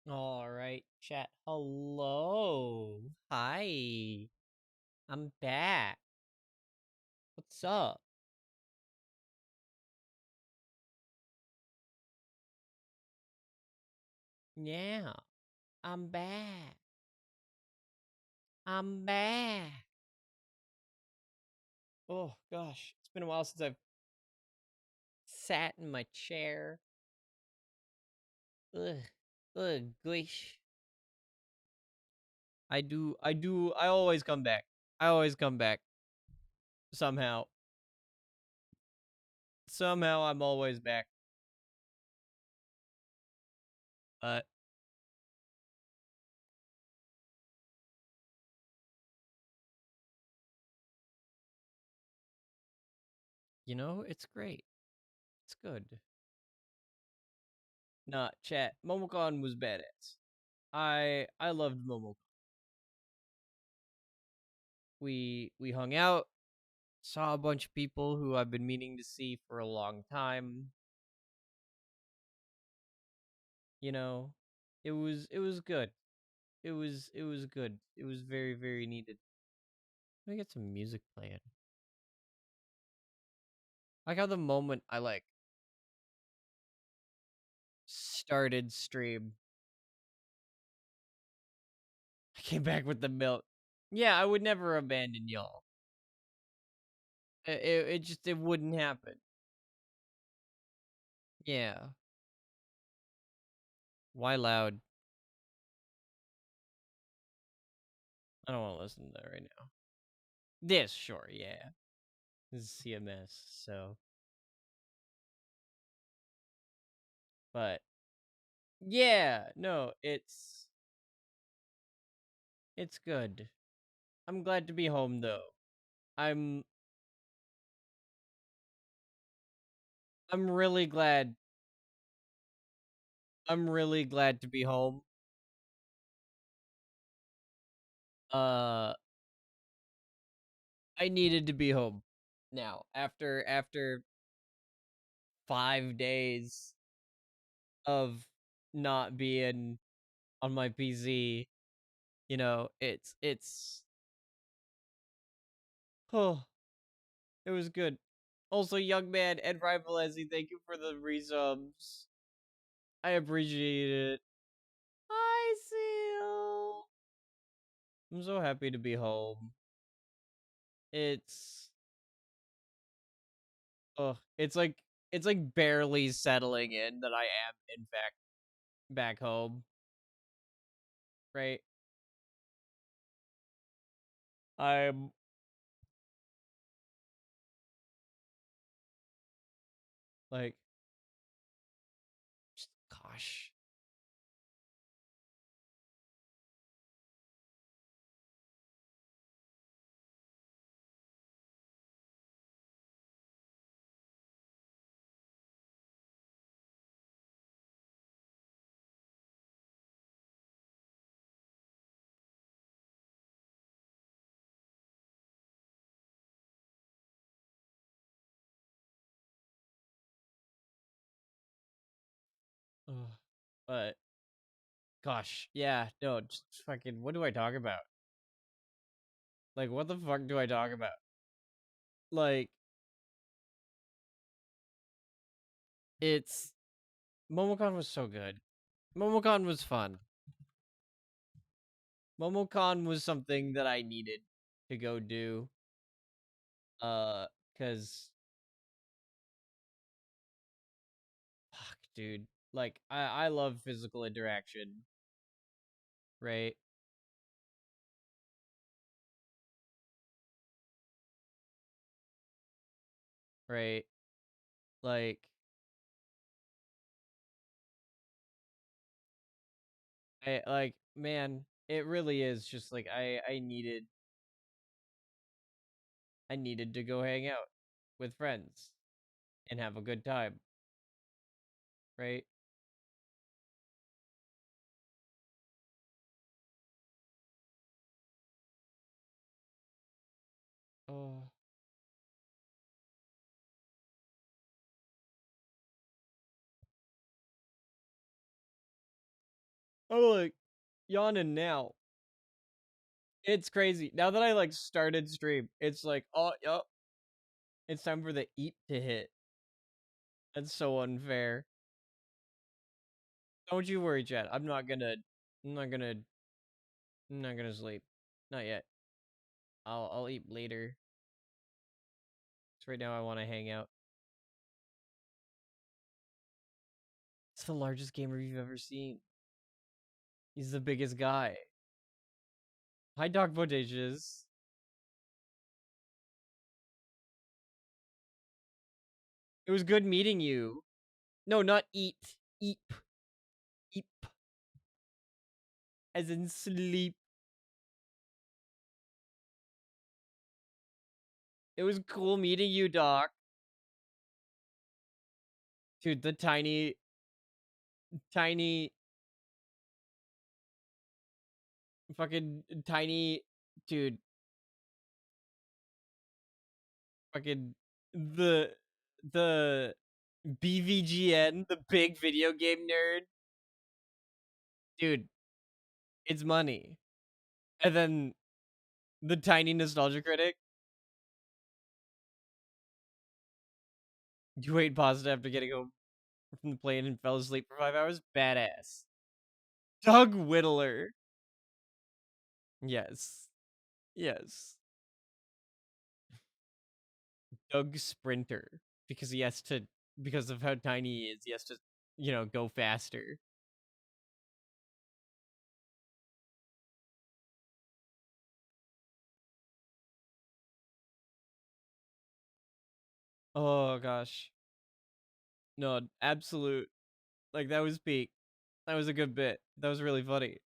All right, chat. Hello. Hi. I'm back. What's up? Yeah, I'm back. I'm back. Oh gosh, it's been a while since I've sat in my chair. Ugh. Ugh, gosh. I always come back. I always come back. Somehow. Somehow I'm always back. But it's great. It's good. Nah, chat. Momocon was badass. I loved Momocon. We hung out, saw a bunch of people who I've been meaning to see for a long time. You know, it was good. It was good. It was very very needed. Let me get some music playing. Like how the moment I started stream, I came back with the milk. Yeah, I would never abandon y'all. It just it wouldn't happen. Yeah. Why loud? I don't want to listen to that right now. This, sure, yeah. This is CMS, so but yeah, no, it's good. I'm glad to be home though. I'm I'm really glad. I'm really glad to be home. Uh I needed to be home now after 5 days of not being on my PC. It's oh, it was good. Also, young man and rival Ezzy, thank you for the resubs. I appreciate it. Hi, Seal. I'm so happy to be home. It's it's like barely settling in that I am in fact back home, right? I'm like just, gosh. Ugh. But gosh, yeah, no, just fucking what do I talk about? Like what the fuck do I talk about? Like it's Momocon was so good. Momocon was fun. Momocon was something that I needed to go do. Cause fuck, dude. Like I love physical interaction, right? Right? Like man, it really is just like I needed to go hang out with friends and have a good time, right? Oh, I'm like yawning now. It's crazy. Now that I like started stream, it's like, oh, yup, it's time for the eat to hit. That's so unfair. Don't you worry, chat. I'm not gonna, I'm not gonna sleep. Not yet. I'll eat later. 'Cause right now I want to hang out. It's the largest gamer you've ever seen. He's the biggest guy. Hi, Doc Bodacious. It was good meeting you. No, not eat. Eep. Eep. As in sleep. It was cool meeting you, Doc. Dude, the tiny, fucking tiny, dude, fucking the, the BVGN, the big video game nerd. Dude, it's money. And then the tiny nostalgia critic. You ate pasta after getting home from the plane and fell asleep for 5 hours? Badass. Doug Whittler. Yes. Yes. Doug Sprinter. Because he has to, because of how tiny he is, he has to, go faster. Oh, gosh. No, absolute. Like, that was peak. That was a good bit. That was really funny.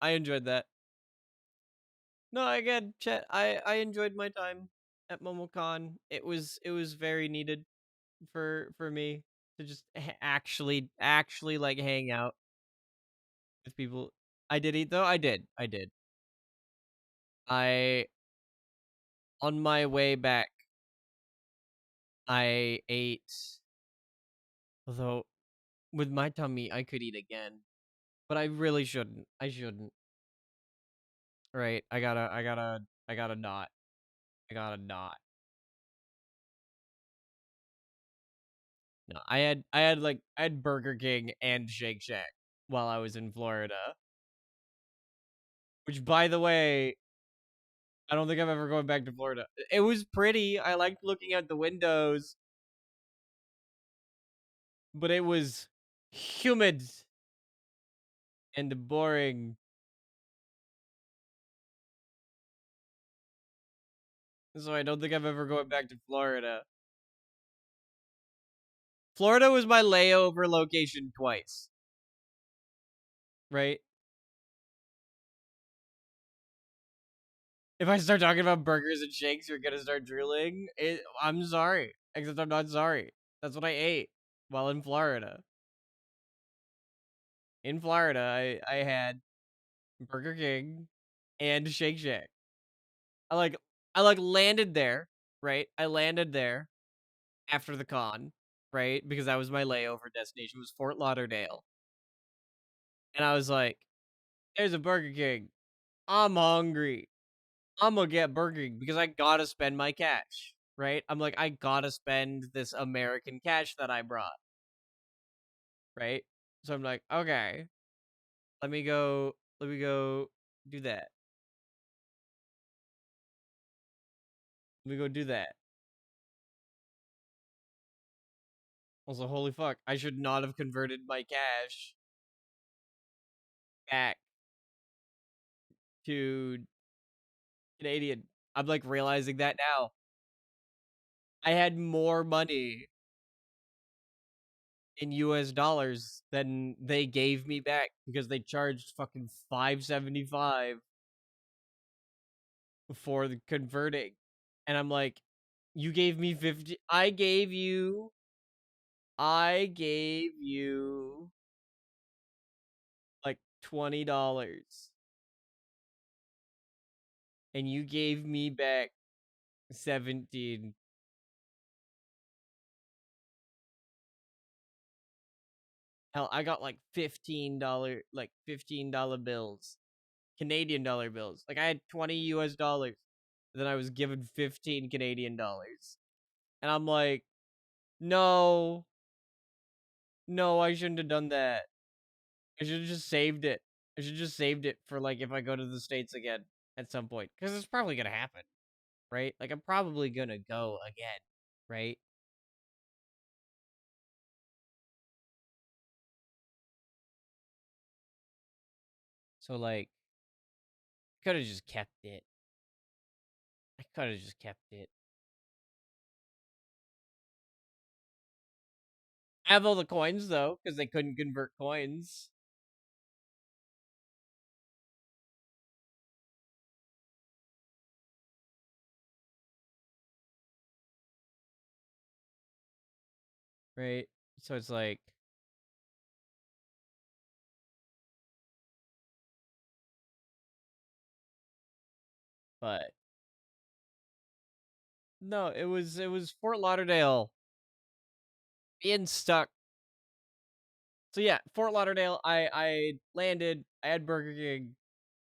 I enjoyed that. No, again, chat. I enjoyed my time at MomoCon. It was very needed for me to just actually like hang out with people. I did eat though. I did. I On my way back, I ate. Although with my tummy, I could eat again, but I really shouldn't. I shouldn't. Right? I gotta not. I gotta not. No, I had Burger King and Shake Shack while I was in Florida. Which, by the way, I don't think I'm ever going back to Florida. It was pretty. I liked looking out the windows, but it was humid and boring. So I don't think I'm ever going back to Florida. Florida was my layover location twice, right? If I start talking about burgers and shakes, you're gonna start drooling. I'm sorry, except I'm not sorry. That's what I ate while in Florida. In Florida, I had Burger King and Shake Shack. I like I like landed there, right? I landed there after the con, right? Because that was my layover destination was Fort Lauderdale. And I was like, there's a Burger King. I'm hungry. I'm gonna get Burger King because I gotta spend my cash, right? I'm like, I gotta spend this American cash that I brought, right? So I'm like, okay, let me go do that. Let me go do that. Also, holy fuck, I should not have converted my cash back to Canadian. I'm like realizing that now. I had more money in US dollars than they gave me back because they charged fucking 575 for the converting. And I'm like, you gave me 50. I gave you like $20 and you gave me back 17. Hell, I got like $15 bills, Canadian dollar bills. Like I had 20 US dollars, then I was given 15 Canadian dollars, and I'm like, no, no, I shouldn't have done that. I should have just saved it. I should just saved it for like if I go to the States again at some point, because it's probably gonna happen, right? Like I'm probably gonna go again, right? So like, could have just kept it. I could have just kept it. I have all the coins though, because they couldn't convert coins, right? So it's like, but no, it was Fort Lauderdale being stuck. So yeah, Fort Lauderdale. I landed. I had Burger King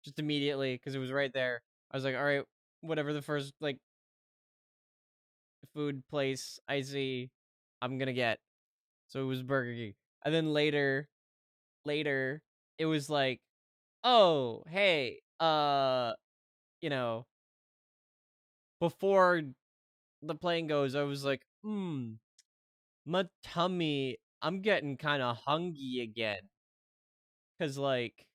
just immediately because it was right there. I was like, all right, whatever the first like food place I see, I'm gonna get. So it was Burger King, and then later, it was like, oh hey, you know, before the plane goes, I was like, my tummy, I'm getting kind of hungry again, cause like,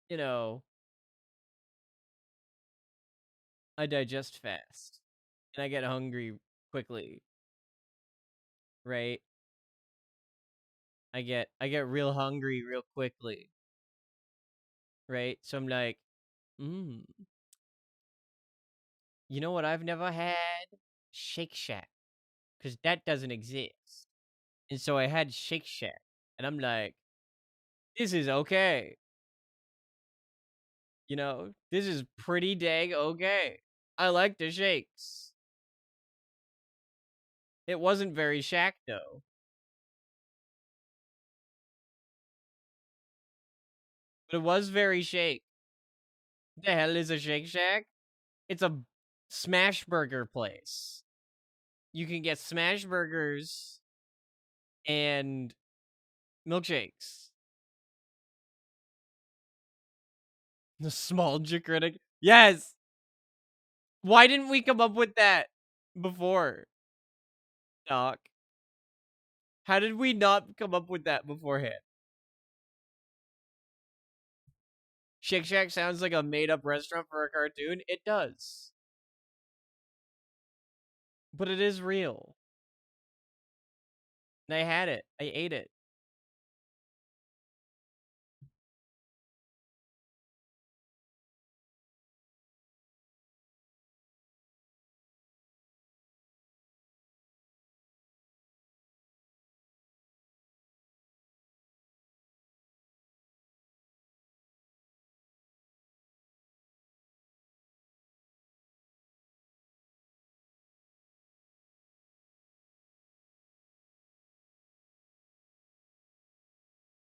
you know, I digest fast and I get hungry quickly, right? I get real hungry real quickly, right? So I'm like, mm, you know what I've never had? Shake Shack, cause that doesn't exist. And so I had Shake Shack, and I'm like, this is okay. This is pretty dang okay. I like the shakes. It wasn't very Shack though. But it was very Shake. The hell is a Shake Shack? It's a smash burger place. You can get smash burgers and milkshakes. The small critic. Yes. Why didn't we come up with that before, Doc? How did we not come up with that beforehand? Shake Shack sounds like a made up restaurant for a cartoon. It does. But it is real. And I had it. I ate it.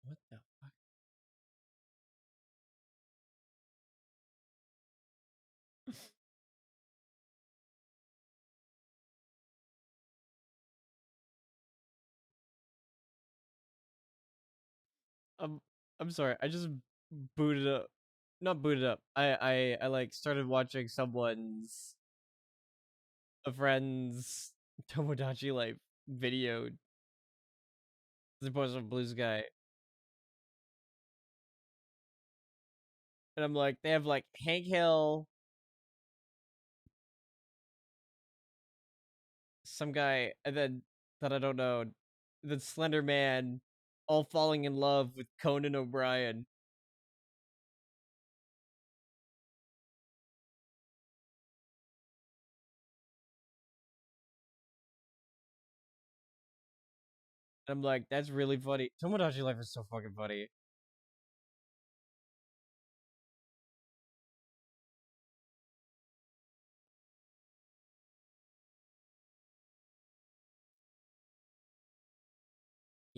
What the fuck? Um, I'm sorry. I just booted up. Not booted up. I like started watching someone's a friend's Tomodachi Life video as opposed to Blue Sky. And I'm like, they have like Hank Hill, some guy, and then that I don't know, then Slender Man, all falling in love with Conan O'Brien. And I'm like, that's really funny. Tomodachi Life is so fucking funny.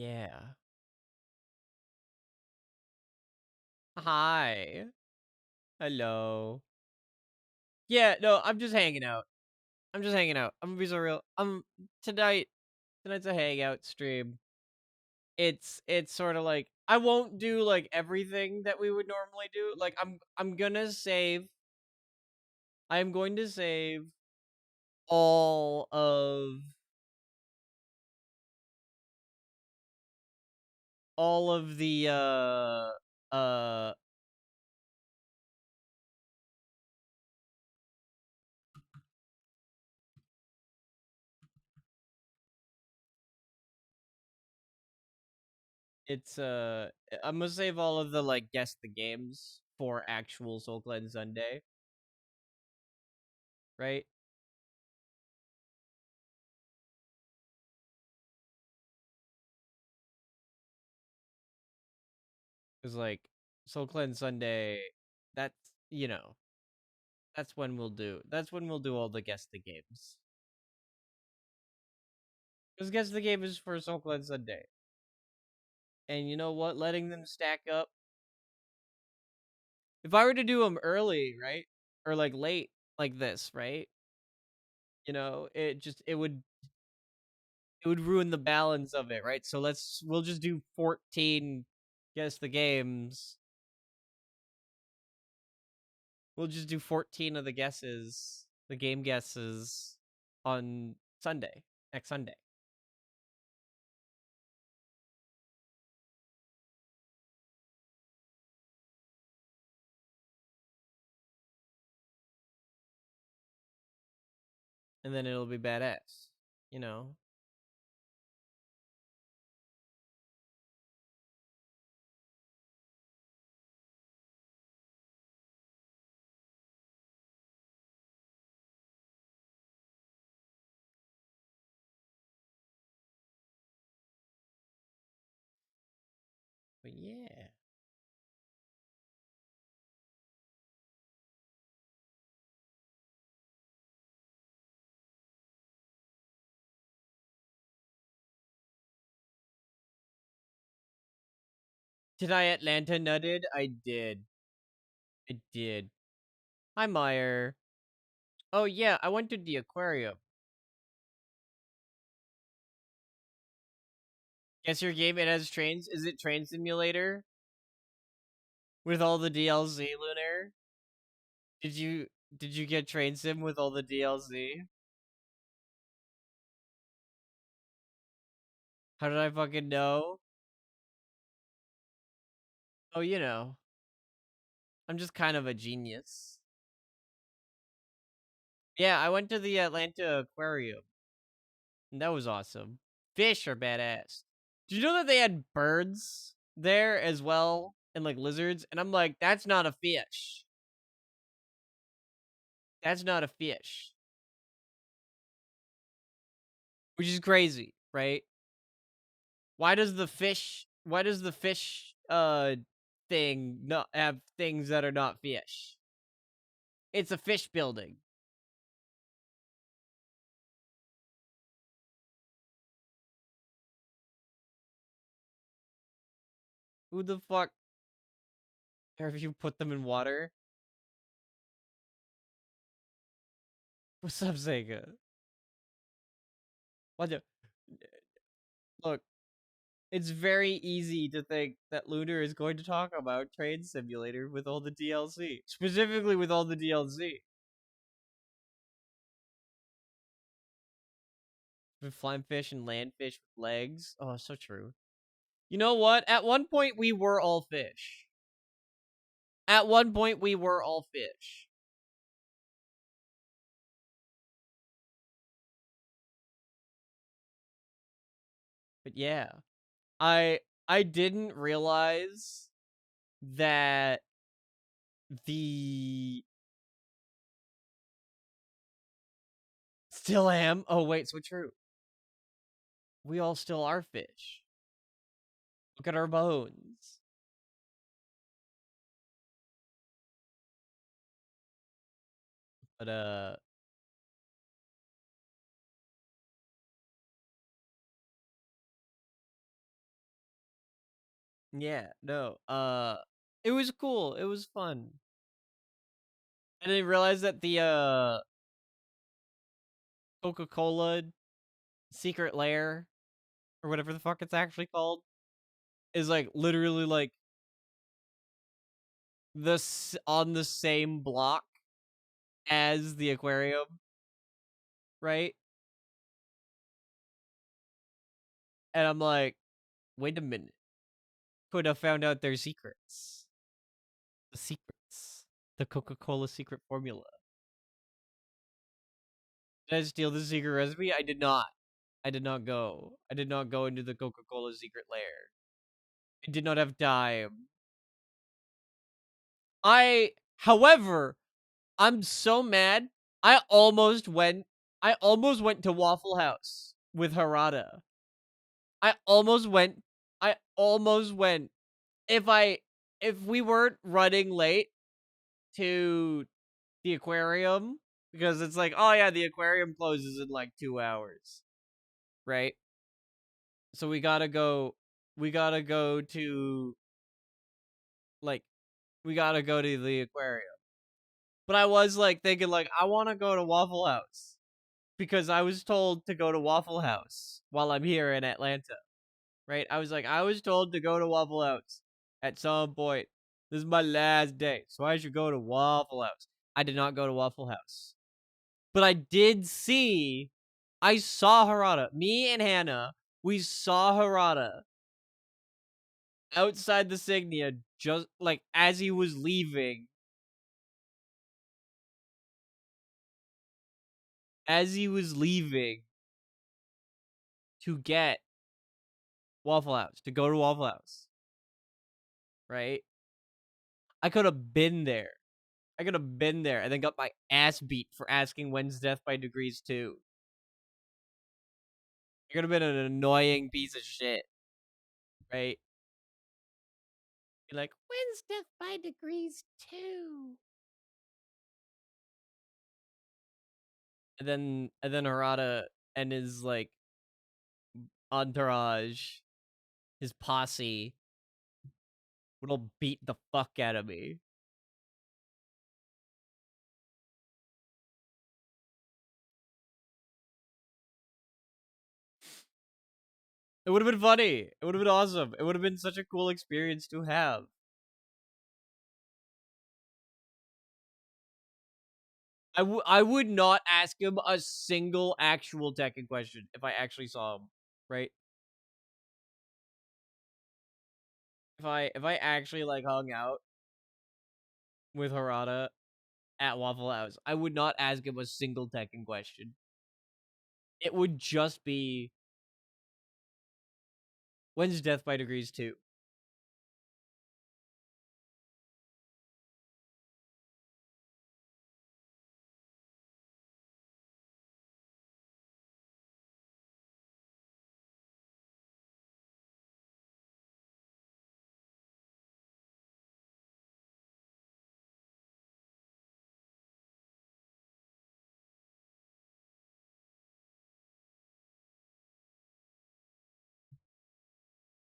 Yeah. Hi. Hello. Yeah, no, I'm just hanging out. I'm just hanging out. I'm gonna be so real. Tonight tonight's a hangout stream. It's sort of like I won't do like everything that we would normally do. Like I'm gonna save. I'm going to save all of the uh it's I'm gonna save all of the like guess the games for actual Soul Cleanse Sunday, right? Cuz like Soul Cleanse Sunday, that's, you know, that's when we'll do all the guess the games. Cuz guess the game is for Soul Cleanse Sunday. And you know what? Letting them stack up. If I were to do them early, right? Or like late like this, right? You know, it would ruin the balance of it, right? So we'll just do 14 guess the games. We'll just do 14 of the guesses, the game guesses on Sunday, next Sunday. And then it'll be badass, you know. But yeah. Did I Atlanta nutted? I did. I did. Hi Meyer. Oh yeah, I went to the aquarium. Guess your game, it has trains. Is it Train Simulator? With all the DLC, Lunar? Did you get Train Sim with all the DLC? How did I fucking know? Oh, you know. I'm just kind of a genius. Yeah, I went to the Atlanta Aquarium. And that was awesome. Fish are badass. Did you know that they had birds there as well? And like lizards? And I'm like, that's not a fish. That's not a fish. Which is crazy, right? Why does the fish thing not have things that are not fish? It's a fish building. Who the fuck have you put them in water? What's up, Sega? What the look, it's very easy to think that Lunar is going to talk about Train Simulator with all the DLC. Specifically with all the DLC. With flying fish and land fish with legs. Oh, so true. You know what? At one point we were all fish. At one point we were all fish. But yeah. I I didn't realize that the still am. Oh wait, so true. We all still are fish. Look at our bones. But Yeah, no. It was cool. It was fun. I didn't realize that the Coca-Cola secret lair or whatever the fuck it's actually called is like literally like on the same block as the aquarium, right? And I'm like, wait a minute. Could have found out their secrets. The secrets. The Coca-Cola secret formula. Did I steal the secret recipe? I did not. I did not go. I did not go into the Coca-Cola secret lair. I did not have time. However, I'm so mad. I almost went. I almost went to Waffle House with Harada. I almost went. I almost went. If I, if we weren't running late to the aquarium, because it's like, oh yeah, the aquarium closes in like 2 hours, right? So we gotta go. We gotta go to like. We gotta go to the aquarium. But I was like thinking like I want to go to Waffle House because I was told to go to Waffle House while I'm here in Atlanta, right? I was like I was told to go to Waffle House at some point. This is my last day, so I should go to Waffle House. I did not go to Waffle House. But I did see I saw Harada. Me and Hannah, we saw Harada outside the Signia just like as he was leaving. As he was leaving to get Waffle House, to go to Waffle House, right? I could have been there. I could have been there and then got my ass beat for asking when's Death by Degrees 2. I could have been an annoying piece of shit, right? Be like, when's Death by Degrees 2? And then Harada and his like entourage, his posse would all beat the fuck out of me. It would have been funny. It would have been awesome. It would have been such a cool experience to have. I would not ask him a single actual Tekken question if I actually saw him, right? If I actually like hung out with Harada at Waffle House, I would not ask him a single Tekken question. It would just be when's Death by Degrees 2?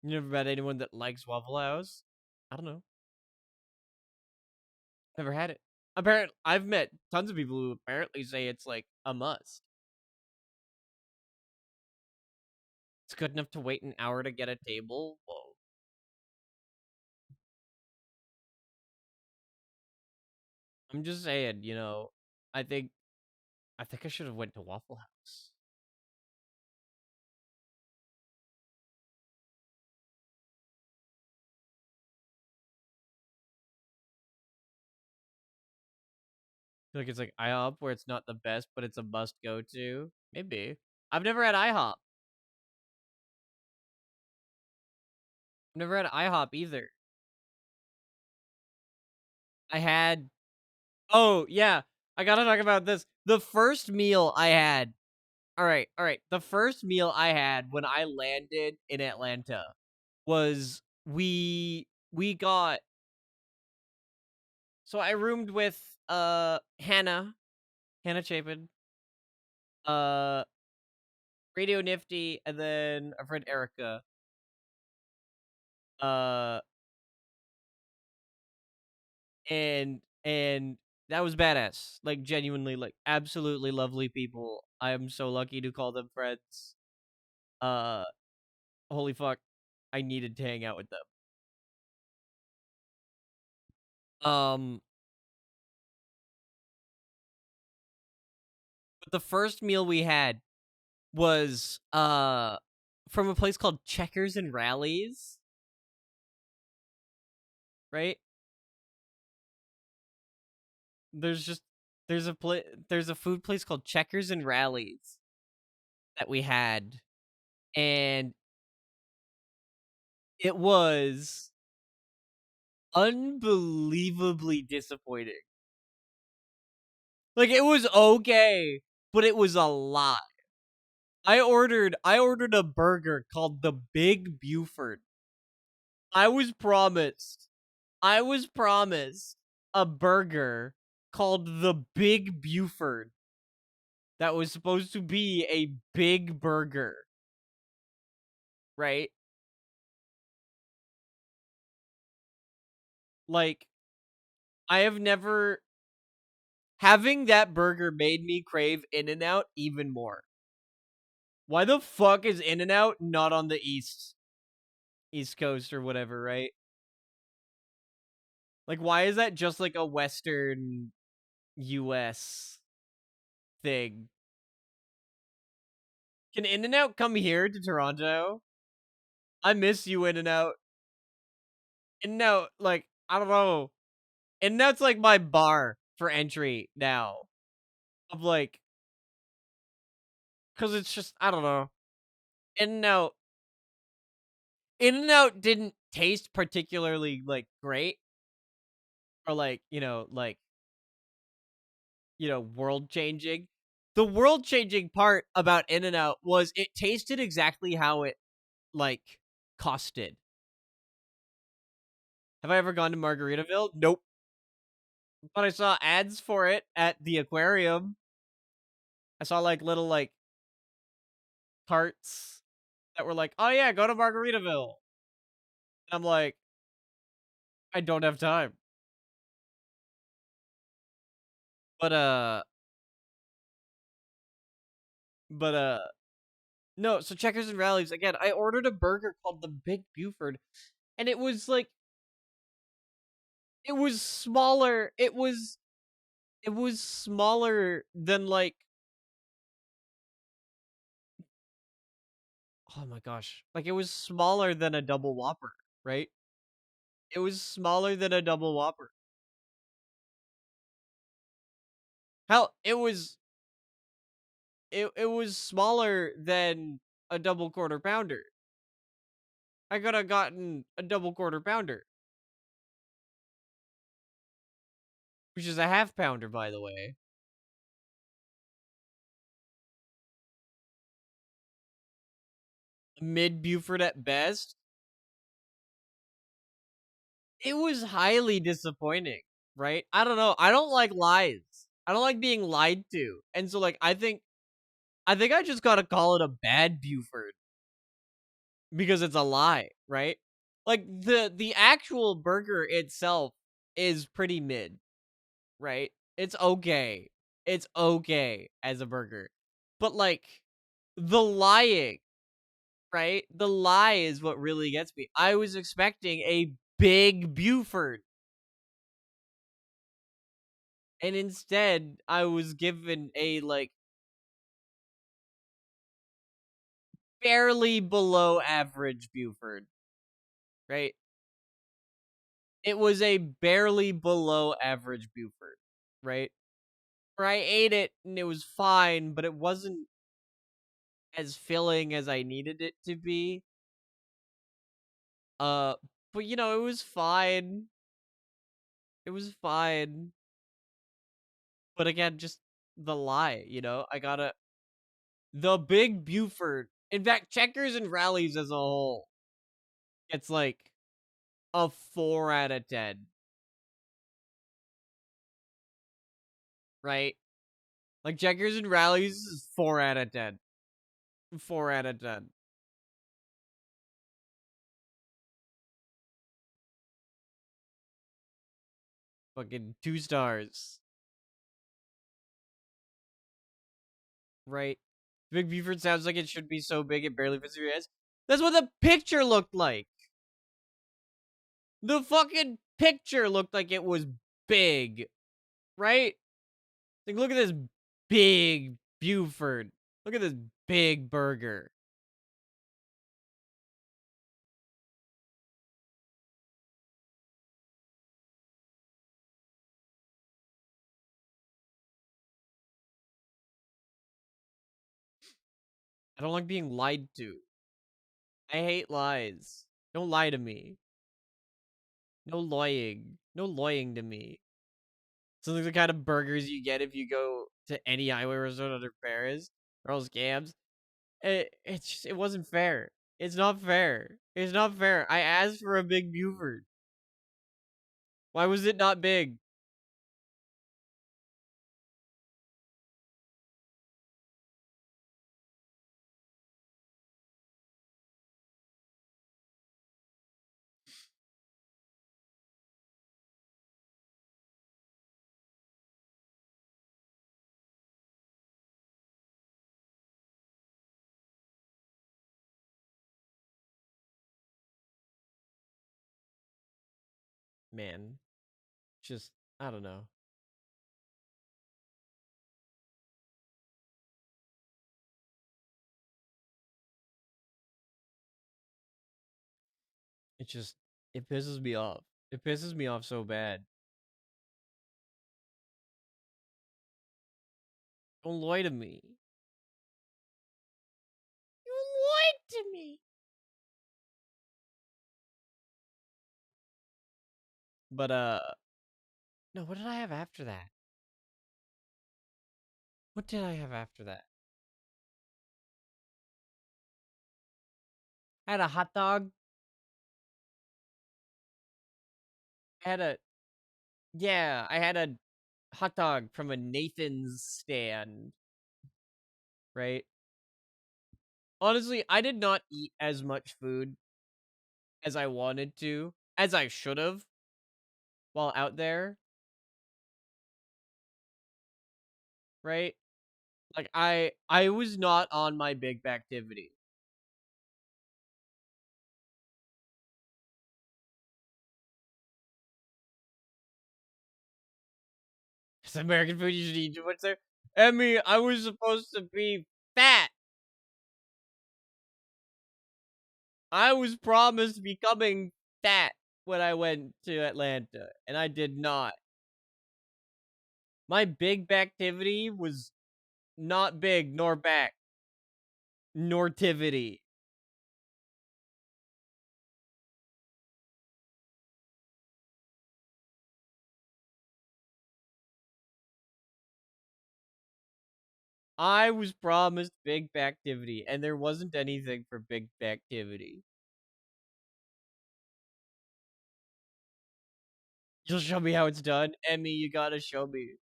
You never met anyone that likes Waffle House? I don't know. Never had it. Apparently, I've met tons of people who apparently say it's like a must. It's good enough to wait an hour to get a table. Whoa. I'm just saying, I think I should have went to Waffle House. I feel like it's like IHOP where it's not the best, but it's a must go to. Maybe. I've never had IHOP. I've never had IHOP either. I had Oh, yeah. I gotta talk about this. The first meal I had. All right. The first meal I had when I landed in Atlanta was we got so I roomed with Hannah Chapin, uh Radio Nifty, and then our friend Erica. Uh, and that was badass. Like genuinely, like absolutely lovely people. I am so lucky to call them friends. Uh, holy fuck, I needed to hang out with them. Um, but the first meal we had was from a place called Checkers and Rallies, right? There's just there's a food place called Checkers and Rallies that we had, and it was unbelievably disappointing. Like it was okay, but it was a lot. I ordered a burger called the Big Buford. I was promised I was promised a burger called the Big Buford that was supposed to be a big burger, right? Like I have never having that burger made me crave In-N-Out even more. Why the fuck is In-N-Out not on the East Coast or whatever, right? Like why is that just like a Western US thing? Can In-N-Out come here to Toronto? I miss you, In-N-Out. In-N-Out, like, I don't know. In-N-Out's like my bar for entry now. Of like, cause it's just, I don't know. In-N-Out, In-N-Out didn't taste particularly like great or like, world changing. The world changing part about In-N-Out was it tasted exactly how it like costed. Have I ever gone to Margaritaville? Nope. But I saw ads for it at the aquarium. I saw like little like carts that were like, "Oh yeah, go to Margaritaville." And I'm like, I don't have time. But but no. So Checkers and Rallies again. I ordered a burger called the Big Buford, and it was like it was smaller. It was smaller than like, oh my gosh, like it was smaller than a double Whopper, right? It was smaller than a double Whopper. Hell, it was smaller than a double quarter pounder. I could have gotten a double quarter pounder, which is a half pounder, by the way. Mid Buford at best. It was highly disappointing, right? I don't know. I don't like lies. I don't like being lied to. And so like I think I just gotta call it a bad Buford because it's a lie, right? Like the actual burger itself is pretty mid, right? It's okay. It's okay as a burger. But like the lying, right? The lie is what really gets me. I was expecting a big Buford, and instead I was given a like barely below average Buford, right? It was a barely below average Buford, right? Where I ate it and it was fine, but it wasn't as filling as I needed it to be. Uh, but it was fine. It was fine. But again, just the lie, I gotta the Big Buford. In fact, Checkers and Rallies as a whole, it's like a 4 out of 10, right? Like Checkers and Rallies is 4 out of 10. 4 out of 10. Fucking 2 stars. Right? Big Buford sounds like it should be so big it barely fits your ass. That's what the picture looked like. The fucking picture looked like it was big. Right? Like, look at this big Buford. Look at this big burger. I don't like being lied to. I hate lies. Don't lie to me. No lying. No lying to me. So these are the kind of burgers you get if you go to any highway resort under Paris. They're all scams. It wasn't fair. It's not fair. It's not fair. I asked for a big Buford. Why was it not big? Man, just I don't know. It just it pisses me off. It pisses me off so bad. Don't lie to me. You lied to me. But no, what did I have after that? What did I have after that? I had a hot dog. I had a yeah, I had a hot dog from a Nathan's stand, right? Honestly, I did not eat as much food as I wanted to, as I should have while out there, right? Like I was not on my big activity. It's American food, you should eat too much there. Emmy, I was supposed to be fat. I was promised becoming fat when I went to Atlanta, and I did not. My big activity was not big nor back. Nortivity. I was promised big activity, and there wasn't anything for big activity. You'll show me how it's done? Emmy, you gotta show me.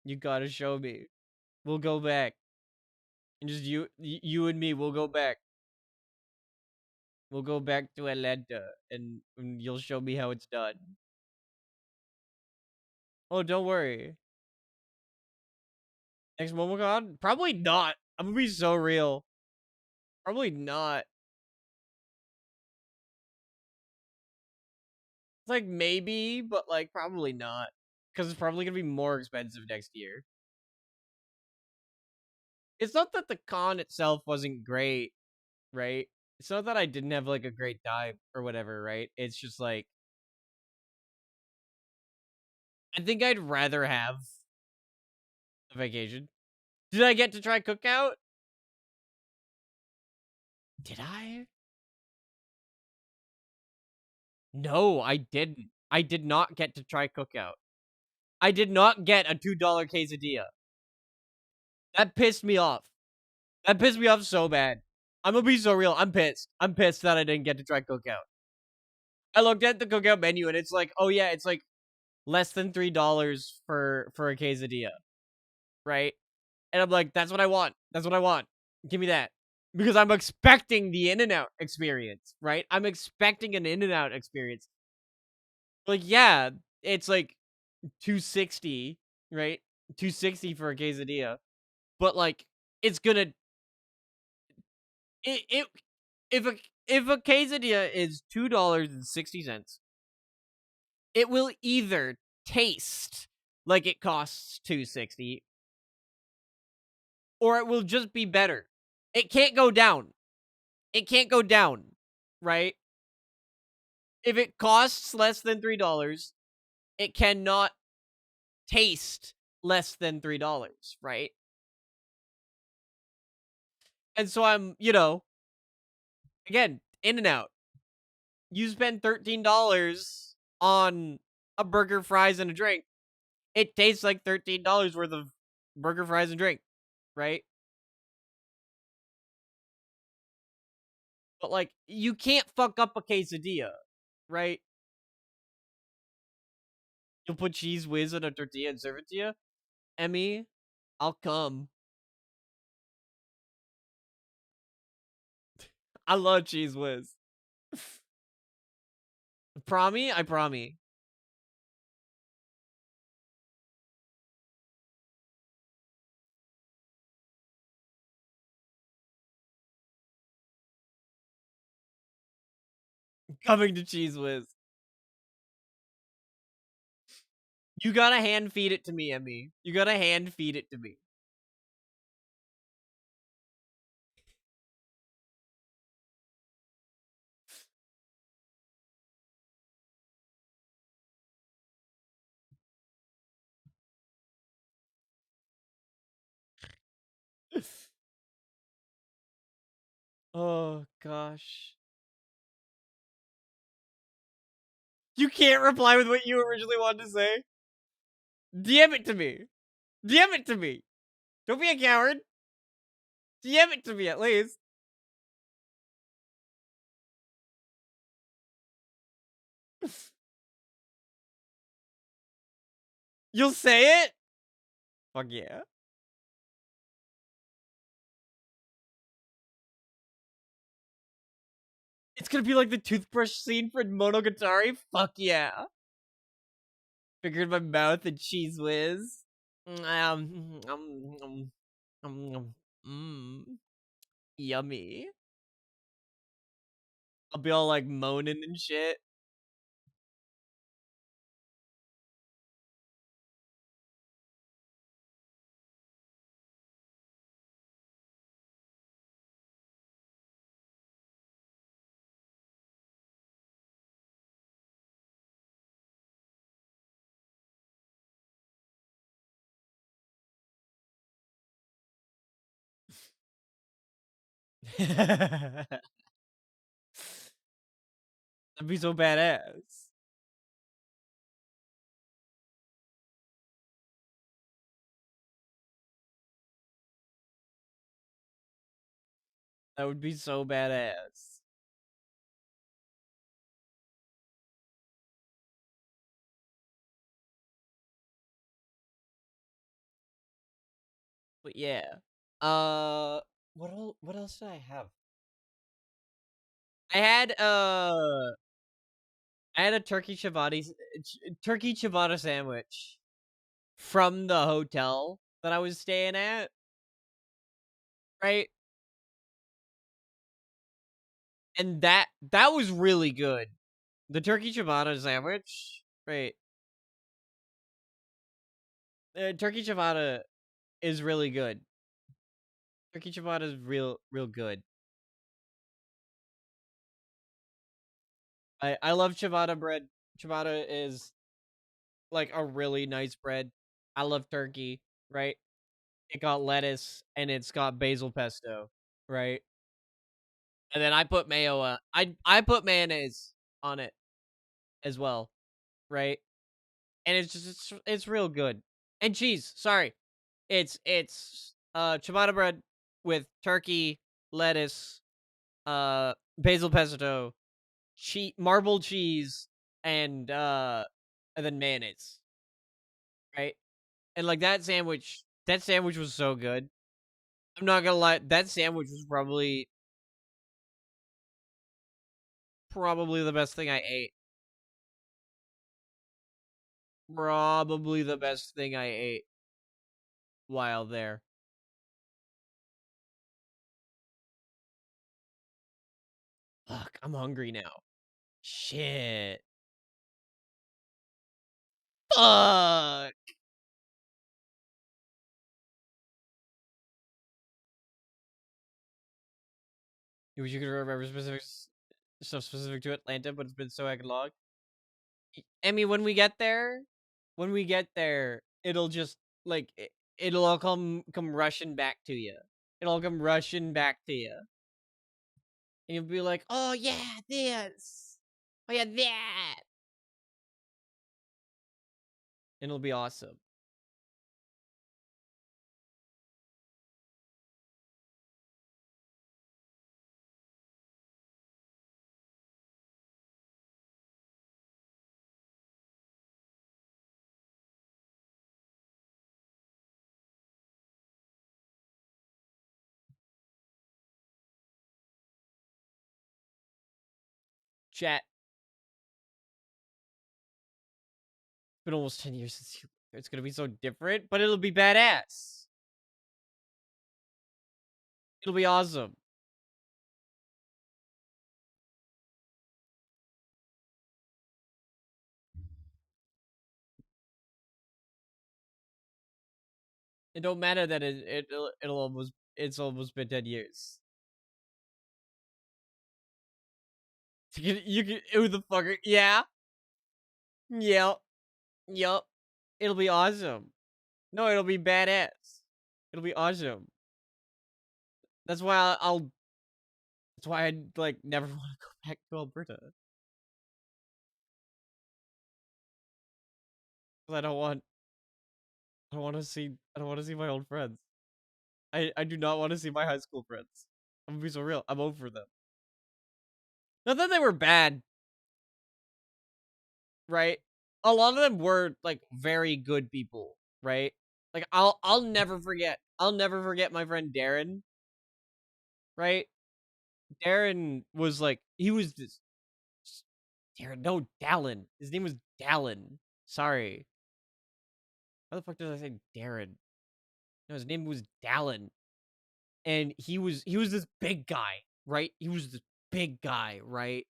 You gotta show me. We'll go back. And just you and me, we'll go back. We'll go back to Atlanta, and you'll show me how it's done. Oh, don't worry. Next MomoCon? Probably not. I'm gonna be so real. Probably not. It's like maybe, but like probably not. Because it's probably gonna be more expensive next year. It's not that the con itself wasn't great, right? It's not that I didn't have like a great time or whatever, right? It's just like I think I'd rather have a vacation. Did I get to try Cookout? Did I? No, I didn't. I did not get to try Cookout. I did not get a $2 quesadilla. That pissed me off. That pissed me off so bad. I'm gonna be so real. I'm pissed. I'm pissed that I didn't get to try Cookout. I looked at the Cookout menu and it's like, oh yeah, it's like less than $3 for a quesadilla, right? And I'm like, that's what I want. That's what I want. Give me that. Because I'm expecting the In-N-Out experience, right? I'm expecting an In-N-Out experience. Like, yeah, it's like 260, right? 260 for a quesadilla. But like it's gonna it if a quesadilla is $2.60, it will either taste like it costs 260 or it will just be better. It can't go down. It can't go down, right? If it costs less than $3, it cannot taste less than $3, right? And so I'm, again, in and out. You spend $13 on a burger, fries, and a drink. It tastes like $13 worth of burger, fries, and drink, right? But like, you can't fuck up a quesadilla, right? You'll put cheese whiz on a tortilla and serve it to you. Emmy, I'll come. I love cheese whiz. Promi? I promi. Coming to cheese whiz. You gotta hand feed it to me, Emmy. You gotta hand feed it to me. Oh gosh. You can't reply with what you originally wanted to say. DM it to me. DM it to me. Don't be a coward. DM it to me at least. You'll say it? Fuck yeah. It's gonna be like the toothbrush scene for Monogatari? Fuck yeah. Finger in my mouth and cheese whiz. Mm, yummy. I'll be all like moaning and shit. That'd be so badass. That would be so badass. But yeah. Uh what else did I have? I had I had a turkey ciabatta sandwich from the hotel that I was staying at, right? And that was really good. The turkey ciabatta sandwich, right? Turkey ciabatta is really good. Turkey ciabatta is real good. I love ciabatta bread. Ciabatta is like a really nice bread. I love turkey, right? It got lettuce and it's got basil pesto, right? And then I put mayo. I put mayonnaise on it as well, right? And it's real good. And cheese. Sorry, it's ciabatta bread with turkey, lettuce, basil pesto, marbled cheese, and then mayonnaise, right? And like that sandwich was so good. I'm not gonna lie, that sandwich was probably the best thing I ate. probably the best thing I ate while there. Fuck, I'm hungry now. Shit. Fuck. You wish you could remember stuff specific to Atlanta, but it's been so heckin' long. I mean, when we get there, it'll just like it'll all come rushing back to you. It'll all come rushing back to you, and you'll be like, "Oh yeah, this. Oh yeah, that." And it'll be awesome. Chat. Been almost 10 years since you. It's gonna be so different, but it'll be badass. It'll be awesome. It don't matter that it's almost been 10 years. You can who the fucker? Yeah, yep, yep. It'll be awesome. No, it'll be badass. It'll be awesome. That's why I'll. That's why I like never want to go back to Alberta. 'Cause I don't want. I don't want to see. I don't want to see my old friends. I do not want to see my high school friends. I'm gonna be so real. I'm over them. Not that they were bad, right? A lot of them were like very good people, right? Like I'll never forget. I'll never forget my friend Darren, right? Darren was like he was this Darren, no, Dallin. His name was Dallin. Sorry. How the fuck did I say Darren? No, his name was Dallin. And he was this big guy, right? He was this big guy, right?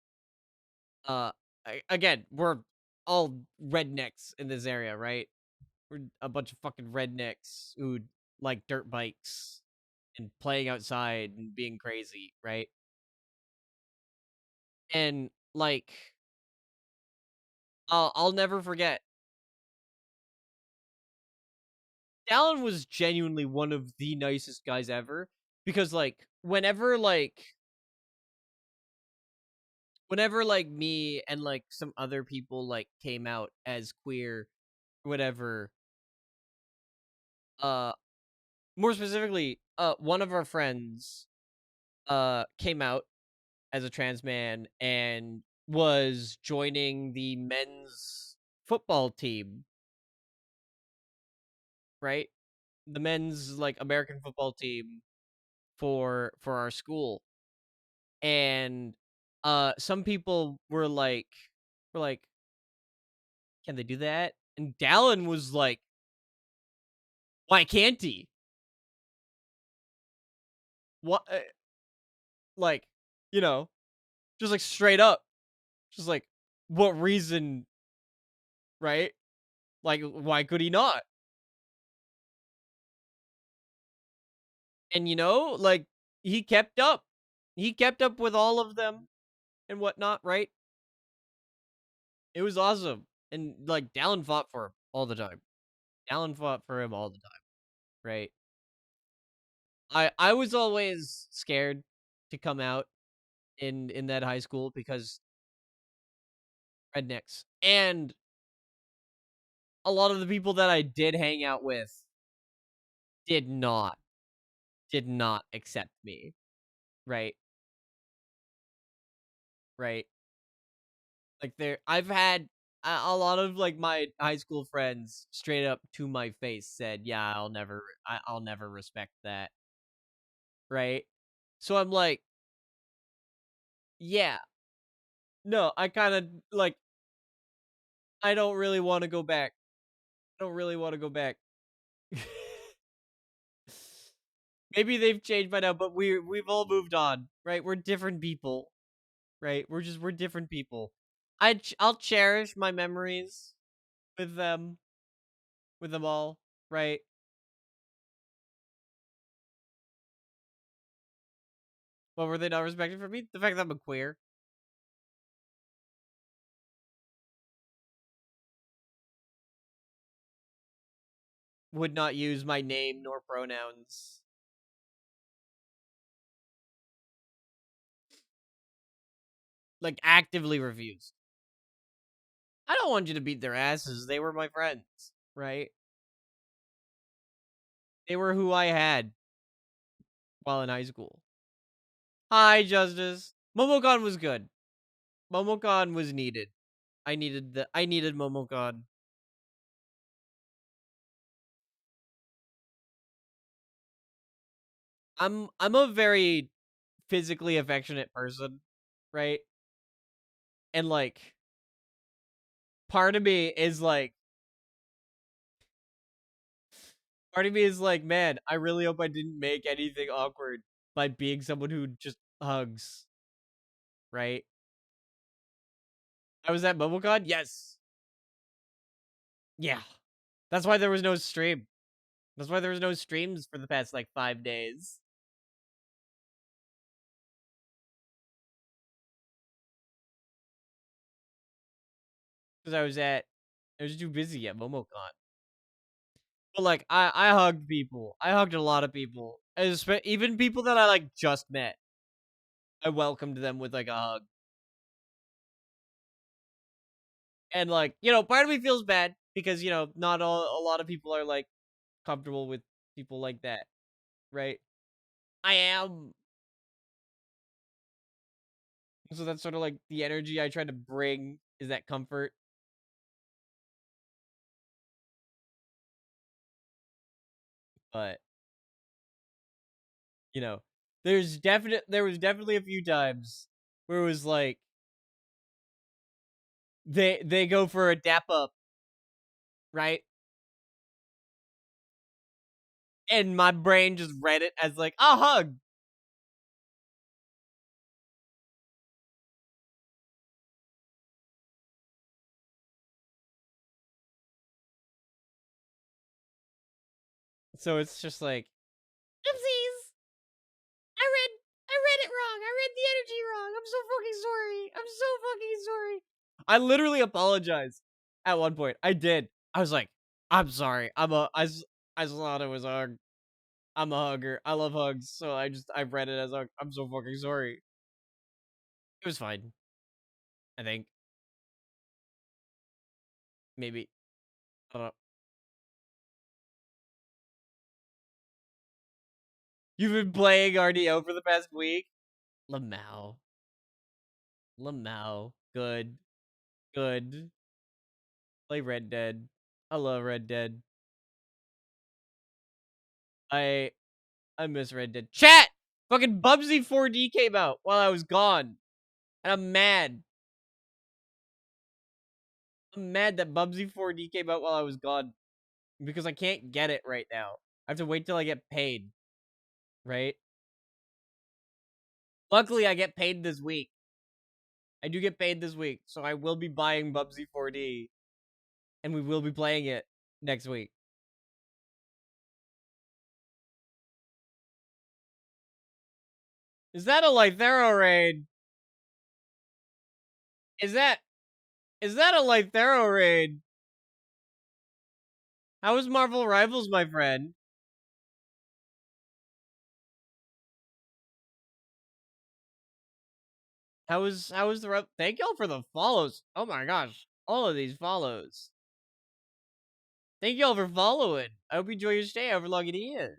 Uh again, we're all rednecks in this area, right? We're a bunch of fucking rednecks who like dirt bikes and playing outside and being crazy, right? And like I'll never forget. Dallin was genuinely one of the nicest guys ever because whenever me and like some other people like came out as queer whatever uh more specifically one of our friends came out as a trans man and was joining the men's football team, right? The men's like American football team for our school. And some people were like, can they do that? And Dallin was like, why can't he? What like, you know, just like straight up. Just like what reason, right? Like why could he not? And like he kept up. He kept up with all of them and whatnot, right? It was awesome. And like Dallin fought for him all the time. Dallin fought for him all the time, right? I was always scared to come out in that high school because rednecks. And a lot of the people that I did hang out with did not did not accept me, right? Right? Like I've had a lot of like my high school friends straight up to my face said, "Yeah, I'll never respect that." Right? So I'm like, "Yeah, no, I kind of like I don't really want to go back I don't really want to go back. Maybe they've changed by now, but we've all moved on, right? We're different people, right? We're different people. I'll cherish my memories with them all, right? What were they not respected for me? The fact that I'm a queer. Would not use my name nor pronouns. Like actively refused. I don't want you to beat their asses. They were my friends, right? They were who I had while in high school. Hi, Justice. Momocon was good. Momocon was needed. I needed Momocon. I'm a very physically affectionate person, right? And like part of me is like part of me is like, man, I really hope I didn't make anything awkward by being someone who just hugs, right? I was at MomoCon? Yes. Yeah. That's why there was no stream. That's why there was no streams for the past like 5 days. Because I was too busy at MomoCon. But like I hugged people. I hugged a lot of people. Even people that I like just met. I welcomed them with like a hug. And like, part of me feels bad because, not a lot of people are like comfortable with people like that, right? I am. So that's sort of like the energy I try to bring is that comfort. But, you know, there was definitely a few times where it was like they go for a dap up, right? And my brain just read it as like a hug. So it's just like, oopsies. I read it wrong. I read the energy wrong. I'm so fucking sorry. I'm so fucking sorry. I literally apologized at one point. I did. I was like, I'm sorry. I just thought it was a hug. I'm a hugger. I love hugs. So I read it as a hug. I'm so fucking sorry. It was fine. I think. Maybe. I don't know. You've been playing RDO for the past week? Lamau. Lamau. Good. Good. Play Red Dead. I love Red Dead. I I miss Red Dead. Chat! Fucking Bubsy 4D came out while I was gone. And I'm mad. I'm mad that Bubsy 4D came out while I was gone. Because I can't get it right now. I have to wait till I get paid. Right? Luckily, I get paid this week. I do get paid this week. So I will be buying Bubsy 4D. And we will be playing it next week. Is that a Lythero raid? Is that a Lythero raid? How is Marvel Rivals, my friend? How is the rep? Thank y'all for the follows. Oh my gosh, all of these follows. Thank y'all for following. I hope you enjoy your stay, however long it is.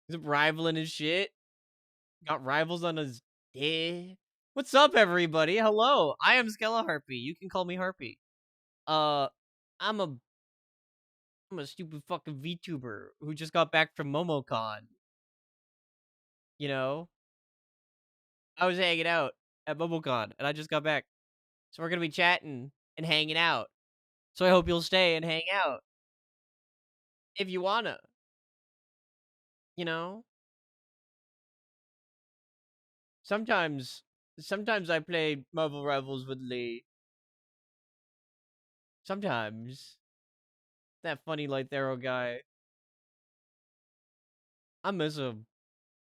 He's rivaling his shit. Got rivals on his day. What's up, everybody? Hello, I am Skella Harpy. You can call me Harpy. Uh, I'm a stupid fucking VTuber who just got back from MomoCon. You know, I was hanging out at MomoCon and I just got back, so we're gonna be chatting and hanging out. So I hope you'll stay and hang out. if you wanna, you know? Sometimes sometimes I play Marvel Rivals with Lee. Sometimes. That funny light arrow guy. I miss him.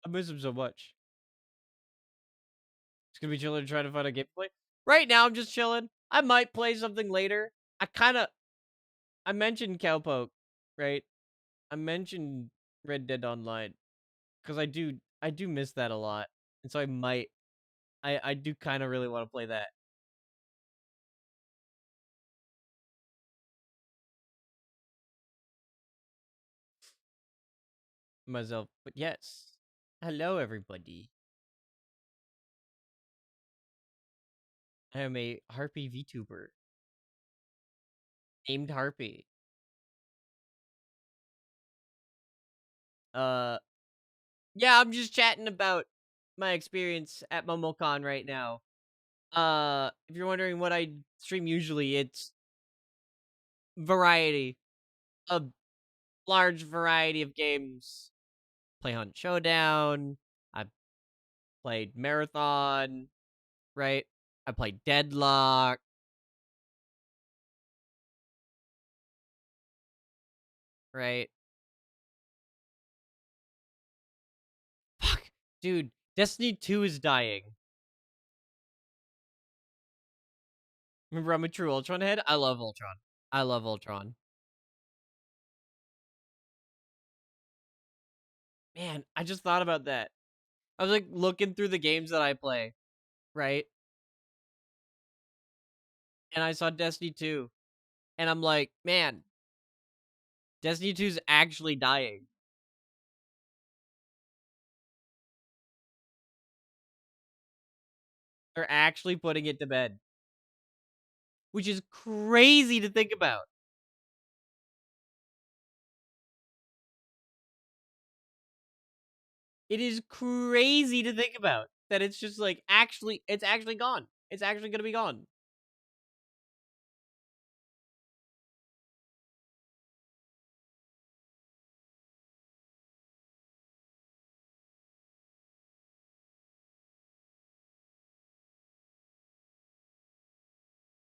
I miss him so much. It's gonna be chilling trying to find a gameplay. Right now I'm just chilling. I might play something later. I mentioned Cowpoke, right? I mentioned Red Dead Online. Because I do miss that a lot. And so I do kinda really want to play that myself. But yes. Hello everybody. I am a Harpy VTuber named Harpy. Uh yeah, I'm just chatting about my experience at MomoCon right now. If you're wondering what I stream usually, it's variety. A large variety of games. Play Hunt Showdown. I played Marathon, right? I played Deadlock, right? Fuck, dude, Destiny 2 is dying. Remember, I'm a true Ultron head. I love Ultron. I love Ultron. Man, I just thought about that. I was like looking through the games that I play, right? And I saw Destiny 2, and I'm like, man, Destiny 2 is actually dying. They're actually putting it to bed, which is crazy to think about. It is crazy to think about that it's just like it's actually gone. It's actually gonna be gone.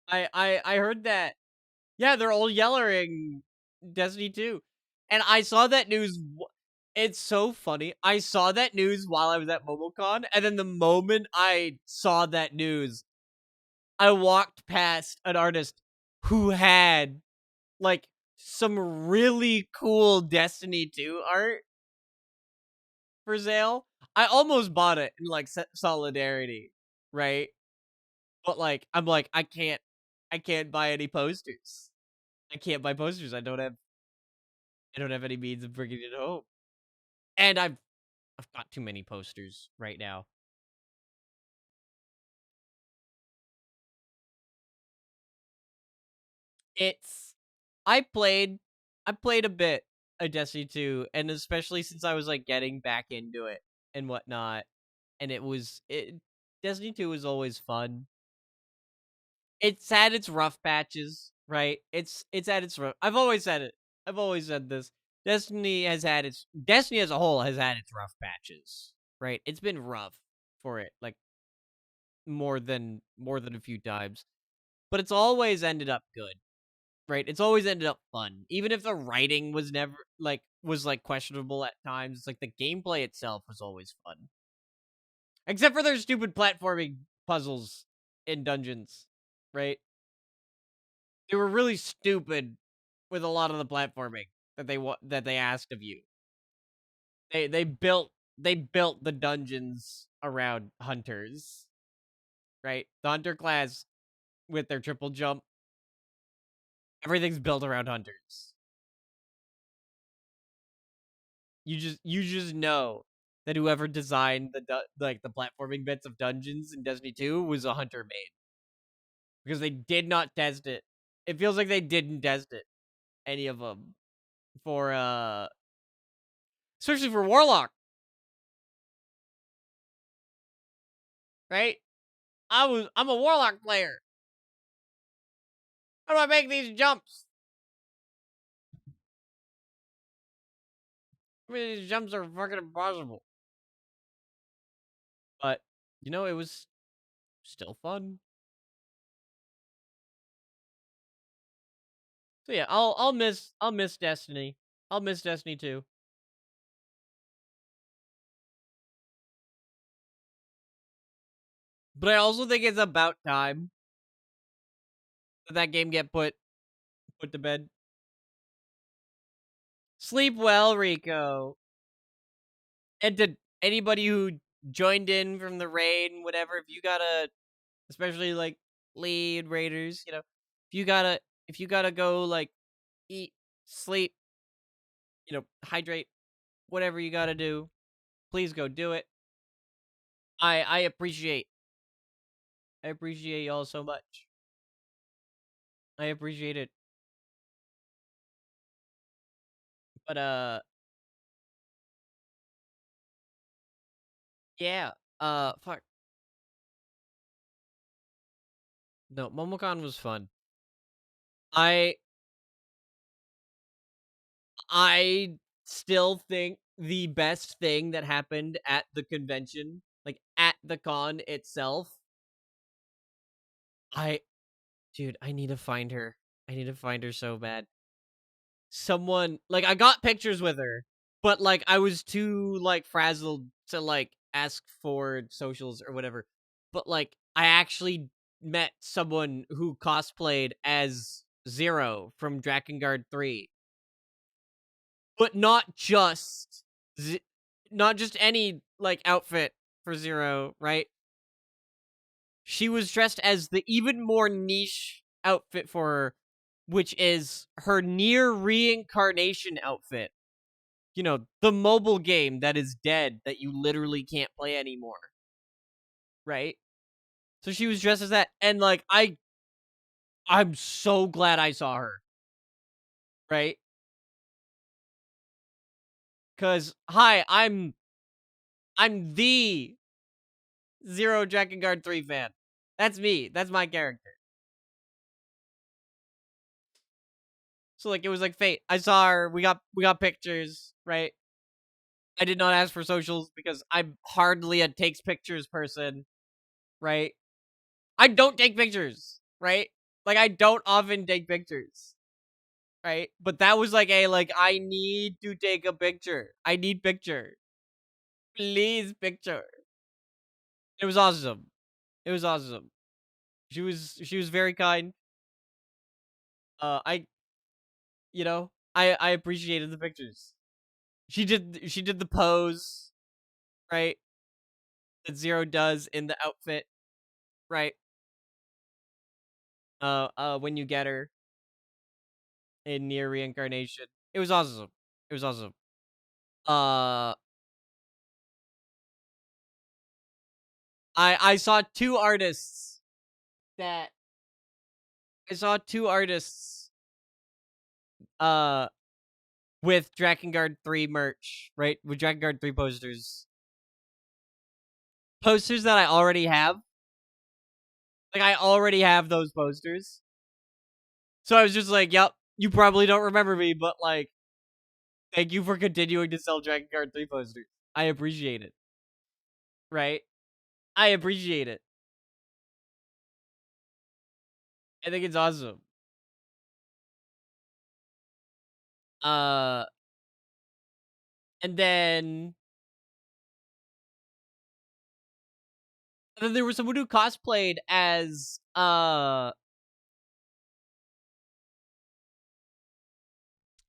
I heard that. Yeah, they're all yelling Destiny 2. And I saw that news. It's so funny. I saw that news while I was at MomoCon, and then the moment I saw that news, I walked past an artist who had like some really cool Destiny 2 art for sale. I almost bought it in like solidarity, right? But like I'm like I can't buy any posters. I can't buy posters. I don't have any means of bringing it home. And I've got too many posters right now. It's I played I played a bit of Destiny 2, and especially since I was like getting back into it and whatnot, and Destiny 2 was always fun. It's had its rough patches, right? It's had its rough. I've always said it. I've always said this. Destiny as a whole has had its rough patches, right? It's been rough for it, like more than a few times, but it's always ended up good, right? It's always ended up fun, even if the writing was questionable at times. It's like the gameplay itself was always fun, except for their stupid platforming puzzles in dungeons, right? They were really stupid with a lot of the platforming that they asked of you. They built the dungeons around hunters, right? The hunter class with their triple jump, everything's built around hunters. You just know that whoever designed the platforming bits of dungeons in Destiny 2 was a hunter main because they did not test it. It feels like they didn't test it, any of them, for especially for Warlock, right? I'm a Warlock player. How do I make these jumps? I mean, these jumps are fucking impossible. But, it was still fun. So yeah, I'll miss Destiny. I'll miss Destiny 2. But I also think it's about time that that game get put to bed. Sleep well, Rico. And to anybody who joined in from the raid and whatever, if you gotta, especially like lead raiders, if you gotta go like eat, sleep, hydrate, whatever you gotta do, please go do it. I appreciate y'all so much. I appreciate it. But yeah. Fuck. No, Momocon was fun. I I still think the best thing that happened at the convention, like at the con itself, I dude, I need to find her. I need to find her so bad. Someone like I got pictures with her, but like I was too like frazzled to like ask for socials or whatever. But like I actually met someone who cosplayed as Zero from Drakengard 3. But Z- not just any like outfit for Zero, right? She was dressed as the even more niche outfit for her, which is her near reincarnation outfit. The mobile game that is dead that you literally can't play anymore, right? So she was dressed as that, and like I'm so glad I saw her, right? Cause hi, I'm the Zero Drakengard 3 fan. That's me. That's my character. So like it was like fate. I saw her. We got pictures, right? I did not ask for socials because I'm hardly a takes pictures person, right? I don't take pictures, right? Like I don't often take pictures, right? But that was like a like I need to take a picture. I need picture. Please picture. It was awesome. It was awesome. She was very kind. I I appreciated the pictures. She did the pose, right? That Zero does in the outfit, right? When you get her in near reincarnation. It was awesome. It was awesome. Uh I saw two artists that I saw two artists uh with Drakengard 3 merch, right? With Drakengard 3 posters. Posters that I already have. Like I already have those posters. So I was just like, "Yep, you probably don't remember me, but like thank you for continuing to sell Drakengard 3 posters. I appreciate it." Right? I appreciate it. I think it's awesome. Uh and then there was someone who cosplayed as there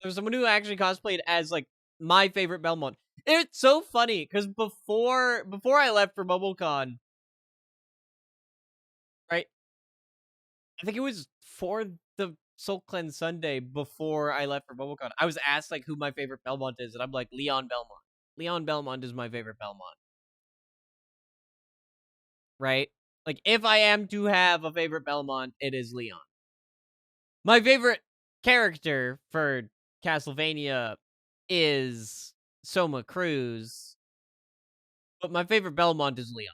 was someone who actually cosplayed as like my favorite Belmont. It's so funny because before I left for BubbleCon, right? I think it was for the Soul Cleanse Sunday before I left for BubbleCon. I was asked like who my favorite Belmont is, and I'm like Leon Belmont. Leon Belmont is my favorite Belmont, right? Like if I am to have a favorite Belmont, it is Leon. My favorite character for Castlevania is Soma Cruz, but my favorite Belmont is Leon.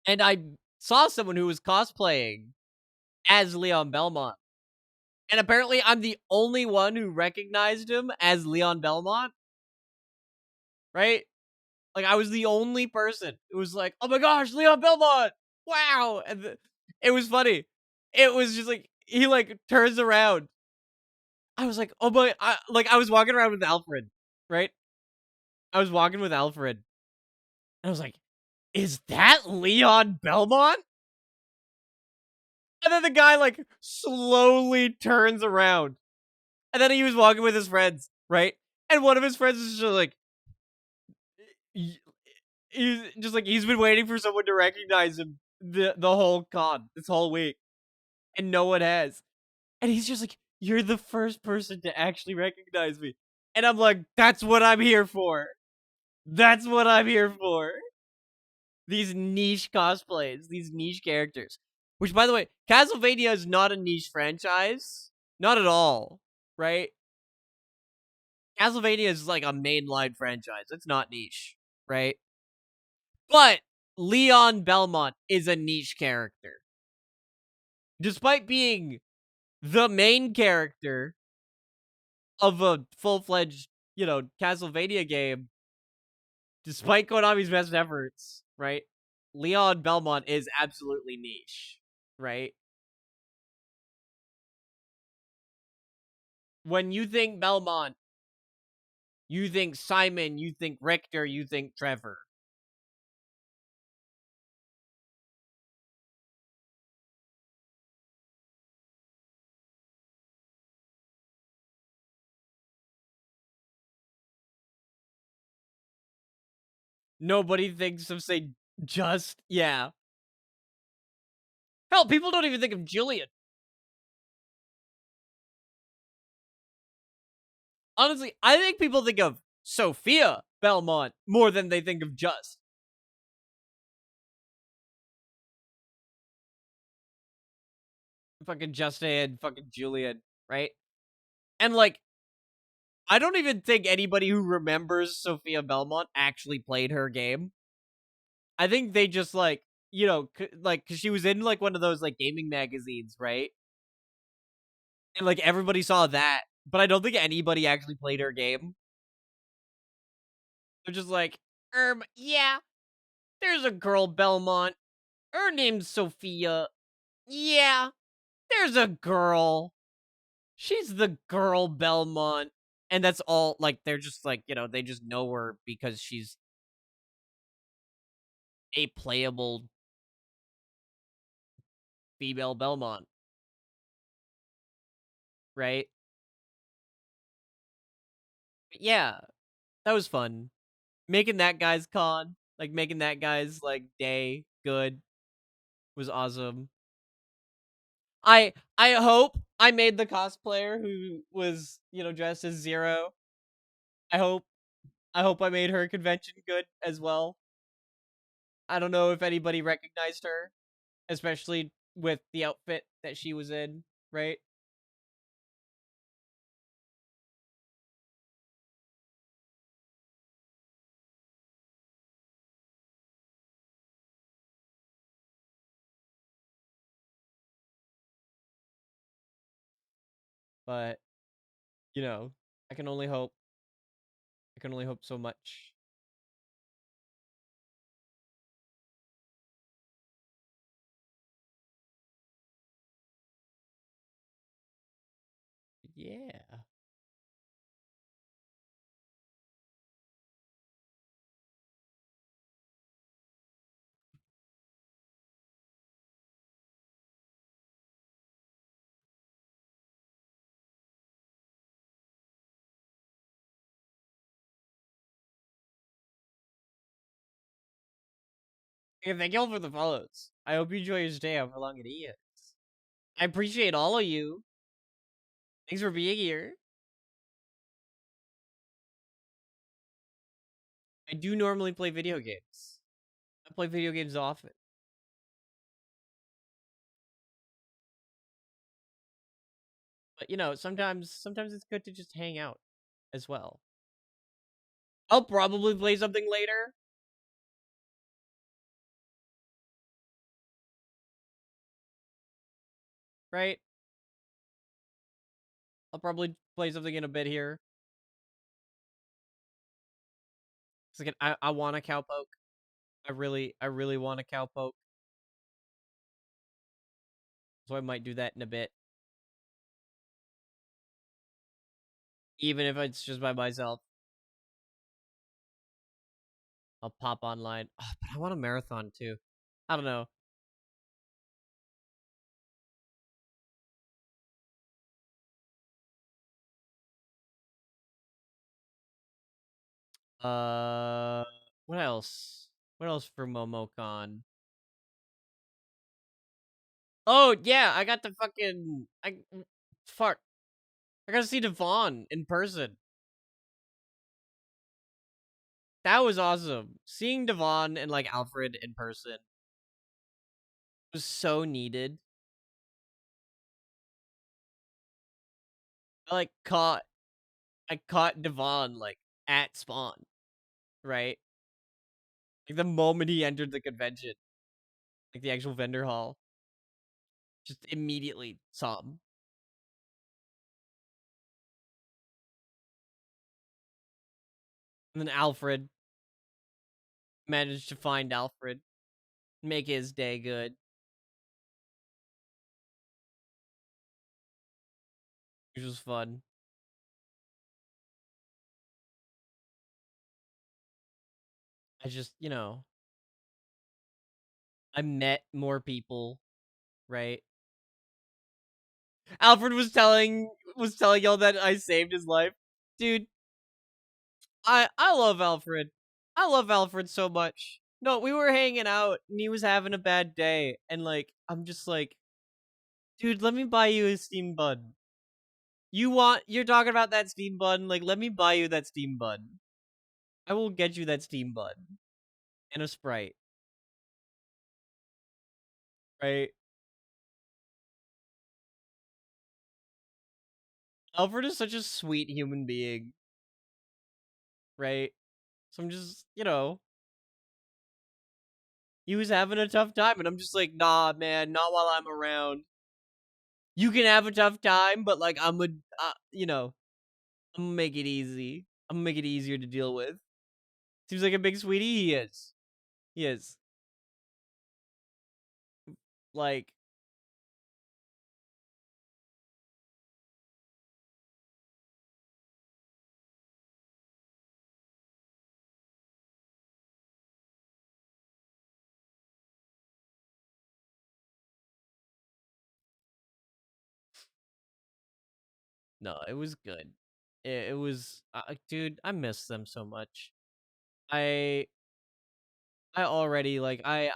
And I saw someone who was cosplaying as Leon Belmont. And apparently I'm the only one who recognized him as Leon Belmont. right? Like, I was the only person who was like, "Oh my gosh, Leon Belmont! Wow!" And it was funny. It was just like he like turns around. I was like, "Oh my!" I was walking around with Alfred, right? I was walking with Alfred, and I was like, "Is that Leon Belmont?" And then the guy like slowly turns around, and then he was walking with his friends, right? And one of his friends was just like, y- he's just like he's been waiting for someone to recognize him the whole con this whole week, and no one has. And he's just like, "You're the first person to actually recognize me," and I'm like, "That's what I'm here for. That's what I'm here for." These niche cosplays, these niche characters. Which, by the way, Castlevania is not a niche franchise, not at all, right? Castlevania is like a mainline franchise. It's not niche, right? But Leon Belmont is a niche character. Despite being the main character of a full-fledged, Castlevania game, despite Konami's best efforts, right? Leon Belmont is absolutely niche, right? When you think Belmont, you think Simon, you think Richter, you think Trevor. Nobody thinks of, say, just, yeah. Hell, people don't even think of Julian. Honestly, I think people think of Sophia Belmont more than they think of Just. Fucking Just and fucking Julian, right? And like, I don't even think anybody who remembers Sophia Belmont actually played her game. I think they just like, cause she was in like one of those like gaming magazines, right? And like everybody saw that, but I don't think anybody actually played her game. They're just like, yeah, there's a girl Belmont. Her name's Sophia. Yeah, there's a girl. She's the girl Belmont. And that's all, like, they're just like, they just know her because she's a playable female Belmont, right? But yeah, that was fun. Making that guy's con, like, making that guy's, like, day good was awesome. I hope I made the cosplayer who was, dressed as Zero. I hope I hope I made her convention good as well. I don't know if anybody recognized her, especially with the outfit that she was in, right? But, you know, I can only hope. I can only hope so much. Yeah. And thank y'all for the follows. I hope you enjoy your stay, however long it is. I appreciate all of you. Thanks for being here. I do normally play video games. I play video games often. But sometimes it's good to just hang out as well. I'll probably play something later, right? I'll probably play something in a bit here. It's like I want a cowpoke. I really want a cowpoke. So I might do that in a bit. Even if it's just by myself. I'll pop online. Oh, but I want a marathon too. I don't know. Uh, what else? What else for MomoCon? Oh yeah, I got the fucking fuck. I got to see Devon in person. That was awesome. Seeing Devon and like Alfred in person was so needed. I like caught Devon like at spawn, right? Like the moment he entered the convention, like the actual vendor hall, just immediately saw him. And then Alfred managed to find Alfred, make his day good, which was fun. I just, I met more people, right? Alfred was telling y'all that I saved his life. Dude, I love Alfred. I love Alfred so much. No, we were hanging out and he was having a bad day and like I'm just like, dude, let me buy you a steam bun. You're talking about that steam bun, like let me buy you that steam bun. I will get you that steam bun and a Sprite, right? Alfred is such a sweet human being, right? So I'm just, he was having a tough time and I'm just like, nah, man, not while I'm around. You can have a tough time, but like I'm gonna make it easy. I'm gonna make it easier to deal with. Seems like a big sweetie. He is. He is. Like, no, it was good. It was, dude. I miss them so much. I, I already like. I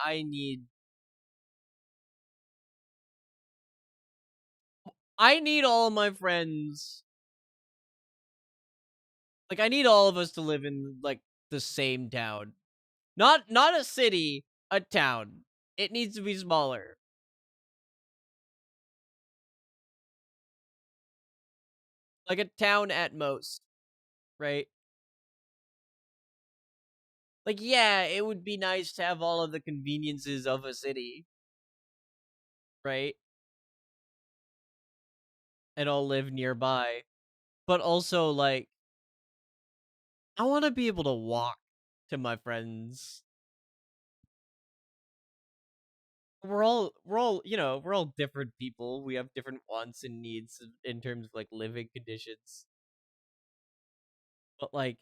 need all of my friends. Like, I need all of us to live in like the same town. Not a city, a town. It needs to be smaller. Like a town at most, right? Like, yeah, it would be nice to have all of the conveniences of a city, right? And all live nearby. But also, like, I want to be able to walk to my friends. We're all different people. We have different wants and needs in terms of like living conditions. But like,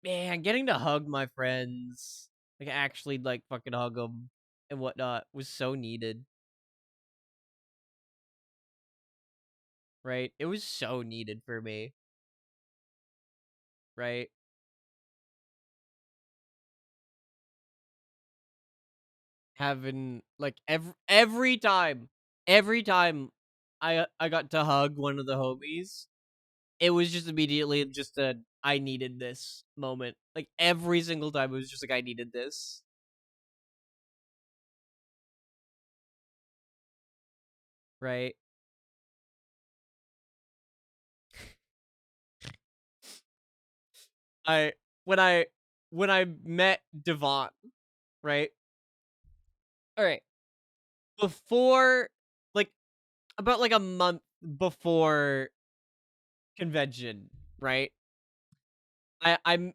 man, getting to hug my friends, like actually like fucking hug them and whatnot was so needed, right? It was so needed for me, right? Having like every time I got to hug one of the homies, it was just immediately just a I needed this moment. Like every single time it was just like I needed this, right? I when I when I met Devon, right? All right. Before like about like a month before convention, right? I'm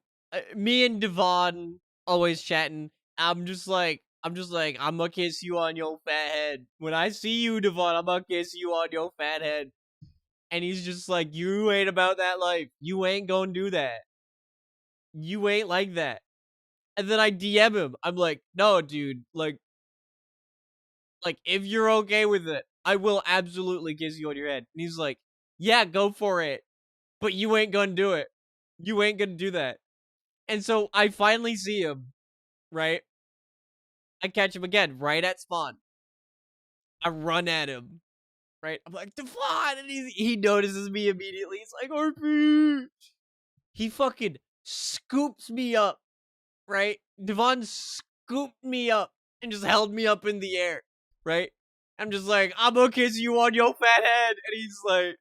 me and Devon always chatting. I'm gonna kiss you on your fat head. When I see you, Devon, I'm gonna kiss you on your fat head. And he's just like, you ain't about that life. You ain't gonna do that. You ain't like that. And then I DM him. I'm like, no, dude. Like if you're okay with it, I will absolutely kiss you on your head. And he's like, yeah, go for it. But you ain't gonna do it. You ain't gonna do that. And so I finally see him, right? I catch him again right at spawn. I run at him, right? I'm like, Devon! And he notices me immediately. He's like, RP! He fucking scoops me up, right? Devon scooped me up and just held me up in the air, right? I'm just like, I'm gonna kiss you on your fat head. And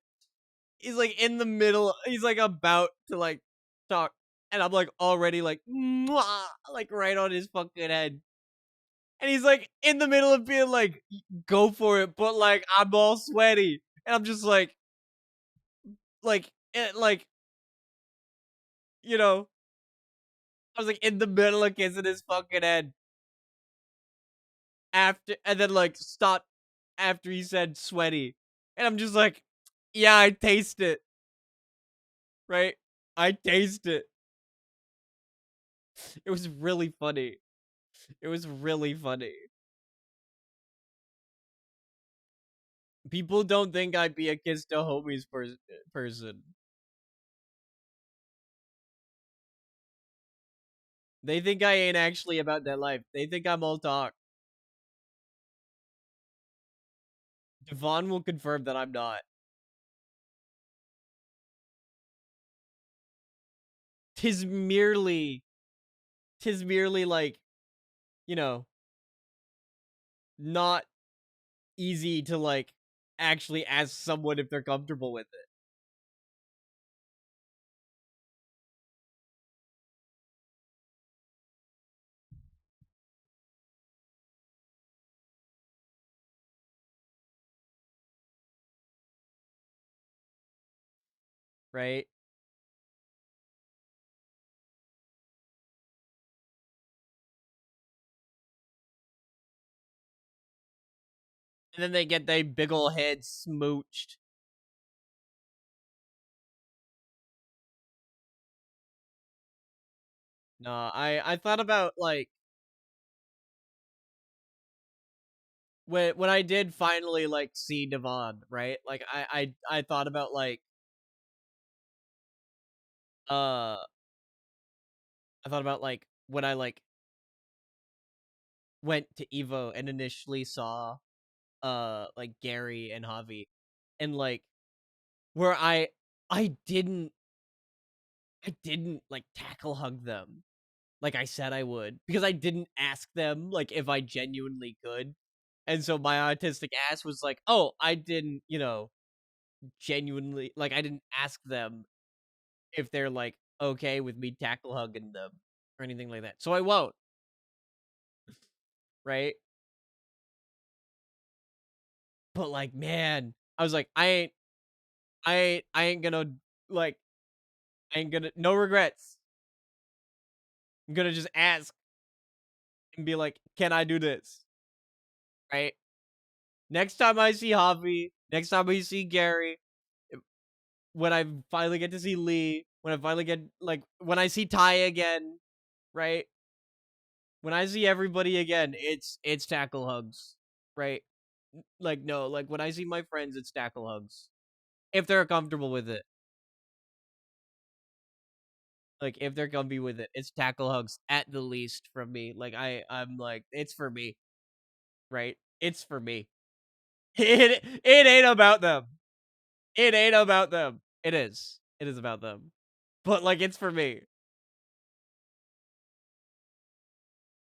he's like in the middle. He's like about to like talk. And I'm like already like, mwah, like right on his fucking head. And he's like in the middle of being like, go for it, but like I'm all sweaty. And I'm just like, you know, I was like in the middle of kissing his fucking head after, and then like stopped after he said sweaty. And I'm just like, yeah, I taste it, right? I taste it. It was really funny. It was really funny. People don't think I'd be a kiss to homies person. They think I ain't actually about that life. They think I'm all talk. Devon will confirm that I'm not. Tis merely, tis merely like, you know, not easy to like actually ask someone if they're comfortable with it. Right? And then they get their big ol' head smooched. No, I thought about like when I did finally like see Devon, right? Like I thought about like uh I thought about like when I like went to Evo and initially saw like Gary and Javi, and like where I didn't like tackle hug them like I said I would, because I didn't ask them like if I genuinely could. And so my autistic ass was like, "Oh, I didn't, genuinely like I didn't ask them if they're like okay with me tackle hugging them or anything like that." So I won't, right? But like, man, I was like, I ain't gonna like I ain't gonna no regrets. I'm gonna just ask and be like, "Can I do this?" Right? Next time I see Javi, next time I see Gary, when I finally get to see Lee, when I finally get like when I see Ty again, right? When I see everybody again, it's tackle hugs, right? Like no, like when I see my friends, it's tackle hugs if they're comfortable with it. Like if they're comfy with it, it's tackle hugs at the least from me. Like I'm like it's for me, right? It's for me. It ain't about them. It ain't about them. It is. It is about them. But like it's for me.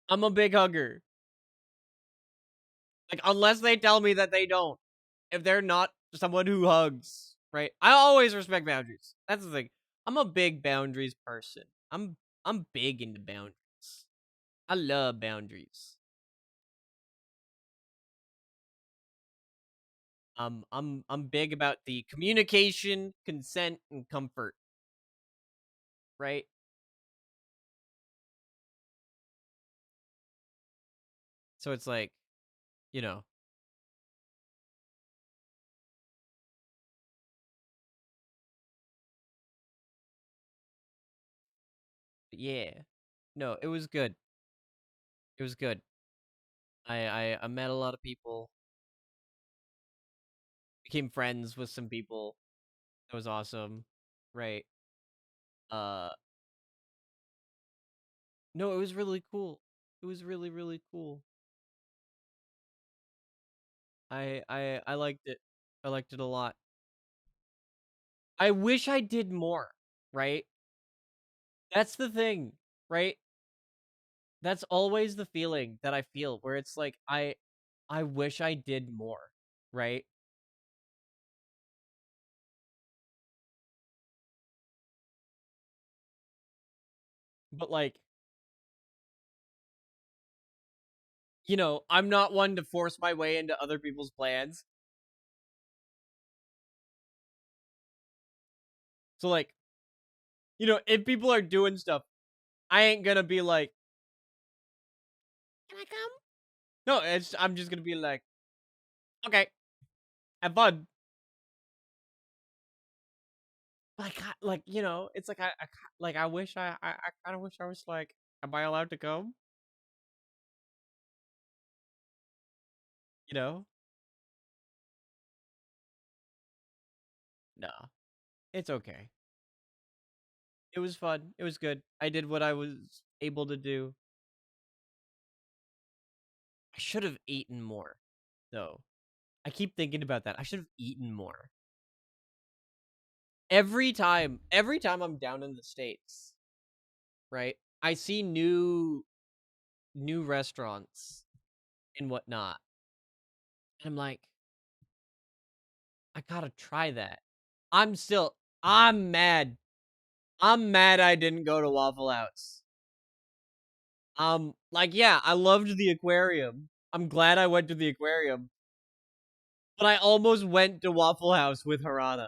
I'm a big hugger. Like unless they tell me that they don't. If they're not someone who hugs, right? I always respect boundaries. That's the thing. I'm a big boundaries person. I'm big into boundaries. I love boundaries. I'm big about the communication, consent, and comfort, right? So it's like, you know, yeah. No, it was good. It was good. I met a lot of people, became friends with some people. It was awesome. Right. Uh no, it was really cool. It was really, really cool. I liked it. I liked it a lot. I wish I did more, right? That's the thing, right? That's always the feeling that I feel where it's like I wish I did more, right? But like, I'm not one to force my way into other people's plans. So like, if people are doing stuff, I ain't gonna be like, "Can I come?" No, I'm just gonna be like, "Okay, have fun." Like, it's like like I wish I kind of wish I was like, "Am I allowed to come?" You know? No, it's okay. It was fun. It was good. I did what I was able to do. I should have eaten more, though. I keep thinking about that. I should have eaten more. Every time I'm down in the States, right? I see new restaurants and whatnot. And I'm like, I gotta try that. I'm mad. I'm mad I didn't go to Waffle House. Like, yeah, I loved the aquarium. I'm glad I went to the aquarium, but I almost went to Waffle House with Harada.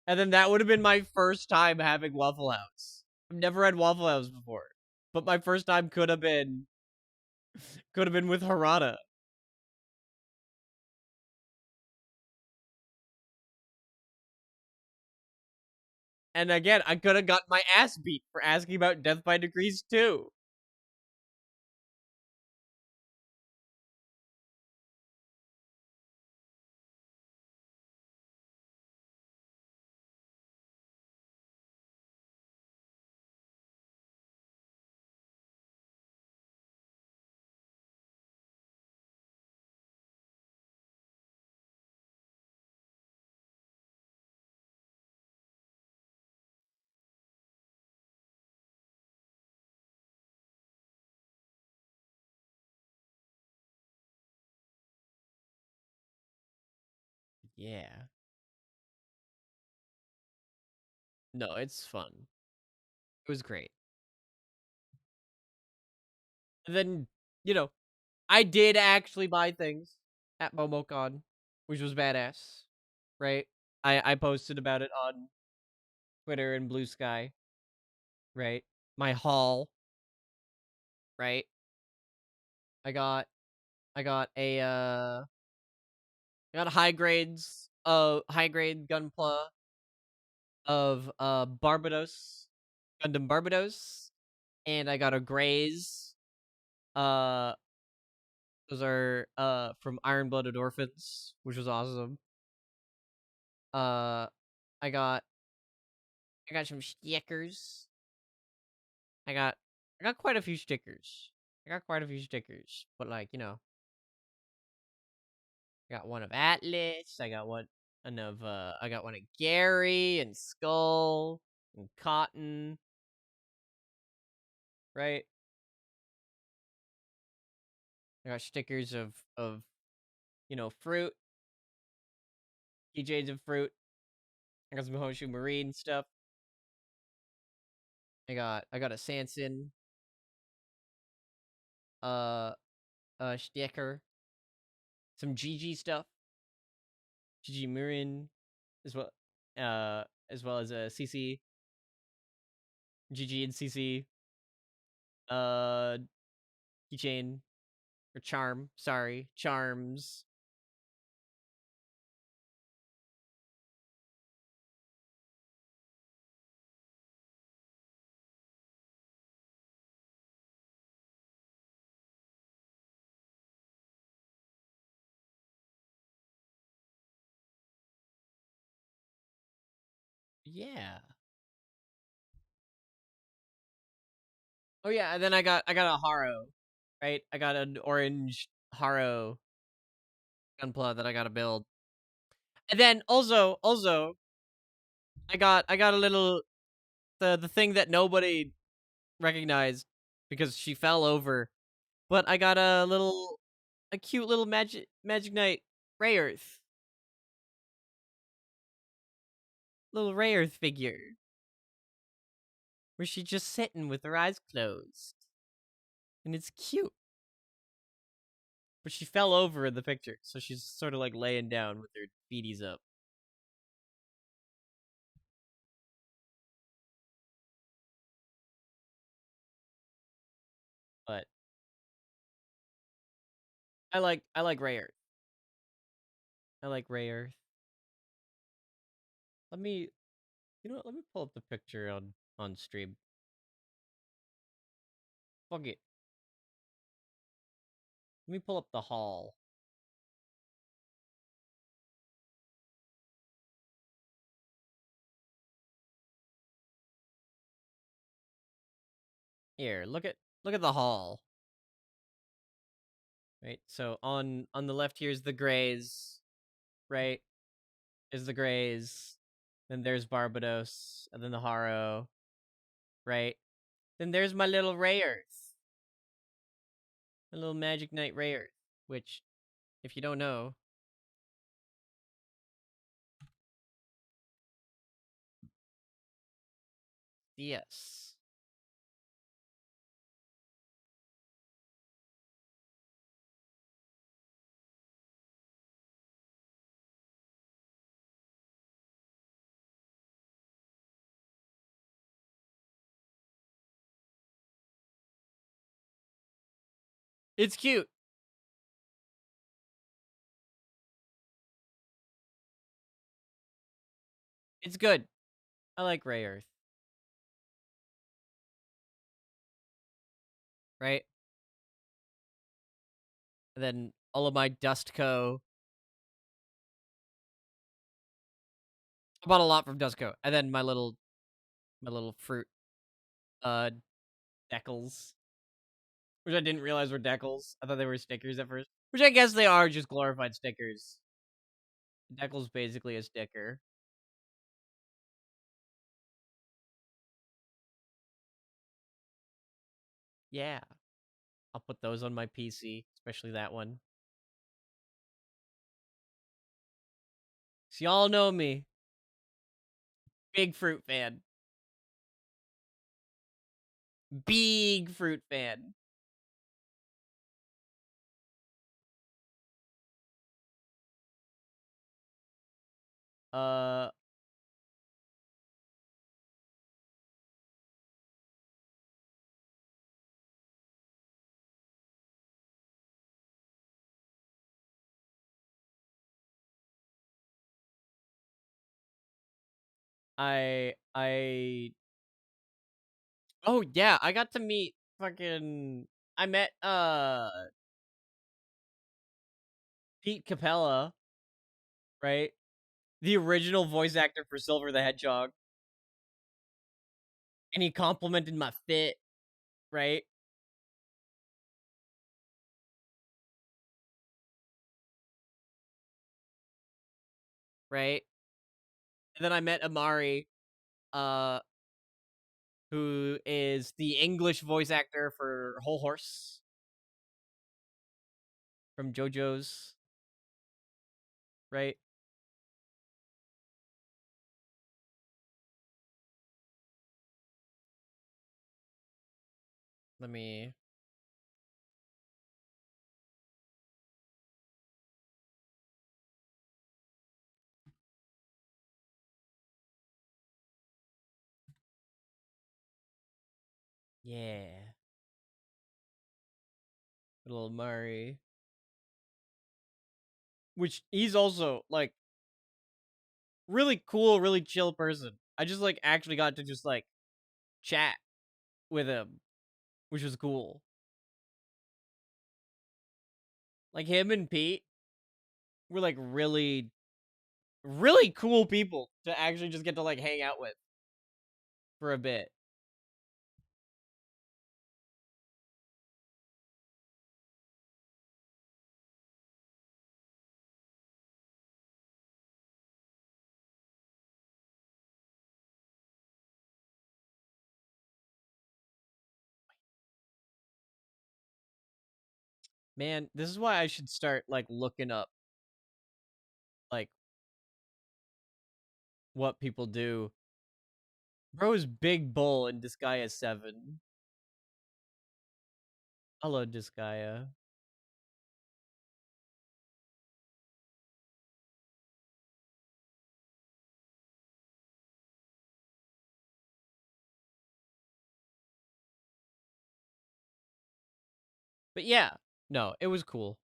And then that would have been my first time having Waffle House. I've never had Waffle House before. But my first time could have been with Harada. And again, I could have got my ass beat for asking about Death by Degrees too. Yeah. No, it's fun. It was great. And then, you know, I did actually buy things at MomoCon, which was badass. Right? I posted about it on Twitter and Blue Sky, right? My haul, right? I got I got a I got high grade Gunpla of Barbados, Gundam Barbados, and I got a Graze. Uh those are from Iron Blooded Orphans, which was awesome. Uh I got I got some stickers. I got I got quite a few stickers. I got quite a few stickers, but like, I got one of Atlas, I got one of Gary and Skull and Cotton, right? I got stickers of fruit, keychains of fruit. I got some Honshu Marine stuff. I got a Sanson uh sticker, some GG stuff, GG Marine as well as a CC. GG and CC. Uh, keychain or charm. Sorry, charms. Yeah. Oh yeah, and then I got a Haro, right? I got an orange Haro Gunpla that I gotta build. And then also I got a little the thing that nobody recognized because she fell over. But I got a cute little Magic Knight Ray Earth. Little Ray Earth figure. Where she's just sitting with her eyes closed. And it's cute. But she fell over in the picture, so she's sort of like laying down with her feeties up. But I like Ray Earth. I like Ray Earth. Let me you know what, let me pull up the picture on stream. Fuck it. Let me pull up the haul. Here, look at the haul. Right? So on the left here's the grays, right? Is the grays. Then there's Barbados, and then the Haro, right? Then there's my little Ray Earth. My little Magic Knight Ray Earth, which, if you don't know, yes. It's cute. It's good. I like Ray Earth, right? And then all of my Dustco. I bought a lot from Dustco. And then my little fruit uh decals. Which I didn't realize were decals. I thought they were stickers at first. Which I guess they are just glorified stickers. Decal's basically a sticker. Yeah. I'll put those on my PC, especially that one. So y'all know me. Big fruit fan. Big fruit fan. Uh I oh yeah, I got to meet fucking I met Pete Capella, right? The original voice actor for Silver the Hedgehog. And he complimented my fit, right? Right? And then I met Amari, uh, who is the English voice actor for Whole Horse from JoJo's, right? Let me Yeah. Little Murray. Which he's also like really cool, really chill person. I just like actually got to just like chat with him, which was cool. Like him and Pete were like really, really cool people to actually just get to like hang out with for a bit. Man, this is why I should start like looking up like what people do. Bro is Big Bull in Disgaea 7. Hello, Disgaea. But yeah, no, it was cool.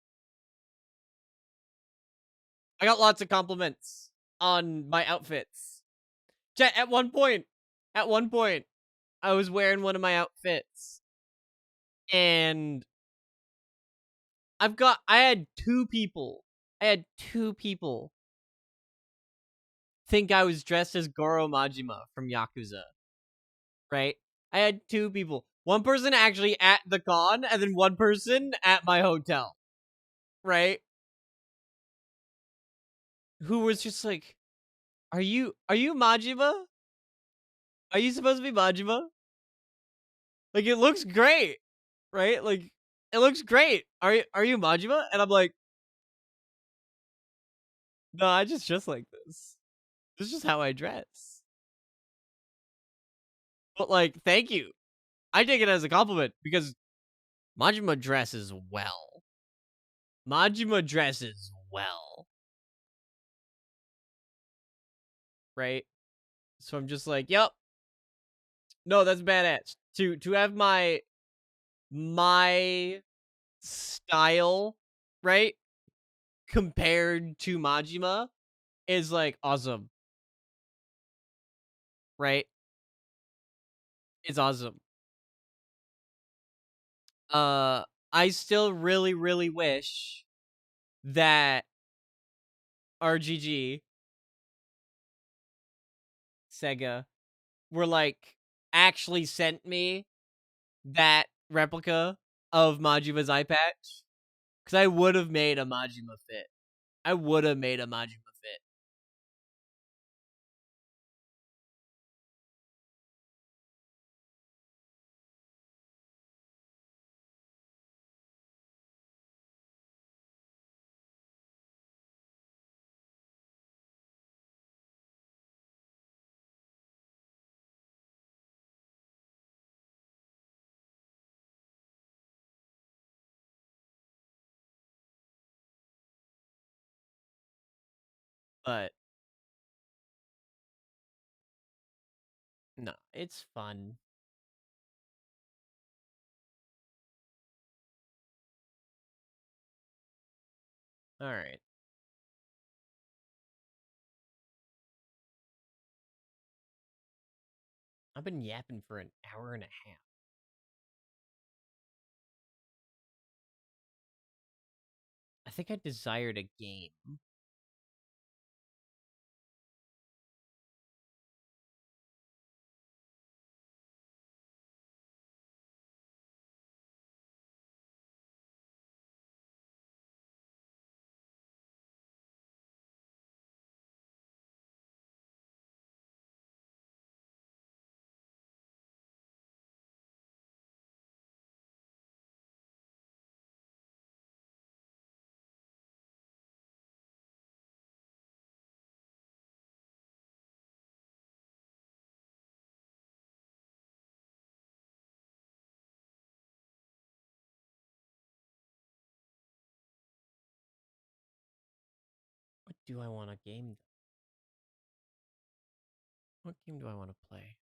I got lots of compliments on my outfits. At one point, I was wearing one of my outfits, and I had two people think I was dressed as Goro Majima from Yakuza, right? I had two people. One person actually at the con, and then one person at my hotel, right? Who was just like, are you Majima? Are you supposed to be Majima? Like it looks great, right? Like it looks great. Are you Majima? And I'm like, no, I just dress like this. This is just how I dress. But like, thank you. I take it as a compliment because Majima dresses well. Majima dresses well, right? So I'm just like, yep. No, that's badass. To have my style, right, compared to Majima is like awesome, right? It's awesome. Uh I still really, really wish that RGG Sega were like actually sent me that replica of Majima's eye patch because I would have made a Majima fit. I would have made a Majima fit. But no, it's fun. All right. I've been yapping for an hour and a half. I think I desired a game. What do I want to game? What game do I want to play?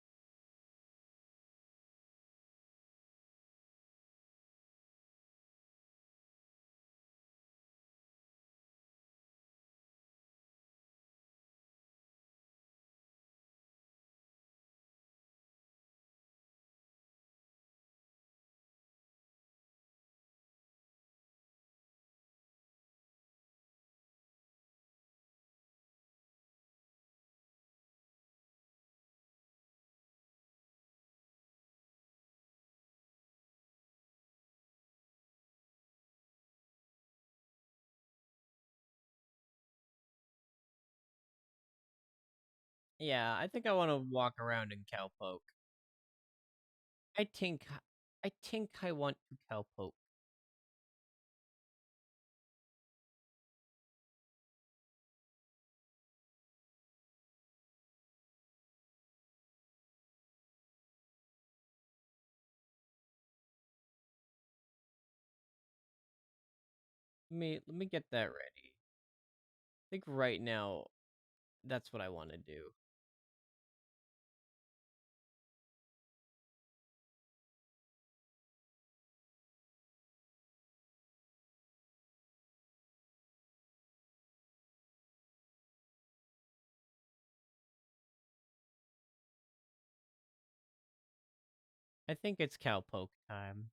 Yeah, I think I want to walk around in Cowpoke. I think I want to Cowpoke. Let me get that ready. I think right now that's what I want to do. I think it's Cowpoke time.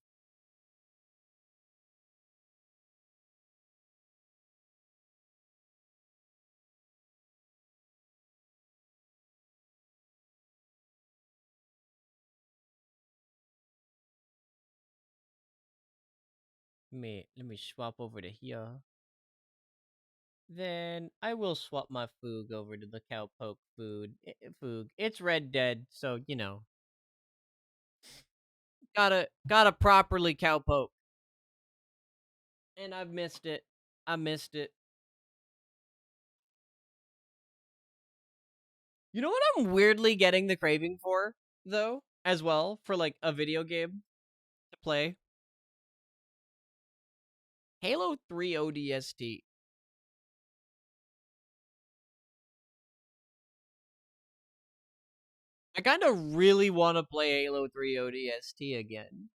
Let me swap over to here. Then I will swap my Foog over to the Cowpoke Foog. It's Red Dead, so you know. Gotta properly Cowpoke. And I've missed it. I missed it. You know what I'm weirdly getting the craving for, though, as well, for like a video game to play? Halo 3 ODST. I kind of really want to play Halo 3 ODST again.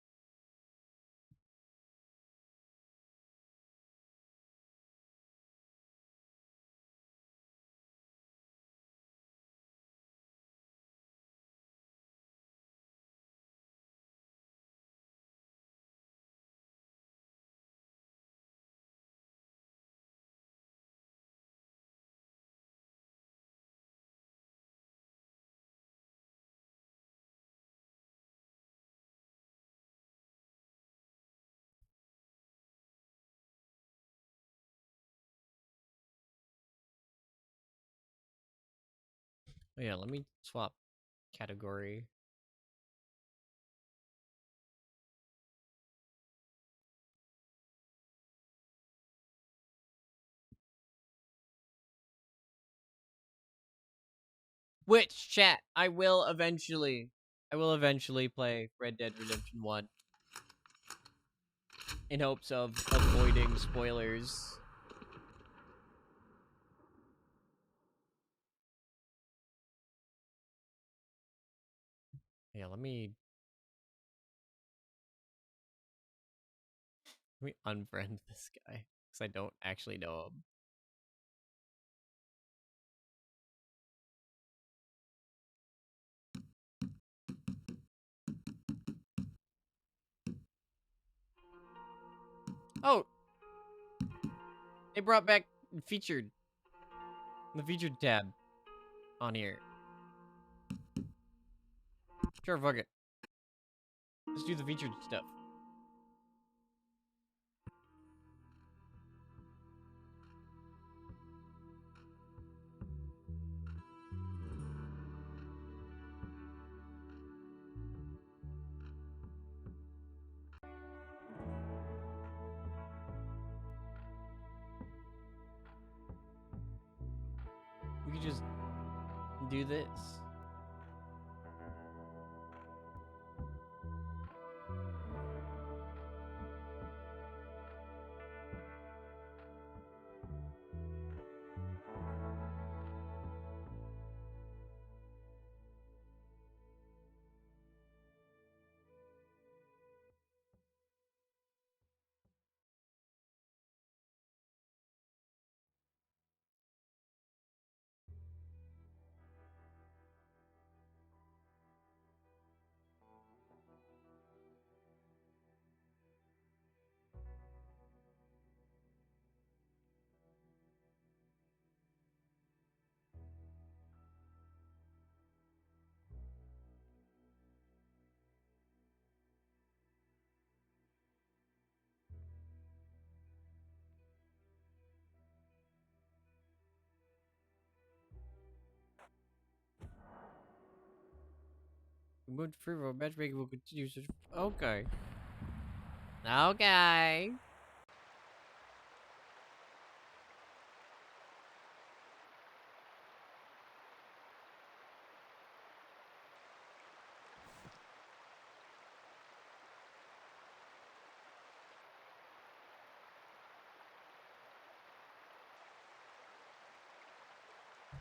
Oh, yeah, let me swap category. Which chat? I will eventually play Red Dead Redemption 1 in hopes of avoiding spoilers. Yeah, let me unfriend this guy cuz I don't actually know him. Oh, they brought back featured the featured tab on here. Sure, fuck it. Let's do the featured stuff. We could just do this. Moved free roam. Matchmaking will continue. Okay. Okay.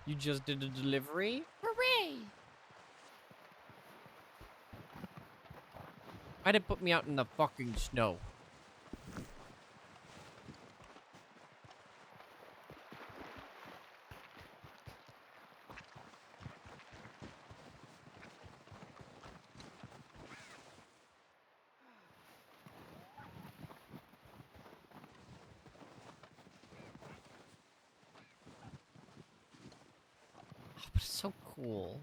You just did a delivery? Hooray! Why'd it put me out in the fucking snow? Oh, but it's so cool.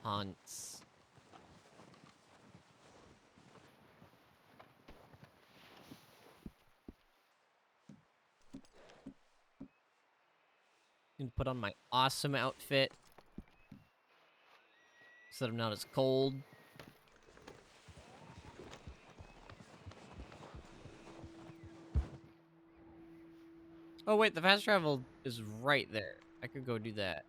Haunts. And put on my awesome outfit. So that I'm not as cold. Oh wait, the fast travel is right there. I could go do that.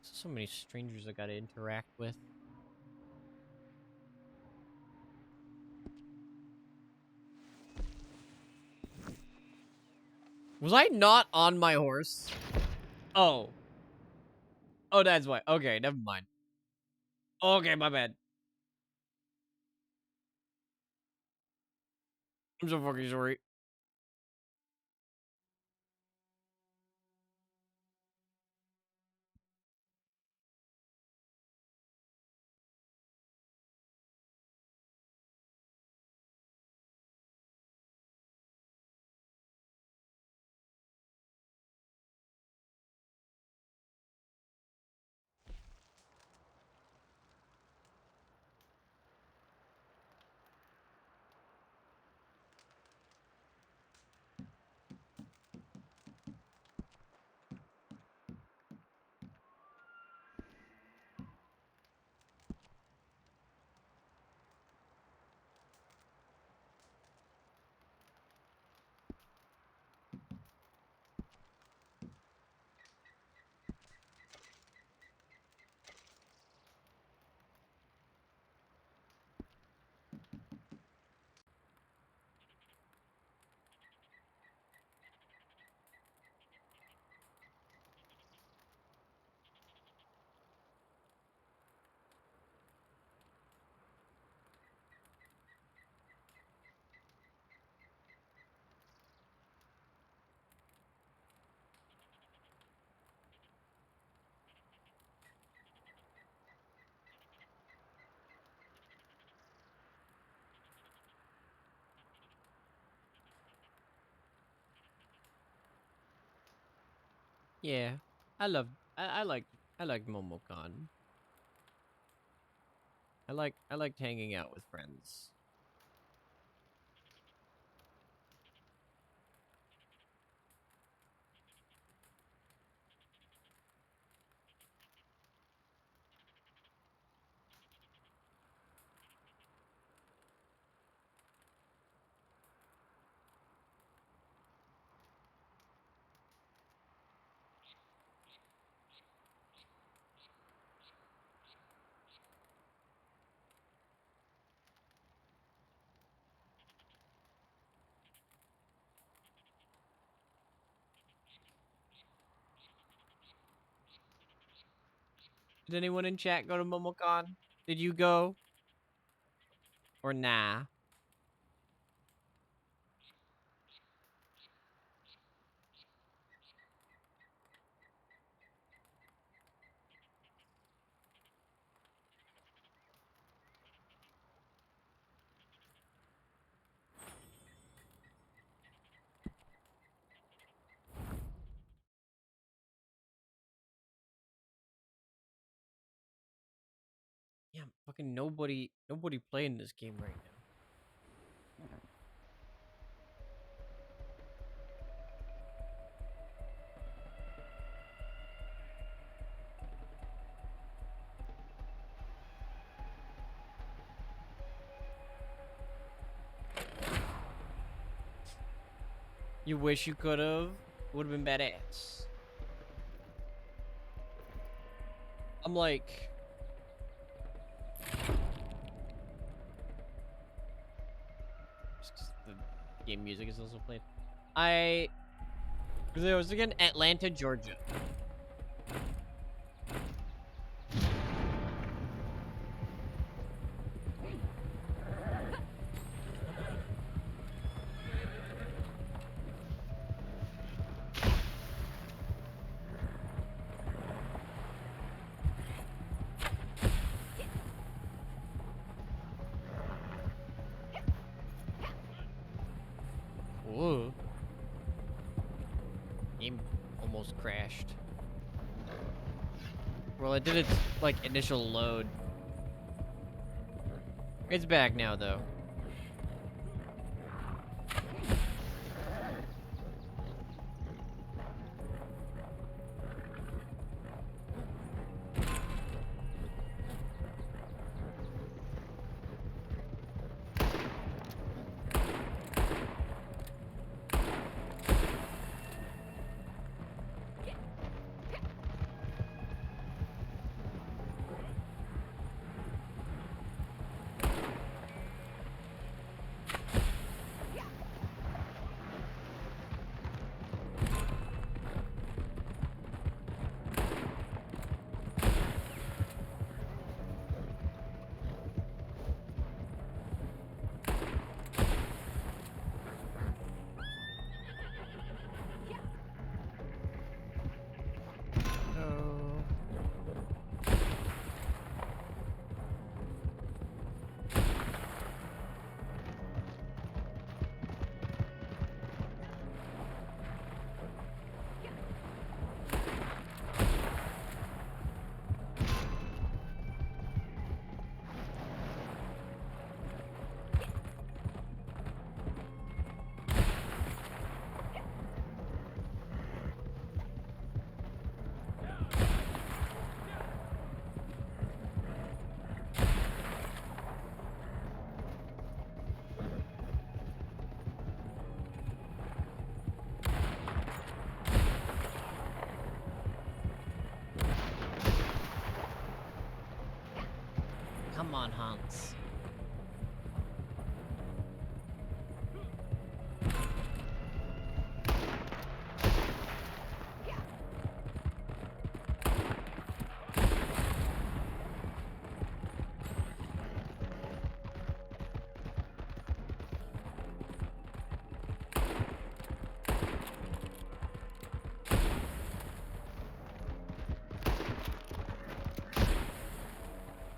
So many strangers I gotta interact with. Was I not on my horse? Oh. Oh, that's why. Okay, never mind. Okay, my bad. I'm so fucking sorry. Yeah. I liked MomoCon. I liked hanging out with friends. Did anyone in chat go to MomoCon? Did you go? Or nah? Fucking nobody playing this game right now. You wish you could have. Would have been badass. I'm like, just 'cause the game music is also played. There was again Atlanta, Georgia. Whoa. Game almost crashed. Well, it did its, like, initial load. It's back now, though. Oh. Come on, Hans.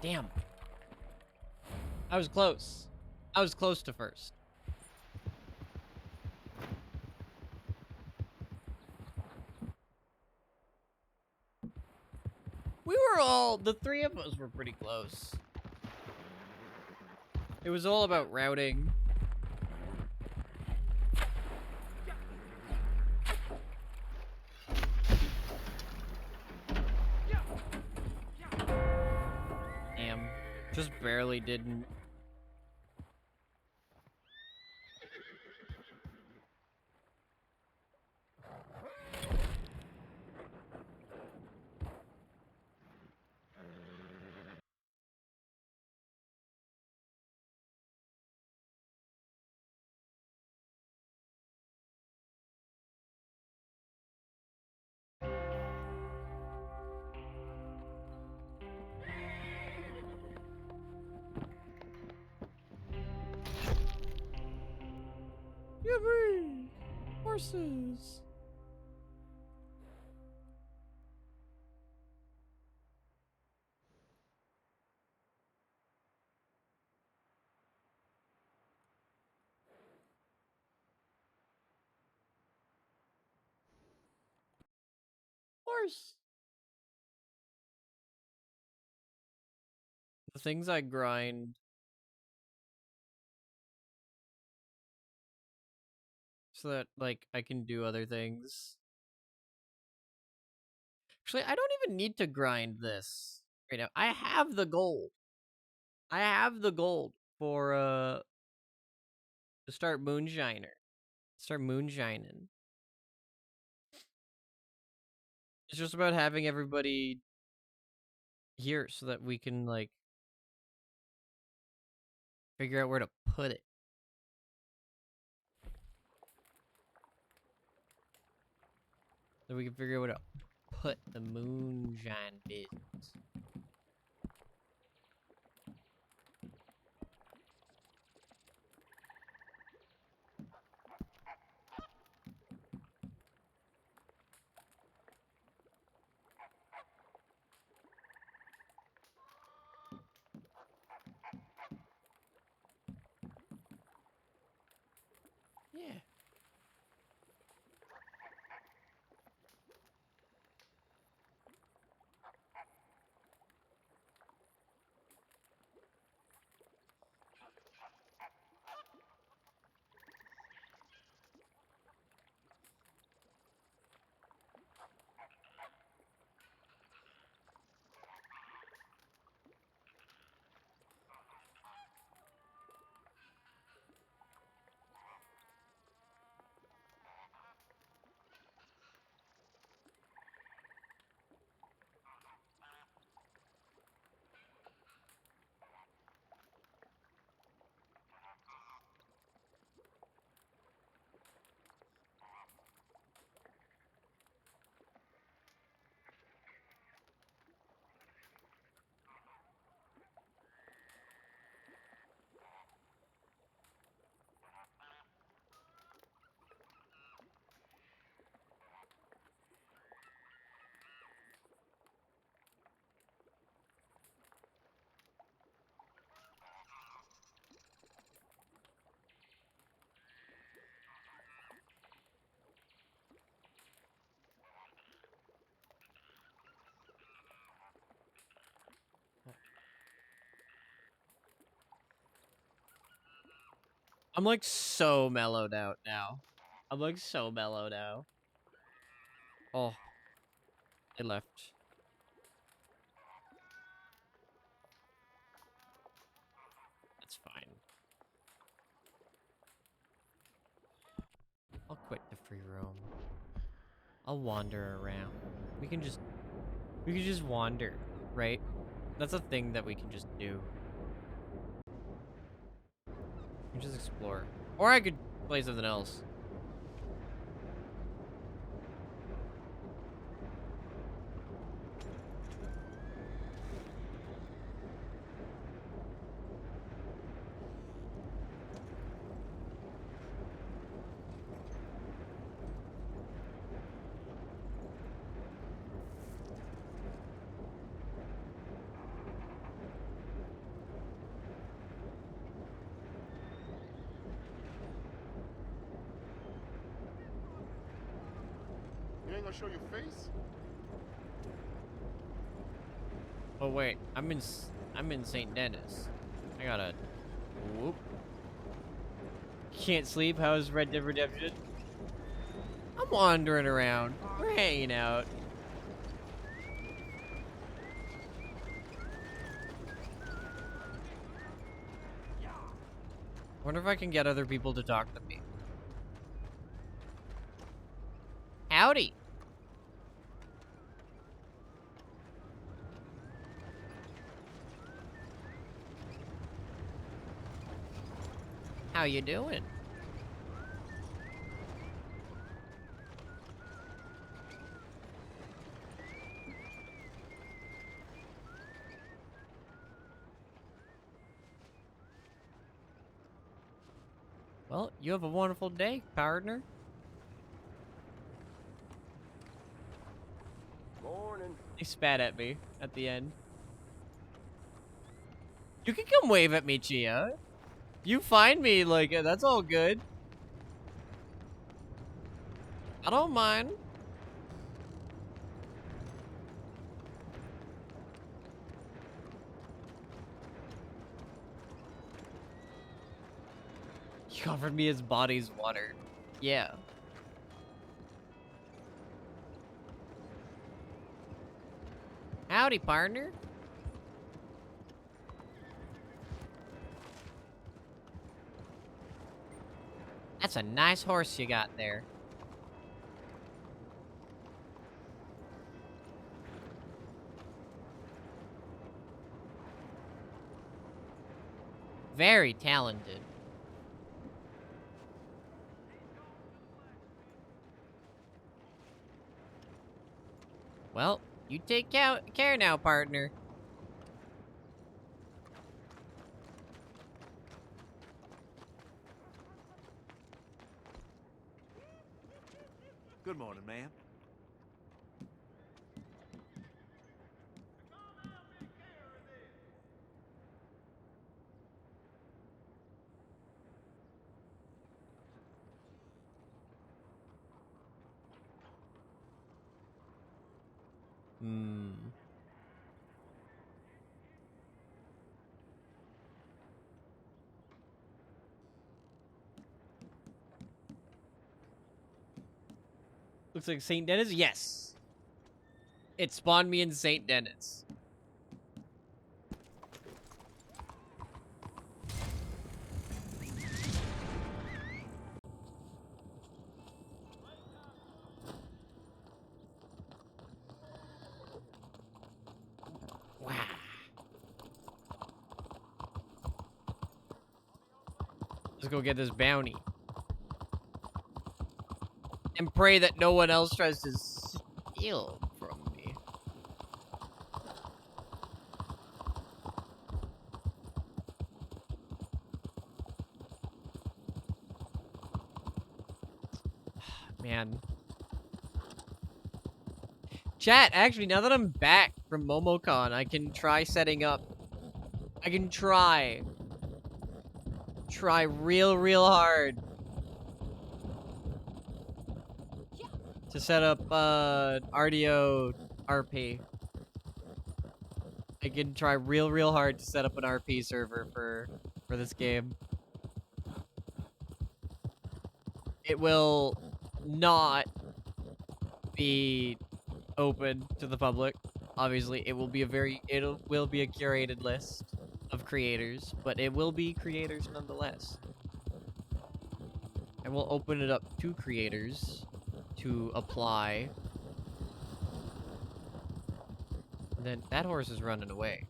Damn. I was close. I was close to first. The three of us were pretty close. It was all about routing. Damn. Just barely didn't. Yippee! Horses! Horse! The things I grind so that, like, I can do other things. Actually, I don't even need to grind this right now. I have the gold. I have the gold for, to start moonshiner. Start moonshining. It's just about having everybody here so that we can, like, figure out where to put it. So we can figure out where to put the moonshine business. Yeah. I'm like so mellowed out now. I'm like so mellowed now. Oh, it left. That's fine. I'll quit the free roam. I'll wander around. We can just wander, right? That's a thing that we can just do. We can just explore. Or I could play something else. You ain't gonna show your face? Oh wait, I'm in St. Denis. I gotta whoop. Can't sleep. How's Red Dead Redemption? I'm wandering around. We're hanging out. Wonder if I can get other people to talk to me. Howdy. How you doing? Well, you have a wonderful day, partner. Morning. He spat at me at the end. You can come wave at me, Chia. You find me, like, that's all good. I don't mind. He offered me his body's water. Yeah. Howdy, partner. That's a nice horse you got there. Very talented. Well, you take care now, partner. Good morning, ma'am. Hmm. Looks like St. Denis? Yes. It spawned me in St. Denis. Wow. Let's go get this bounty. And pray that no one else tries to steal from me. Man. Chat, actually, now that I'm back from MomoCon, I can try setting up. I can try real hard to set up RDO RP. I can try real hard to set up an RP server for this game. It will not be open to the public. Obviously, it will be a curated list of creators, but it will be creators nonetheless. And we'll open it up to creators to apply. And then that horse is running away.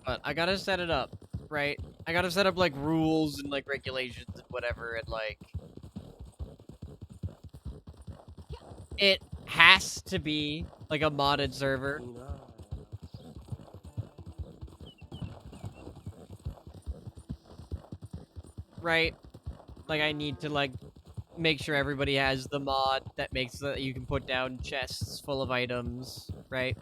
But I gotta set it up, right? I gotta set up like rules and like regulations and whatever, and like it has to be like a modded server. Right? Like I need to like make sure everybody has the mod that makes that you can put down chests full of items, right?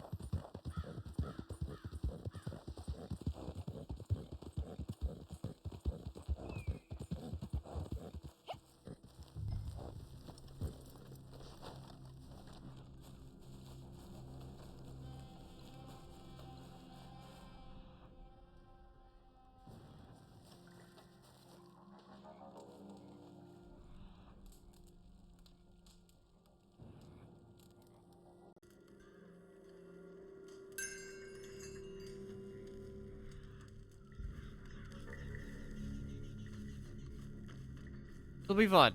It'll be fun.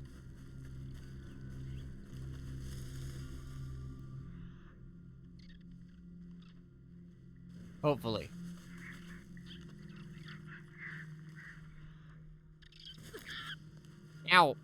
Hopefully. Ow.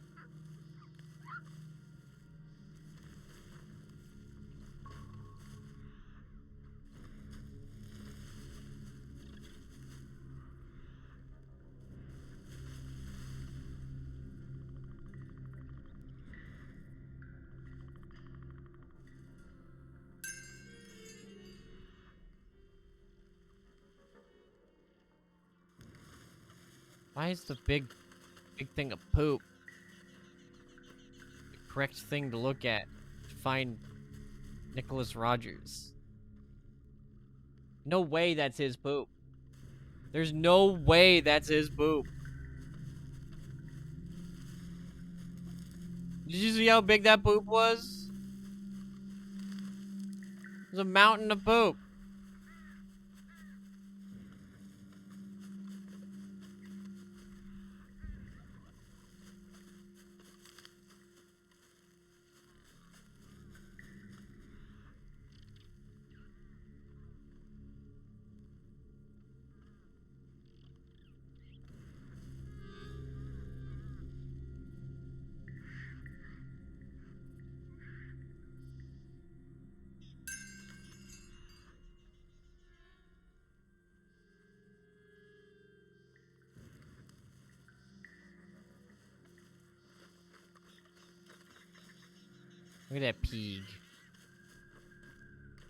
Why is the big Big thing of poop. The correct thing to look at to find Nicholas Rogers. No way that's his poop. There's no way that's his poop. Did you see how big that poop was? It was a mountain of poop. Look at that pig.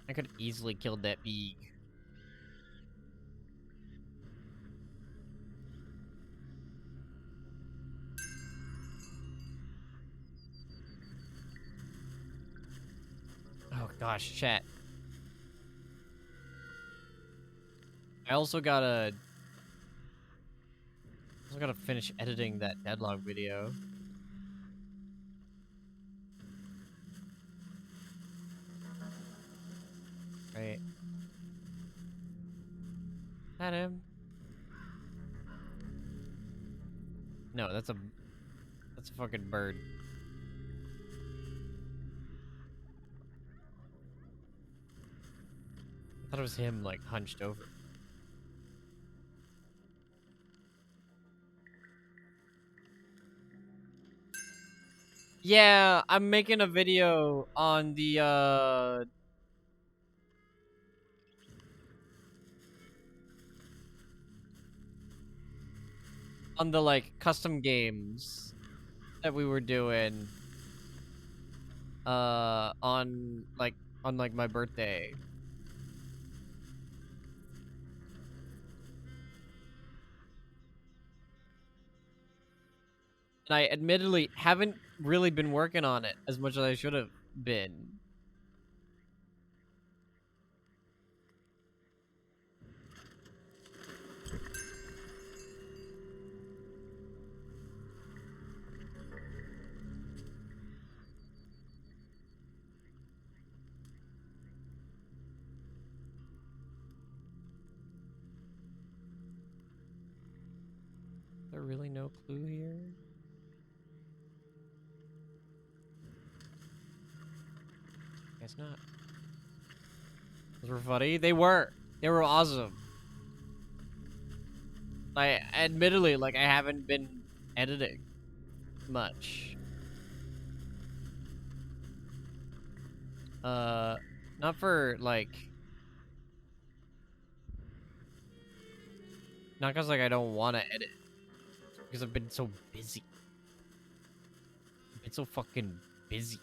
I could have easily killed that pig. Oh gosh, chat. I also gotta finish editing that deadlog video. Right. That him? No, that's a fucking bird. I thought it was him, like, hunched over. Yeah, I'm making a video on the, like, custom games that we were doing, on, like, my birthday. And I admittedly haven't really been working on it as much as I should have been. Is there really no clue here? Guess not. Those were funny. They were. They were awesome. I admittedly, like, I haven't been editing much. Not for, like, not because, like, I don't want to edit. Because I've been so busy. I've been so fucking busy.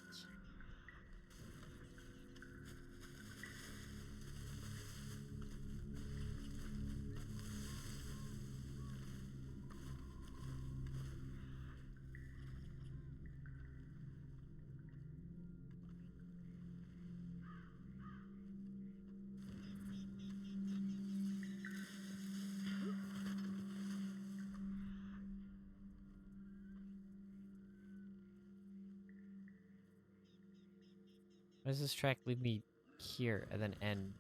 Why does this track leave me here and then end?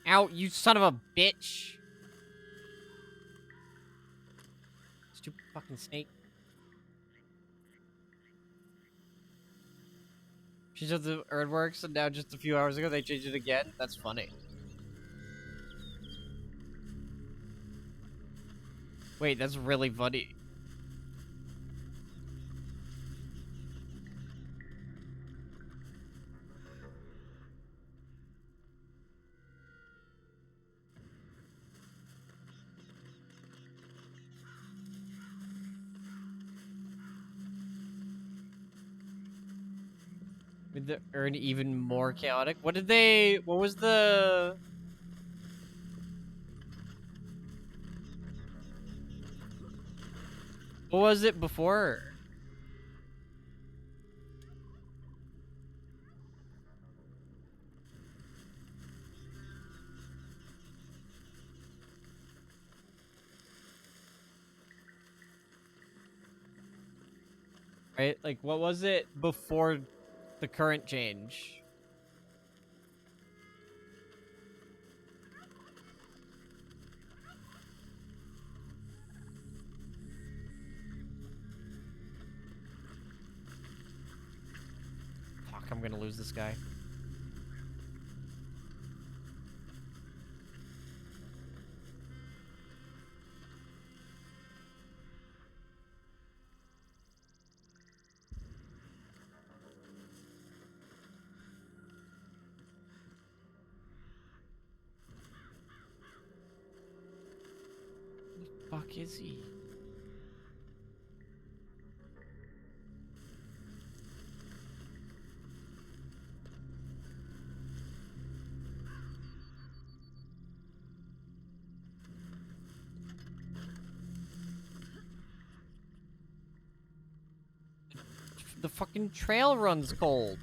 Out, you son of a bitch! Stupid fucking snake. She said the earthworks, and now just a few hours ago they changed it again? That's funny. Wait, that's really funny. Made the urn even more chaotic. What did they... What was the... What was it before? Right? Like, what was it before the current change? Fuck, I'm gonna lose this guy. Where the fuck is he? The fucking trail runs cold.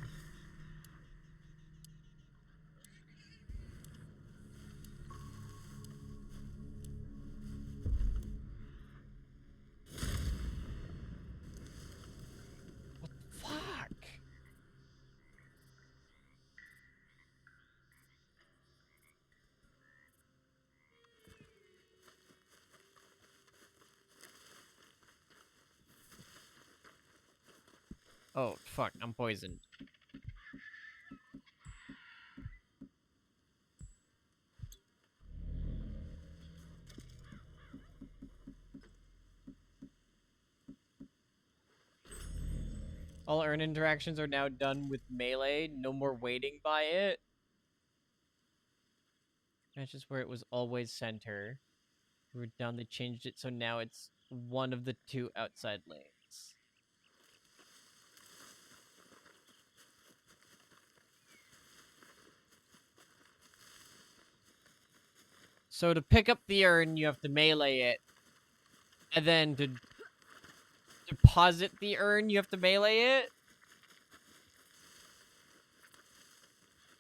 What the fuck? Oh, fuck, I'm poisoned. All urn interactions are now done with melee. No more waiting by it. That's just where it was always center. We were down, they changed it, so now it's one of the two outside lanes. So to pick up the urn, you have to melee it. And then to deposit the urn, you have to melee it.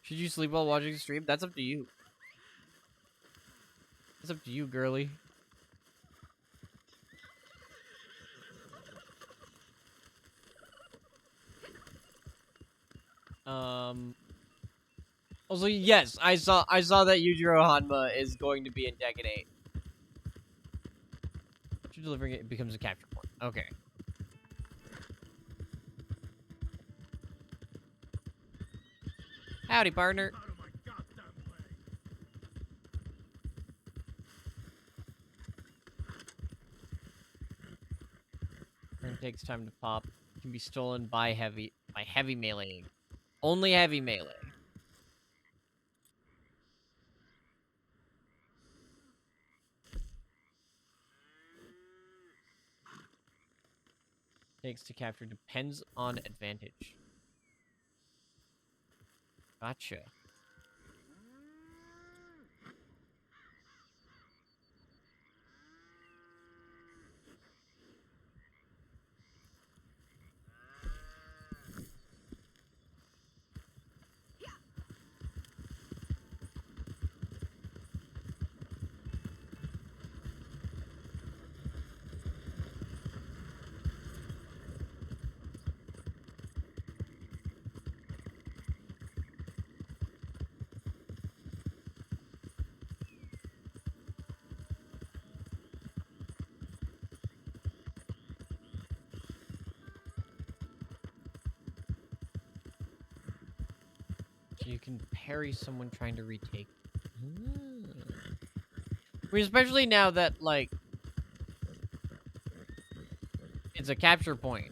Should you sleep while watching the stream? That's up to you. That's up to you, girly. Also, yes, I saw that Yujiro Hanma is going to be in Tekken 8. After delivering it, it becomes a capture point. Okay. Howdy, partner. Turn takes time to pop. Can be stolen by heavy meleeing. Only heavy melee. Takes to capture depends on advantage. Gotcha. So you can parry someone trying to retake. I mean, especially now that, like, it's a capture point.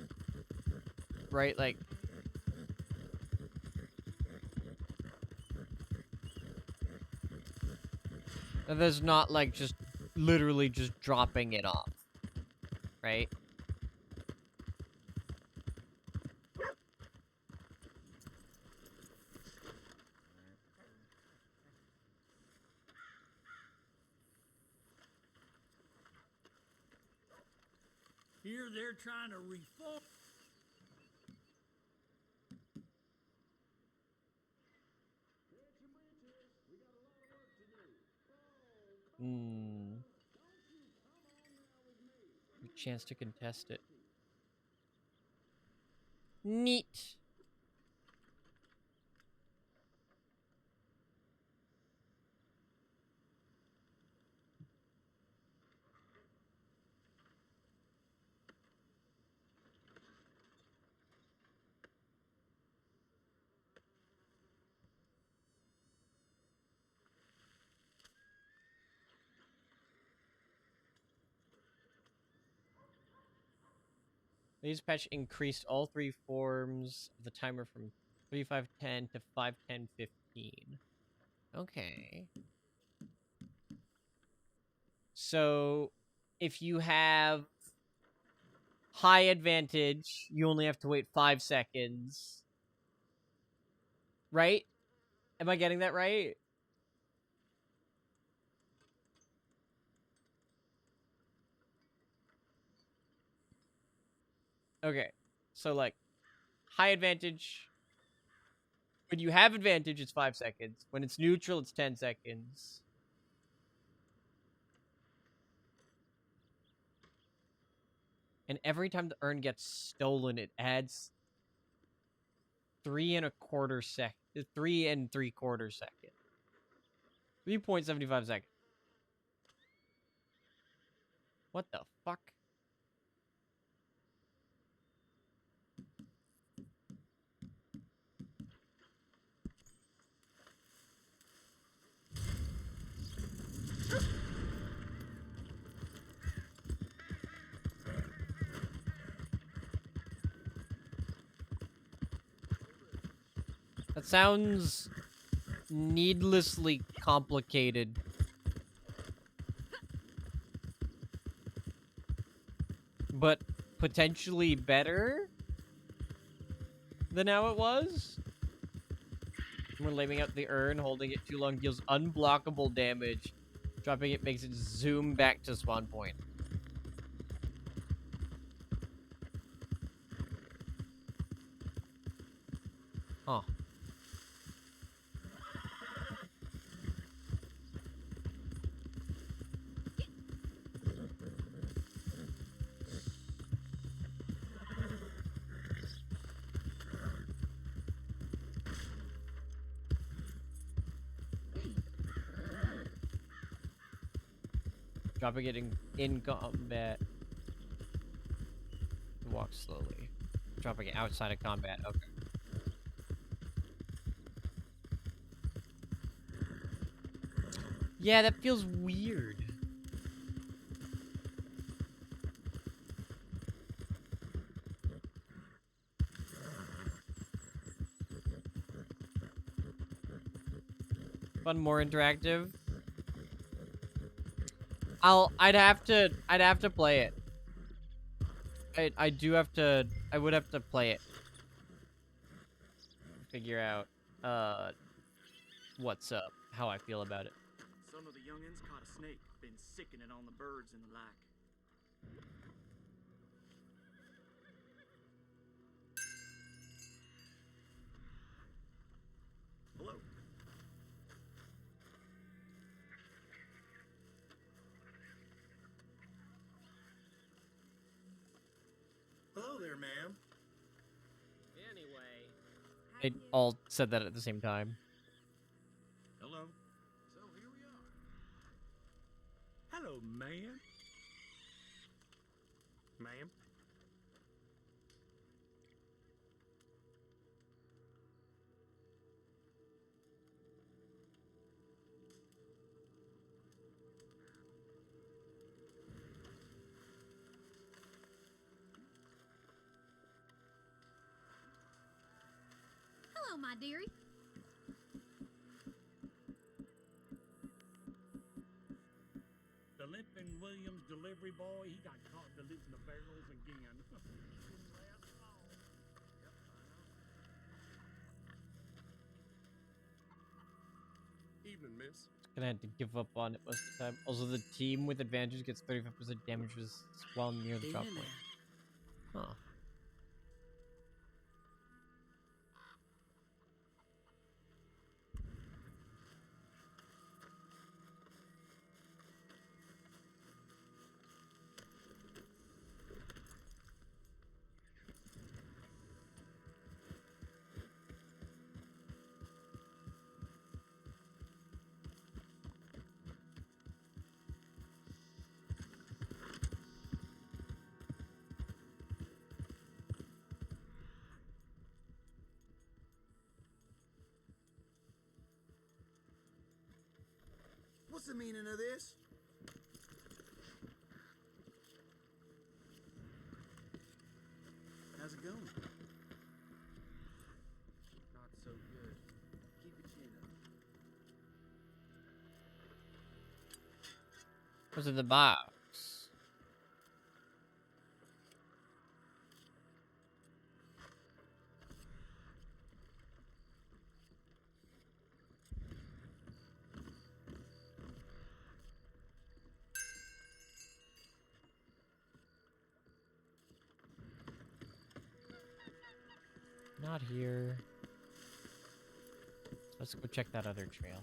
Right? Like, there's not, like, just literally just dropping it off. Right? Here they're trying to reform. A chance to contest it. Neat. These patch increased all three forms of the timer from 3510 to 51015. Okay. So, if you have high advantage, you only have to wait 5 seconds. Right? Am I getting that right? Okay. So, like, high advantage. When you have advantage, it's 5 seconds. When it's neutral, it's 10 seconds. And every time the urn gets stolen, it adds 3 3/4 second. 3.75 seconds. What the fuck? That sounds needlessly complicated. But potentially better than how it was? We're laying out the urn, holding it too long deals unblockable damage. Dropping it makes it zoom back to spawn point. Huh. Dropping it in combat. Walk slowly. Dropping it outside of combat. Okay. Yeah, that feels weird. Fun, more interactive. I'd have to play it. I would have to play it. Figure out what's up, how I feel about it. Some of the youngins caught a snake, been sicking it on the birds and the like. Hello. Hello there, ma'am. Anyway. They all said that at the same time. Hello. So here we are. Hello, ma'am. Ma'am. Hello, my dearie. The Limpin' Williams delivery boy, he got caught deleting the barrels again. Evening, miss. Gonna have to give up on it most of the time. Also, the team with advantage gets 35% damage while near the drop point. Huh. What's the meaning of this? How's it going? Not so good. Keep your chin up. What's in the box? Not here. Let's go check that other trail.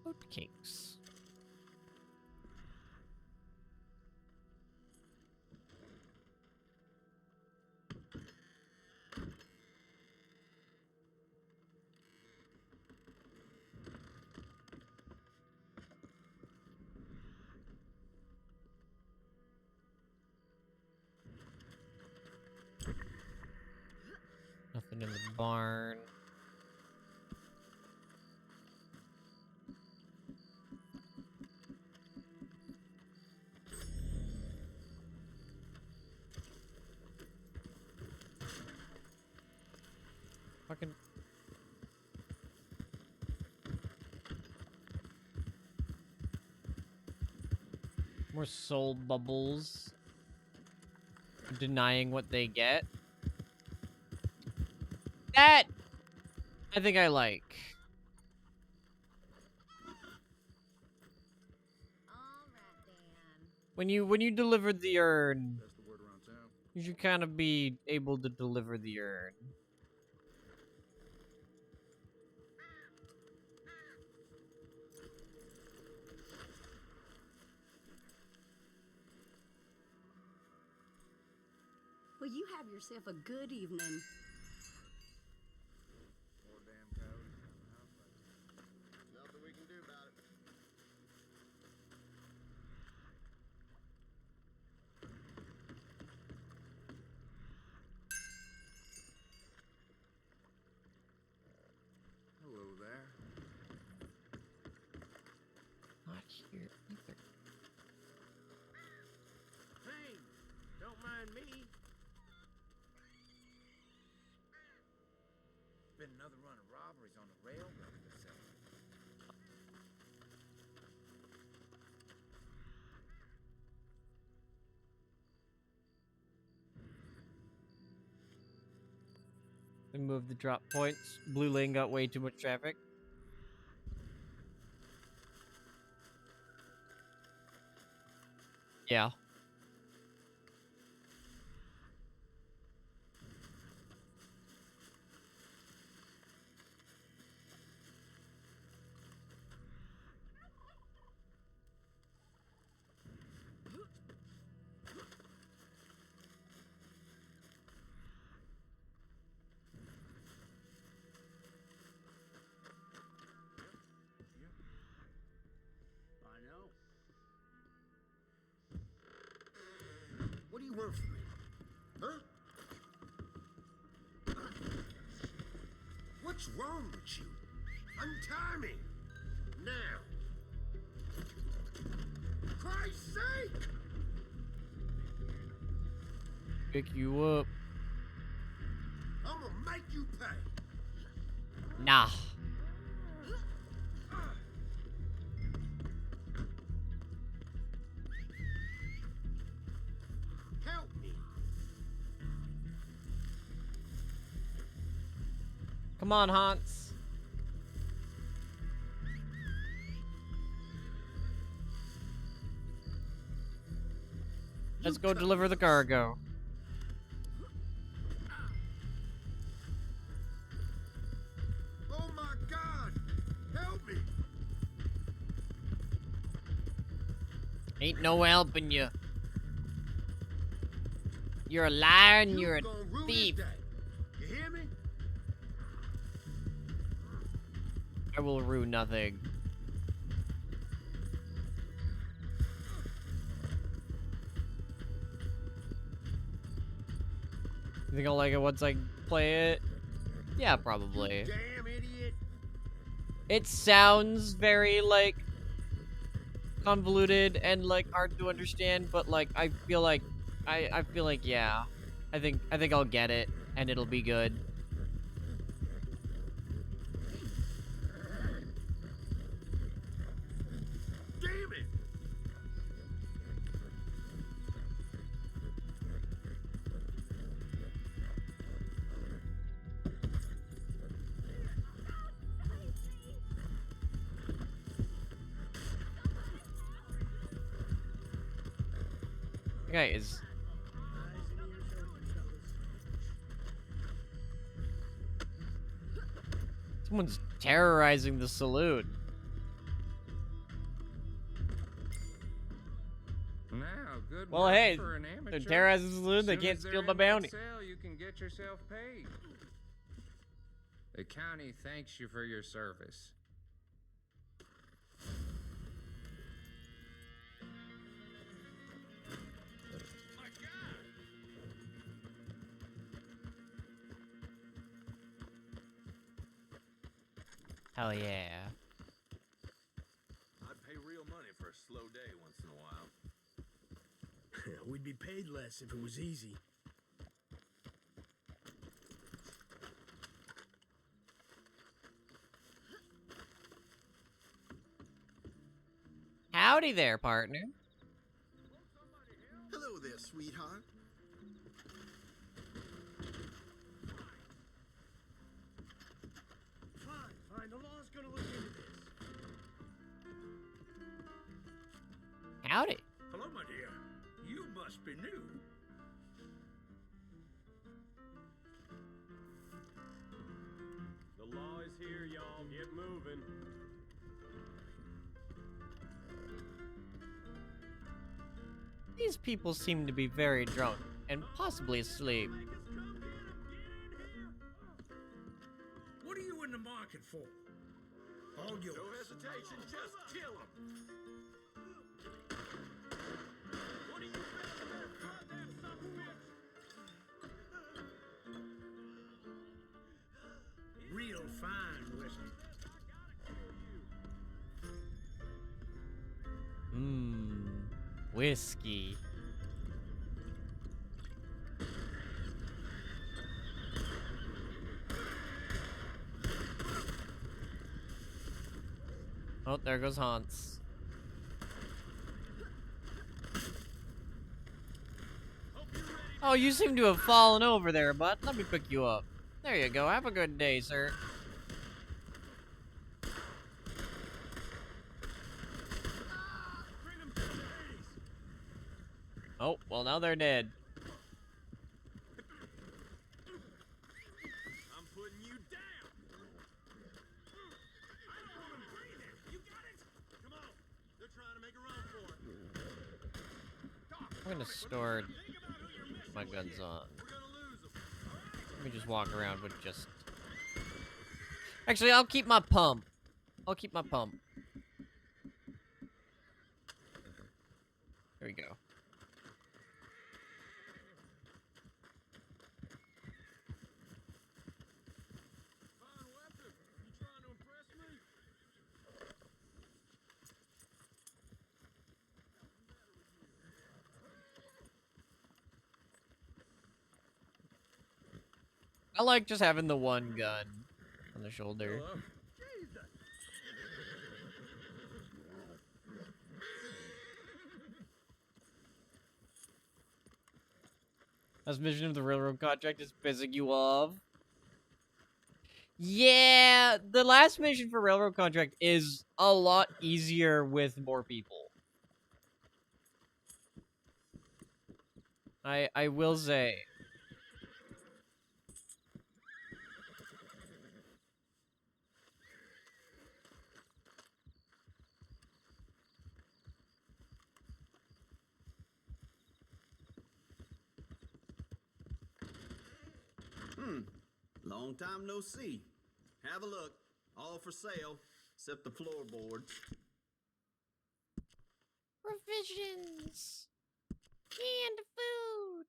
Oatcakes. Nothing in the barn. Fucking. More soul bubbles. Denying what they get. That I think I like. When you deliver the urn, That's the word around town. you should kind of be able to deliver the urn. Well, you have yourself a good evening. More damn coyotes around the house right now. Nothing we can do about it. Hello there. Not here either. Hey, don't mind me. Been another run of robberies on the railroad this summer. They moved the drop points. Blue Lane got way too much traffic. Yeah. I know. What do you want from me? Huh? What's wrong with you? Untie me! Now! Christ's sake! Pick you up. I'm gonna make you pay! Nah. Come on, Hans. Let's go deliver the cargo. Oh my God! Help me! Ain't no helping you. You're a liar and you're a gonna ruin his thief. day. You hear me? I will rue nothing. You think I'll like it once I play it? Yeah, probably. Damn idiot! It sounds very, like, convoluted and, like, hard to understand, but, like, I feel like, yeah. I think I'll get it, and it'll be good. Damn it! Guys, someone's terrorizing the saloon. Now, good Well, work hey, for an they're amateur. terrorizing the saloon, they Soon can't as steal they're my in that bounty. cell, you can get yourself paid. The county thanks you for your service. Hell yeah. I'd pay real money for a slow day once in a while. We'd be paid less if it was easy. Howdy there, partner. Hello there, sweetheart. Fine. The law's gonna look into this. Howdy. Hello, my dear. You must be new. The law is here, y'all. Get moving. These people seem to be very drunk and possibly asleep. What are you in the market for? All yours. No hesitation, just kill him. What are you fellas front there, son of a bitch? Real fine whiskey. Whiskey. Oh, there goes Hans. Oh, you seem to have fallen over there, bud. Let me pick you up. There you go. Have a good day, sir. Oh, well, now they're dead. I'm putting you down. I don't want to breathe it. You got it? Come on. They're trying to make a run for it. I'm gonna store my guns on. We're gonna lose them. Let me just walk around with just... Actually, I'll keep my pump. I'll keep my pump. There we go. Fine weapon. You trying to impress me? I like just having the one gun on the shoulder. Hello? This mission of the railroad contract is pissing you off. Yeah, the last mission for Railroad Contract is a lot easier with more people. I will say. Long time no see. Have a look. All for sale, except the floorboards. Provisions. Canned food.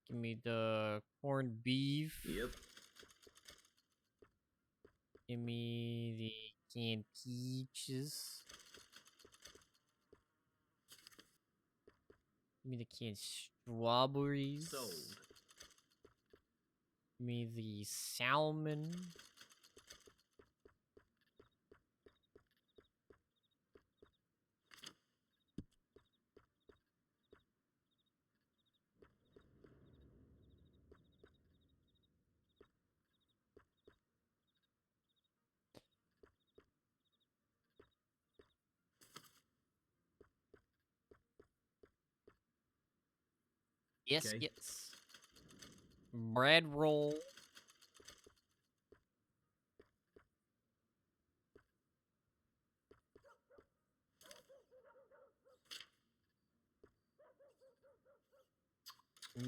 Give me the corned beef. Yep. Give me the canned peaches. Give me the canned strawberries. Sold. Give me the salmon. Yes, Okay. yes. Bread roll.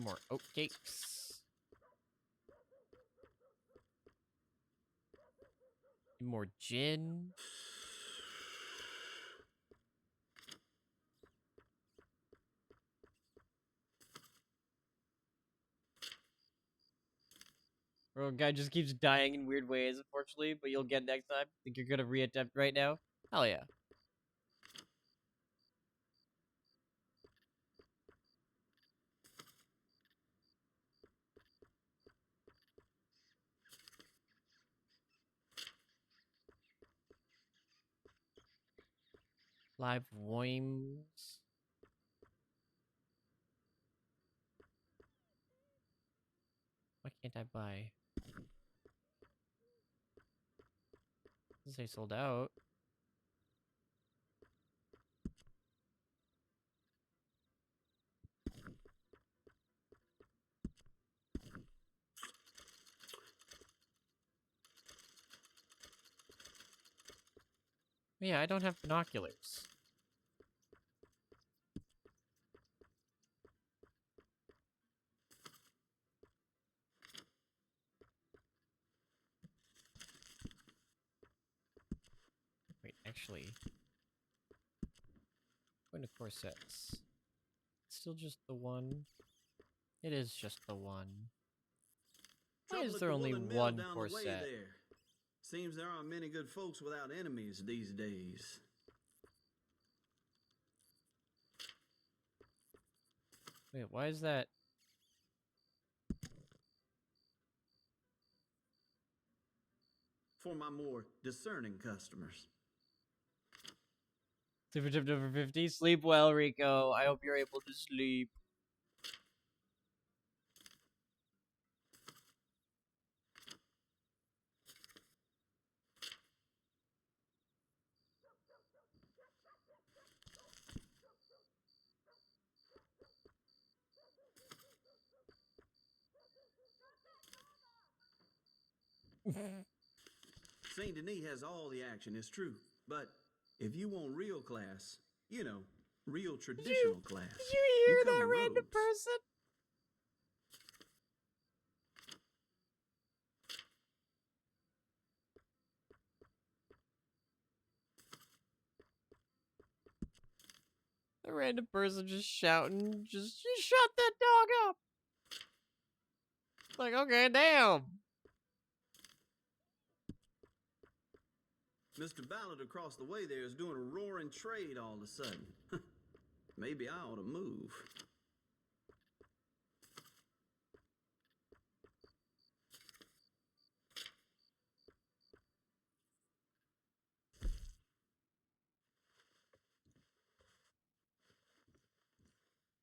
More oatcakes. More gin. Bro, guy just keeps dying in weird ways, unfortunately, but you'll get next time. Think you're gonna reattempt right now? Hell yeah. Live worms. Why can't I buy? Doesn't say sold out. Yeah, I don't have binoculars. Wait, actually. Going to corsets. Still just the one. It is just the one. Why Trouble is at there the only woolen mill one down the way corset? there. Seems there aren't many good folks without enemies these days. Wait, why is that? For my more discerning customers. Super tip number 50. Sleep well, Rico. I hope you're able to sleep. Saint Denis has all the action, it's true. But if you want real class, you know, real traditional class, Did you hear come that to random Rhodes. person? A random person just shouting, just shut that dog up. Like, okay, damn. Mr. Ballard across the way there is doing a roaring trade all of a sudden. Maybe I ought to move.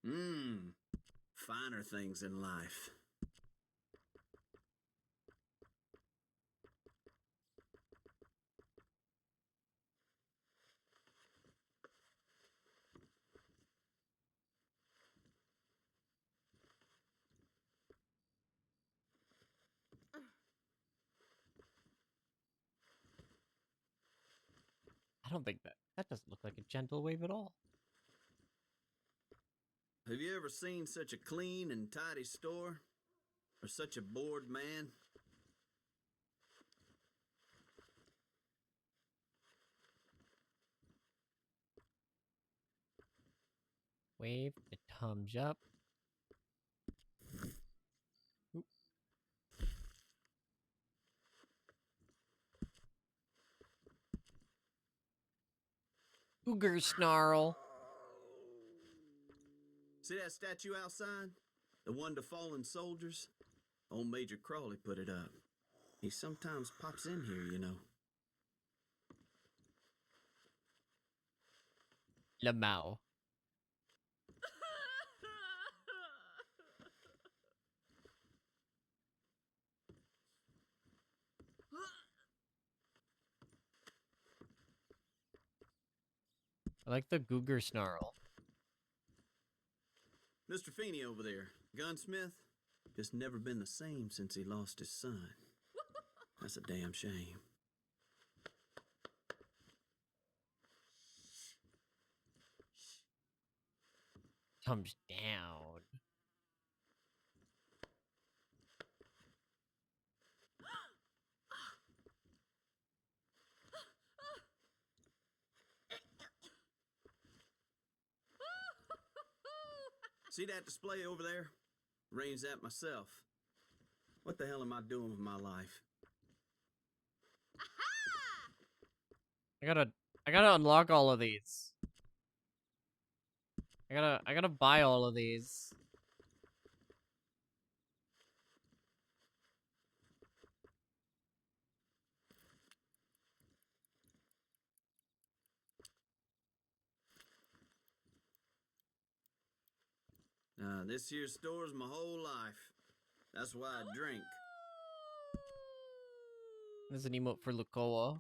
Finer things in life. I don't think that doesn't look like a gentle wave at all. Have you ever seen such a clean and tidy store? Or such a bored man? Wave the thumbs up. Oop. Cougar snarl. See that statue outside? The one to fallen soldiers? Old Major Crawley put it up. He sometimes pops in here, you know. Lamau. I like the Cougar snarl. Mr. Feeney over there, gunsmith, just never been the same since he lost his son. That's a damn shame. Thumbs down. See that display over there? Arranged that myself. What the hell am I doing with my life? I gotta unlock all of these. I gotta buy all of these. This here store's my whole life. That's why I drink. There's an emote for Lukoa.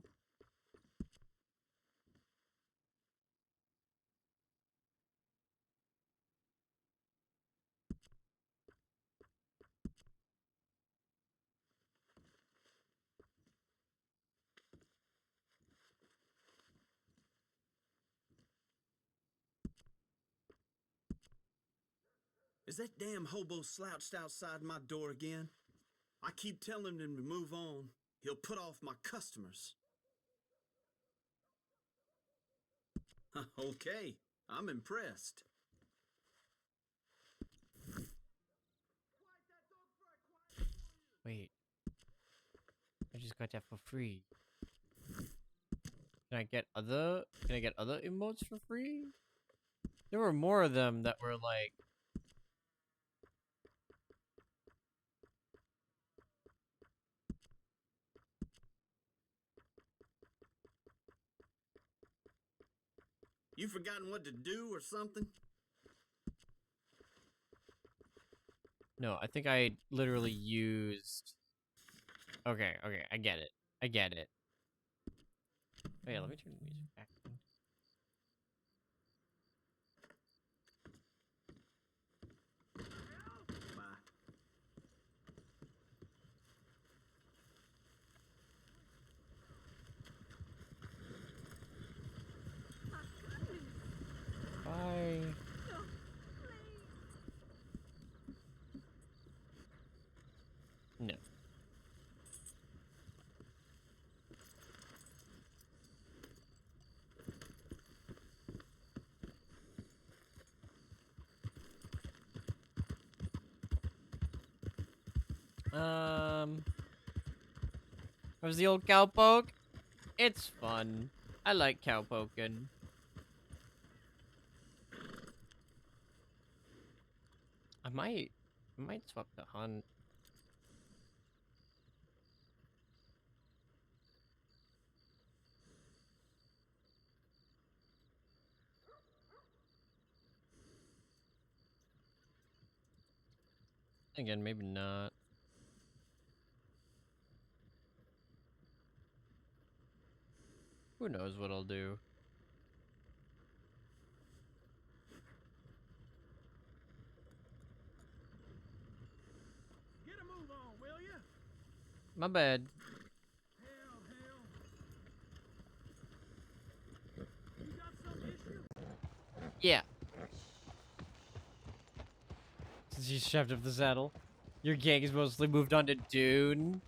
Is that damn hobo slouched outside my door again? I keep telling him to move on. He'll put off my customers. Okay, I'm impressed. Wait. I just got that for free. Can I get other emotes for free? There were more of them that were like You forgotten what to do or something? no, I think I literally used Okay, I get it. I get it. Wait, let me turn the music back on. Bye. Bye. No. Was the old cowpoke? It's fun. I like cowpoking. I might swap the hunt. Again, maybe not. Who knows what I'll do? Get a move on, will ya? My bad. Hell. You got some issue? Yeah. Since you shoved up the saddle. Your gang has mostly moved on to Dune.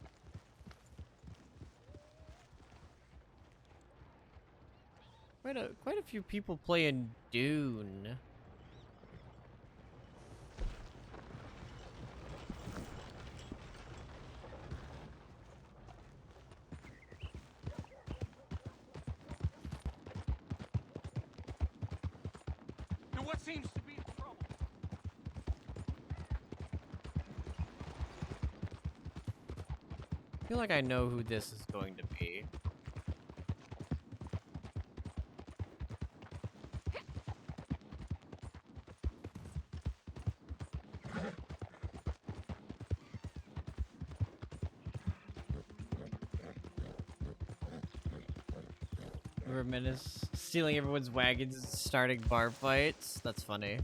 Quite a few people playing Dune. Now what seems to be the trouble? I feel like I know who this is going to be. Riverman is stealing everyone's wagons and starting bar fights. That's funny.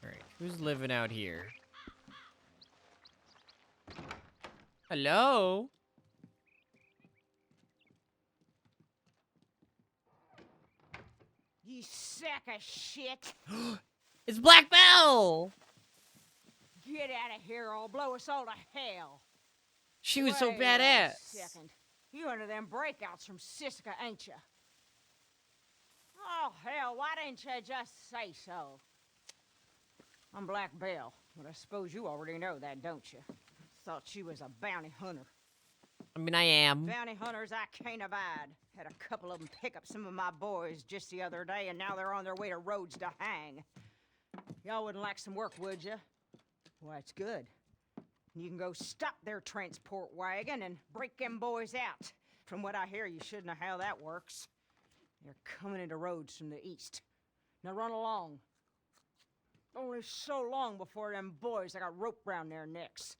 Alright, who's living out here? Hello? You sack of shit! It's Black Belle! Get out of here or I'll blow us all to hell! She was so Wait a badass. second. You one of them breakouts from Siska, ain't ya? Oh, hell, why didn't you just say so? I'm Black Belle, but I suppose you already know that, don't you? Thought she was a bounty hunter. I mean, I am. Bounty hunters I can't abide. Had a couple of them pick up some of my boys just the other day, and now they're on their way to Rhodes to hang. Y'all wouldn't like some work, would you? Well, that's good. You can go stop their transport wagon and break them boys out. From what I hear, you should know how that works. They're coming into Rhodes from the east. Now run along. Only so long before them boys I got rope round their necks.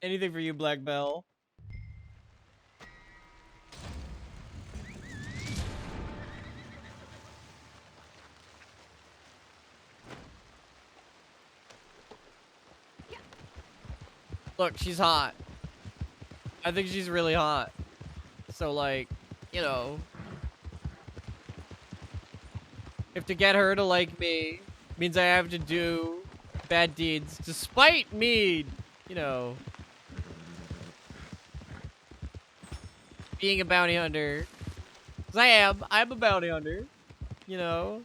Anything for you, Black Belle. Look, she's hot. I think she's really hot. So, like, you know, if to get her to like me means I have to do bad deeds despite me, you know, being a bounty hunter. 'Cause I'm a bounty hunter. You know,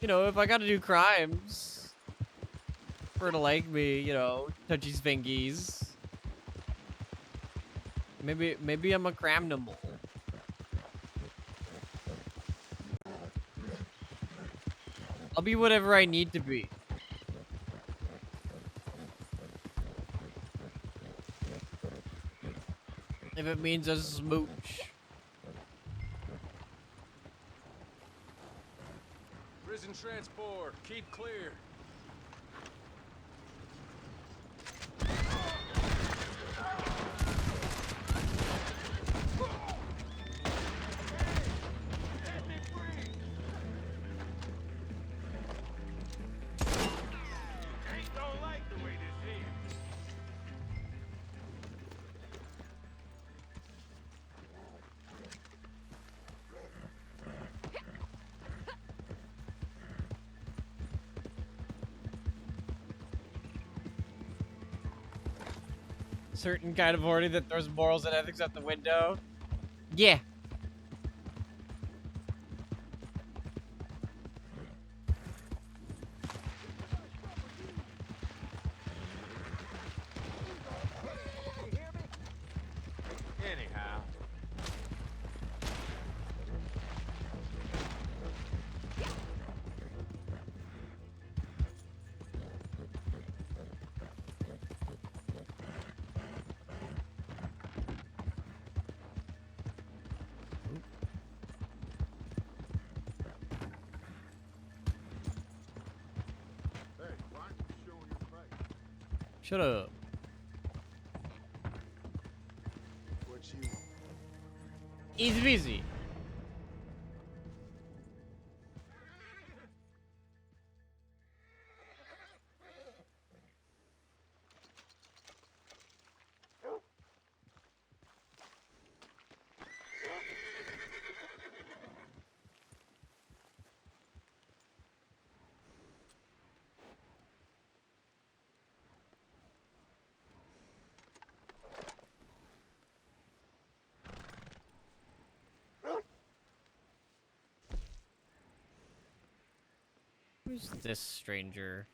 if I gotta do crimes for her to like me, you know, touchy's fingies. Maybe I'm a cramnimal. I'll be whatever I need to be. If it means a smooch. Prison transport, keep clear. Ain't gonna like the way this ends. certain kind of horny that throws morals and ethics out the window. Yeah. Anyhow. Shut up. What you Easy peasy. Who's this stranger?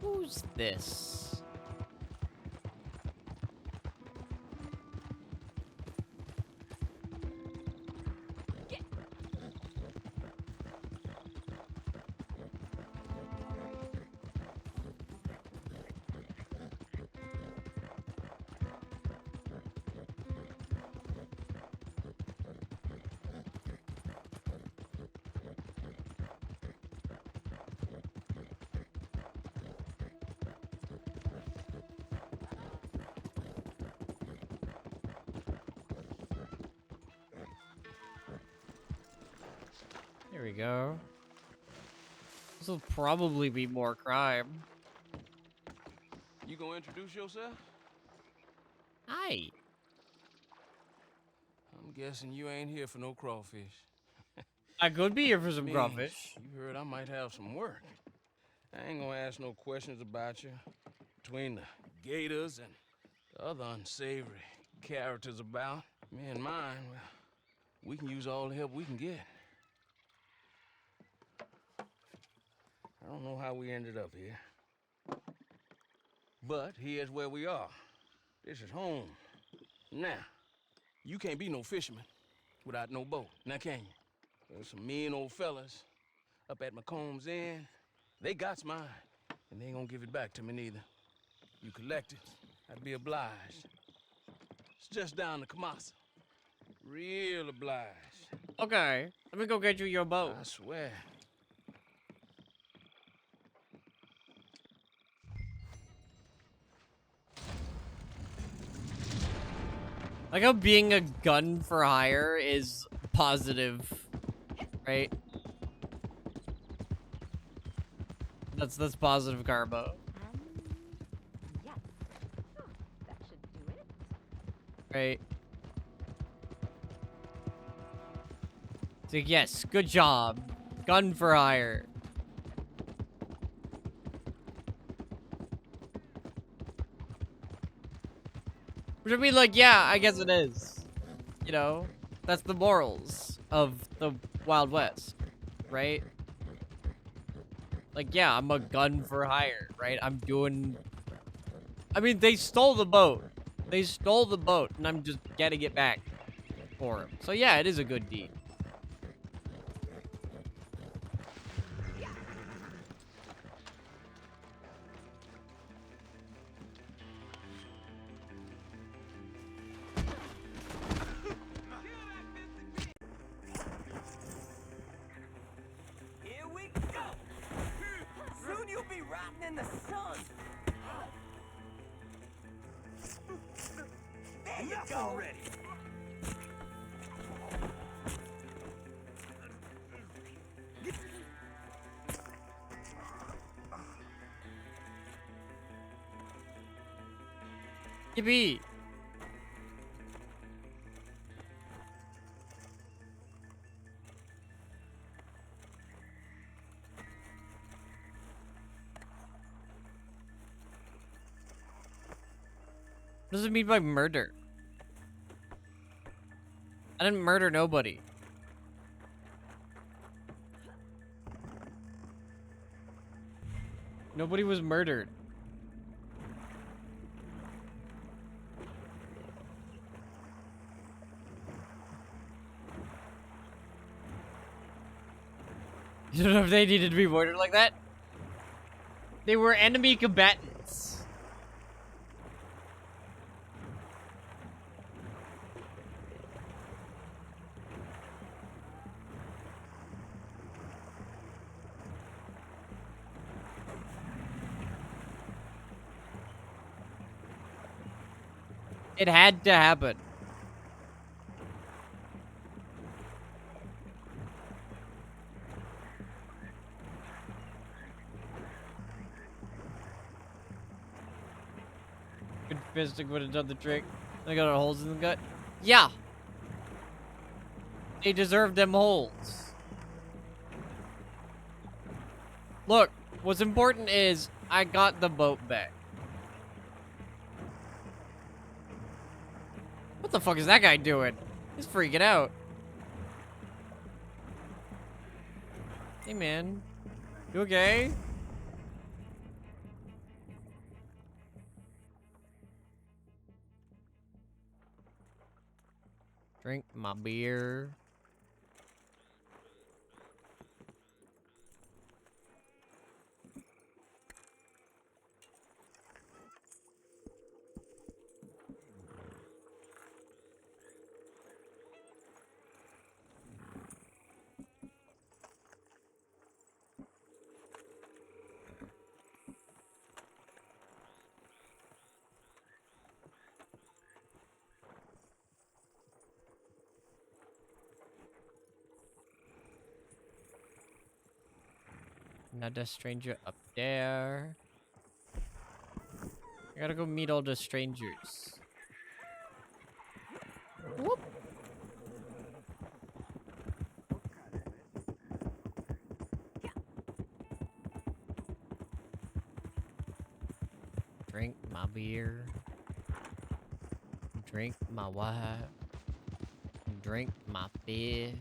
Who's this? There we go. This will probably be more crime. You gonna introduce yourself? Hi. I'm guessing you ain't here for no crawfish. I could be here for some Me, crawfish. You heard I might have some work. I ain't gonna ask no questions about you. Between the gators and the other unsavory characters about, me and mine, well, we can use all the help we can get. I don't know how we ended up here. But here's where we are. This is home. Now, you can't be no fisherman without no boat, now can you? There's some mean old fellas up at McComb's Inn. They got mine, and they ain't gonna give it back to me neither. You collect it, I'd be obliged. It's just down to Kamasa. Real obliged. Okay, let me go get you your boat. I swear. Like how being a gun for hire is positive, right? That's positive karma, Yes. That should do it. right? It's like, yes, good job. Gun for hire. Which I mean, like, yeah, I guess it is. You know, that's the morals of the Wild West, right? Like, yeah, I'm a gun for hire, right? I'm doing... I mean, they stole the boat. They stole the boat, and I'm just getting it back for them. So, yeah, it is a good deed. Here we go! Soon you'll be rotting in the sun! There you go! Already. Yippee! What does it mean by murder? I didn't murder nobody. Nobody was murdered. You don't know if they needed to be murdered like that? They were enemy combatants. It had to happen. Good fisting would have done the trick. They got holes in the gut. Yeah. They deserve them holes. Look, what's important is I got the boat back. What the fuck is that guy doing? He's freaking out. Hey, man. You okay? Drink my beer. Another stranger up there. I gotta go meet all the strangers. Whoop. Drink my beer. Drink my wife. Drink my fish.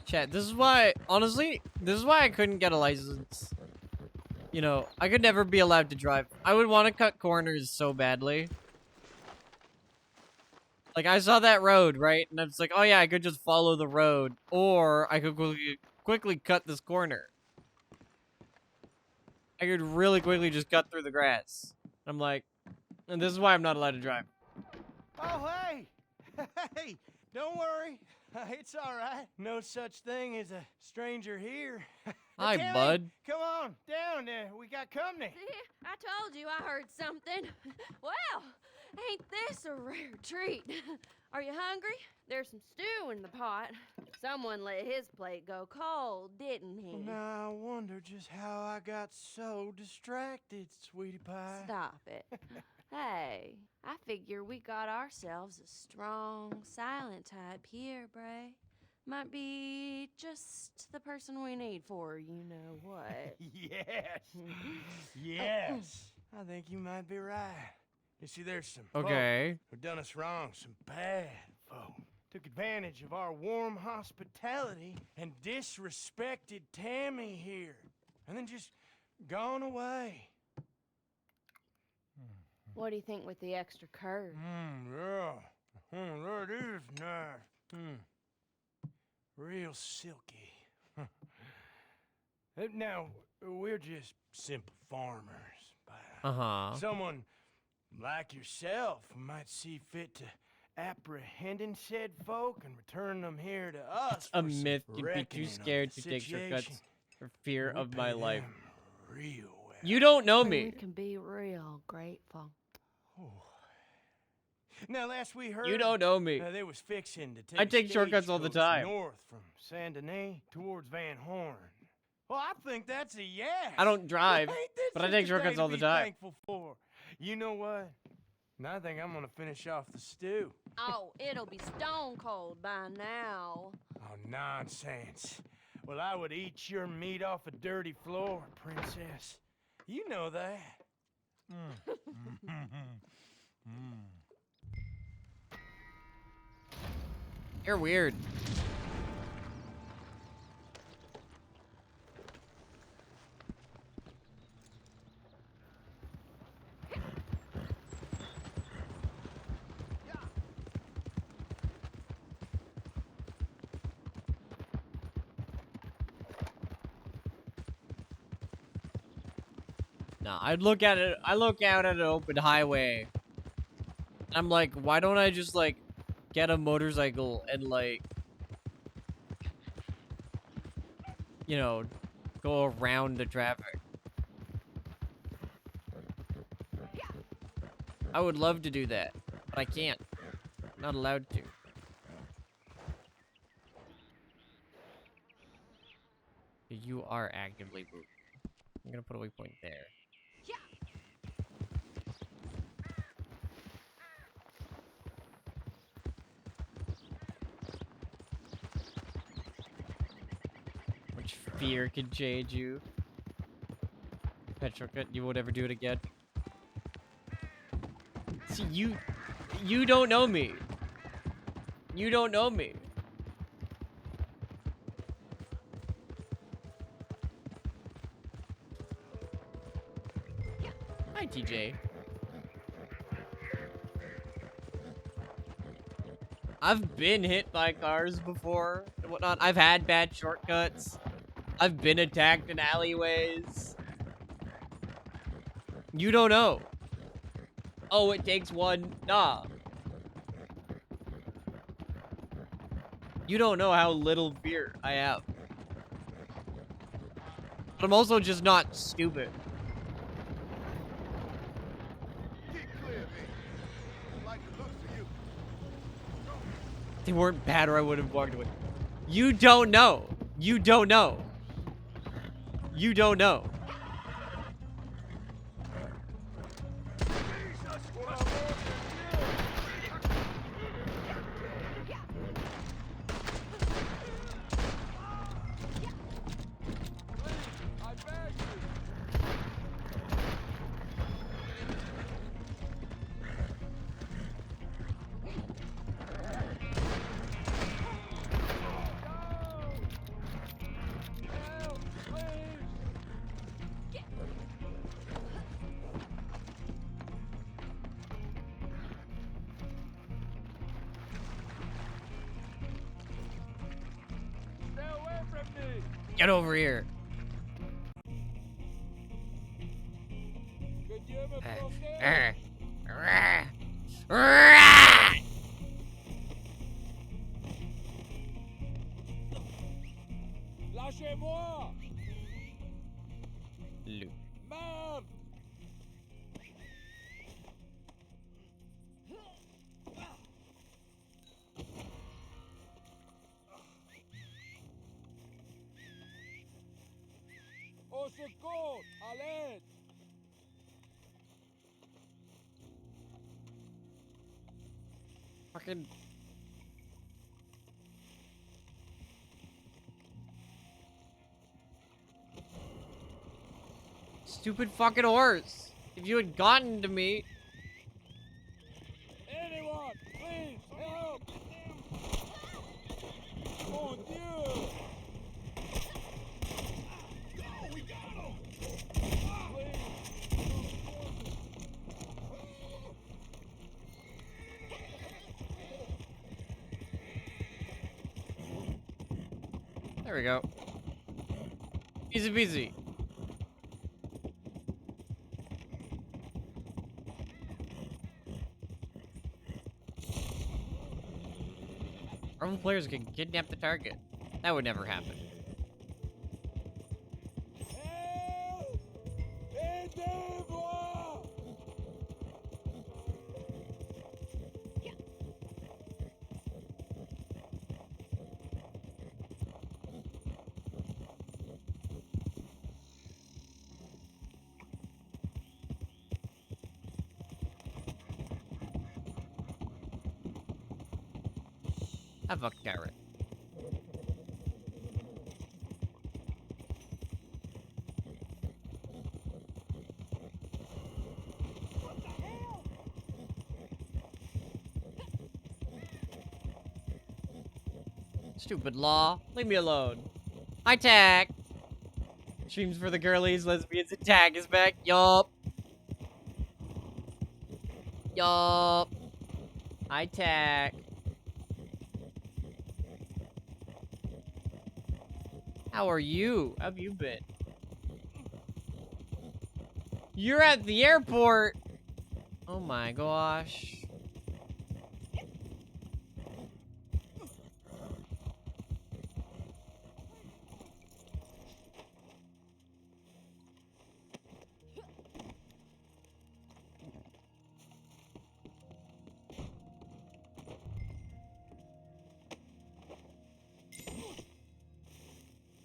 Chat, this is why, honestly, this is why I couldn't get a license. You know, I could never be allowed to drive. I would want to cut corners so badly. Like, I saw that road, right? And I was like, oh yeah, I could just follow the road. Or I could quickly cut this corner. I could really quickly just cut through the grass. I'm like, and this is why I'm not allowed to drive. Oh, hey! Hey, don't worry. It's all right. No such thing as a stranger here. Hi, Tammy, bud. come on down. We got company. See, I told you I heard something. Well, ain't this a rare treat? Are you hungry? There's some stew in the pot. Someone let his plate go cold, didn't he? Now I wonder just how I got so distracted, sweetie pie. Stop it. Hey, I figure we got ourselves a strong, silent type here, Bray. Might be just the person we need for you know what. Yes. Yes. I think you might be right. You see, there's some Okay. folk who done us wrong, some bad folk. Took advantage of our warm hospitality and disrespected Tammy here. And then just gone away. What do you think with the extra curve? Yeah. That is nice. Real silky. Now, we're just simple farmers, but someone like yourself might see fit to apprehending said folk and return them here to us. It's a myth. You'd be too scared to take shortcuts for fear of my life. Real well. You don't know We me. can be real grateful. Now, last we heard, You don't know me. they was fixing to take I take shortcuts all the stagecoach time. north from Saint Denis towards Van Horn. Well, I think that's a yes. I don't drive, Ain't this but I just take a shortcuts day to all the be time. Thankful for. You know what? I think I'm gonna finish off the stew. Oh, it'll be stone cold by now. Oh, nonsense. Well, I would eat your meat off a dirty floor, princess. You know that. You're weird. No, I look out at an open highway. I'm like, why don't I just like get a motorcycle and like, you know, go around the traffic? I would love to do that, but I can't. I'm not allowed to. You are actively moving. I'm gonna put a waypoint there. Which fear can change you? Petrocut, you won't ever do it again. See, you don't know me. You don't know me. Hi, TJ. I've been hit by cars before and whatnot. I've had bad shortcuts. I've been attacked in alleyways. You don't know. Oh, it takes one. Nah. You don't know how little fear I have. But I'm also just not stupid. They weren't bad or I would have walked away. You don't know. You don't know. You don't know. Get over here. Lâchez-moi! Luke. Merde! Au secours! À l'aide! Fucking. Stupid fucking horse. If you had gotten to me. Anyone, please, help! Mon Dieu! Go, we got him! There we go. Easy peasy. Rival players can kidnap the target. That would never happen. Have a carrot. Stupid law. Leave me alone. Hi, Tag. Streams for the girlies, lesbians, and Tag is back. Yup. Yup. Hi, Tag. How are you? How have you been? You're at the airport. Oh my gosh.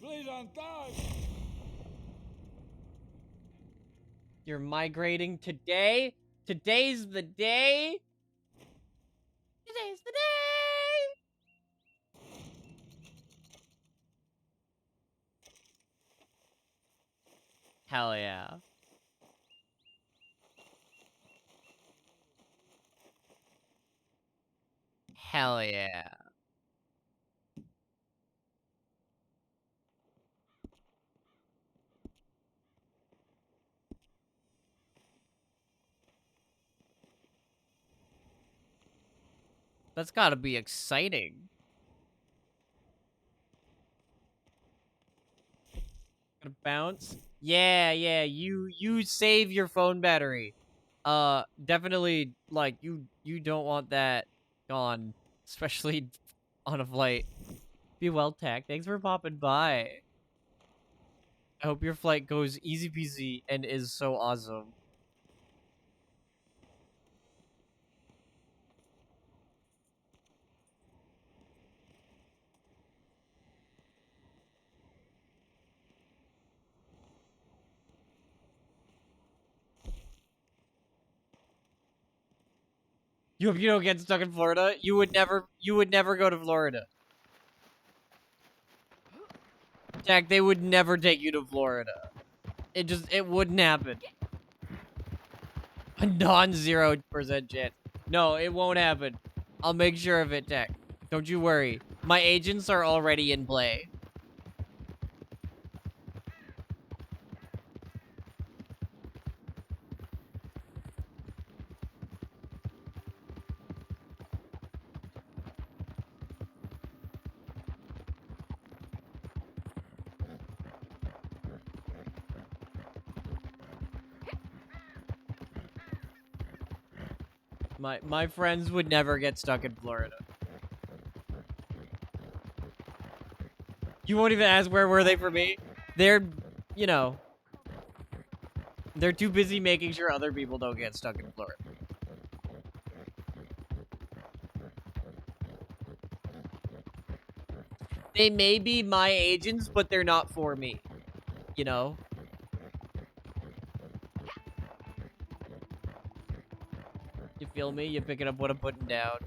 Please untie. You're migrating today? Today's the day? Today's the day! Hell yeah. Hell yeah. That's gotta be exciting. Gonna bounce? Yeah, you save your phone battery. Definitely, like, you don't want that gone. Especially on a flight. Be well, Tech. Thanks for popping by. I hope your flight goes easy peasy and is so awesome. You hope you don't get stuck in Florida? You would never go to Florida. Jack, they would never take you to Florida. It wouldn't happen. A non-0% chance. No, it won't happen. I'll make sure of it, Jack. Don't you worry. My agents are already in play. My friends would never get stuck in Florida. You won't even ask where were they for me? They're, you know, they're too busy making sure other people don't get stuck in Florida. They may be my agents, but they're not for me. You know? You feel me? You picking up what I'm putting down.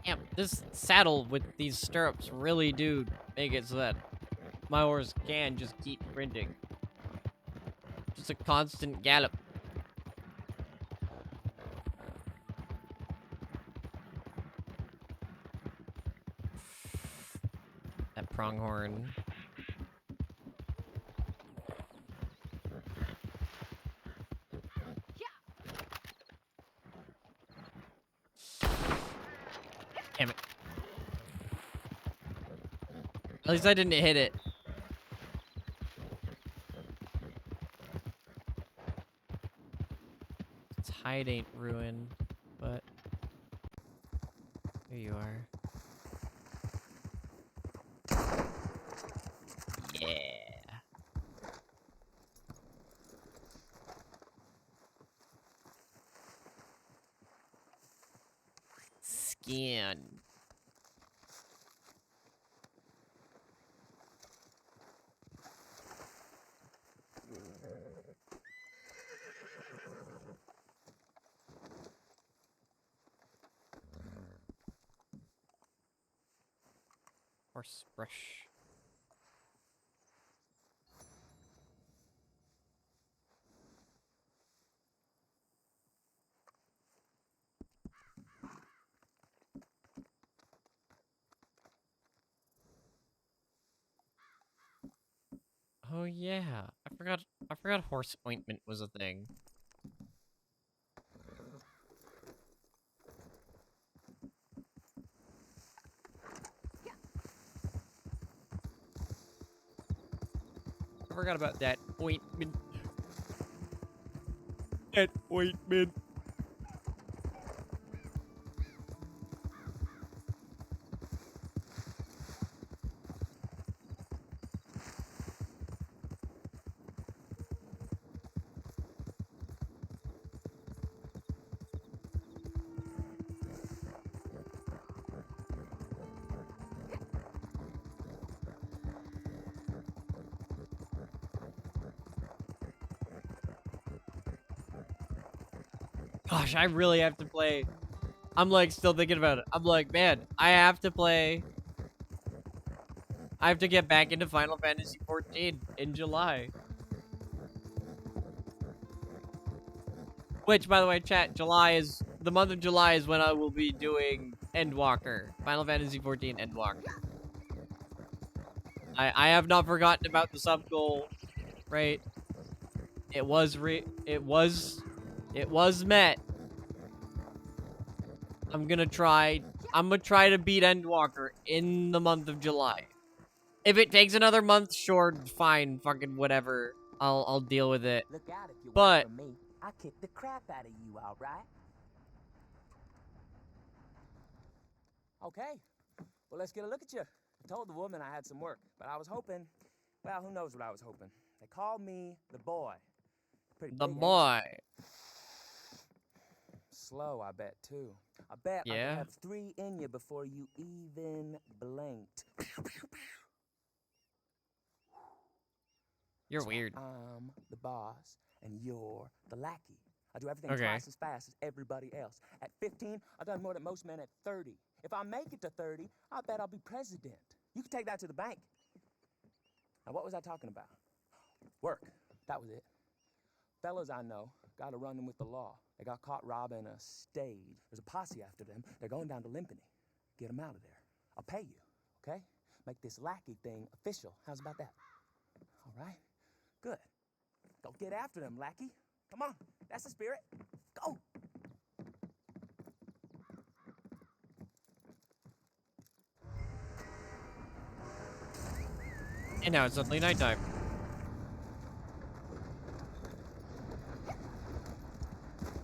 Damn, this saddle with these stirrups really do make it so that my horse can just keep sprinting. Just a constant gallop. That pronghorn. Damn it. At least I didn't hit it. Its hide ain't ruined, but here you are. Yeah. Scan. Horse brush. Oh yeah, I forgot horse ointment was a thing. I forgot about that ointment. That ointment. Gosh, I really have to play. I'm like still thinking about it. I'm like, man, I have to play. I have to get back into Final Fantasy XIV in July. Which, by the way, chat, the month of July is when I will be doing Endwalker. Final Fantasy XIV Endwalker. I have not forgotten about the sub goal, right? It was met. I'm gonna try to beat Endwalker in the month of July. If it takes another month, sure, fine, fucking whatever. I'll deal with it. Look out if you But work for me. I kick the crap out of you, all right? Okay. Well, let's get a look at you. I told the woman I had some work, but I was hoping, well, who knows what I was hoping. They called me the boy. Pretty the big, ain't boy. you? Slow, I bet, too. I bet I Yeah. could have 3 in you before you even blinked. You're So weird. I'm the boss, and you're the lackey. I do everything Okay. twice as fast as everybody else. At 15, I've done more than most men at 30. If I make it to 30, I bet I'll be president. You can take that to the bank. Now, what was I talking about? Work. That was it. Fellas I know got to run them with the law. They got caught robbing a stage. There's a posse after them. They're going down to Limpany. Get them out of there. I'll pay you, okay? Make this lackey thing official. How's about that? All right? Good. Go get after them, lackey. Come on. That's the spirit. Go. And now it's suddenly nighttime.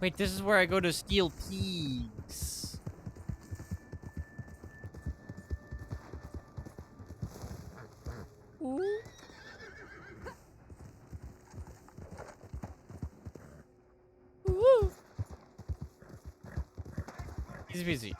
Wait, this is where I go to steal pigs. Ooh. Ooh. Easy peasy.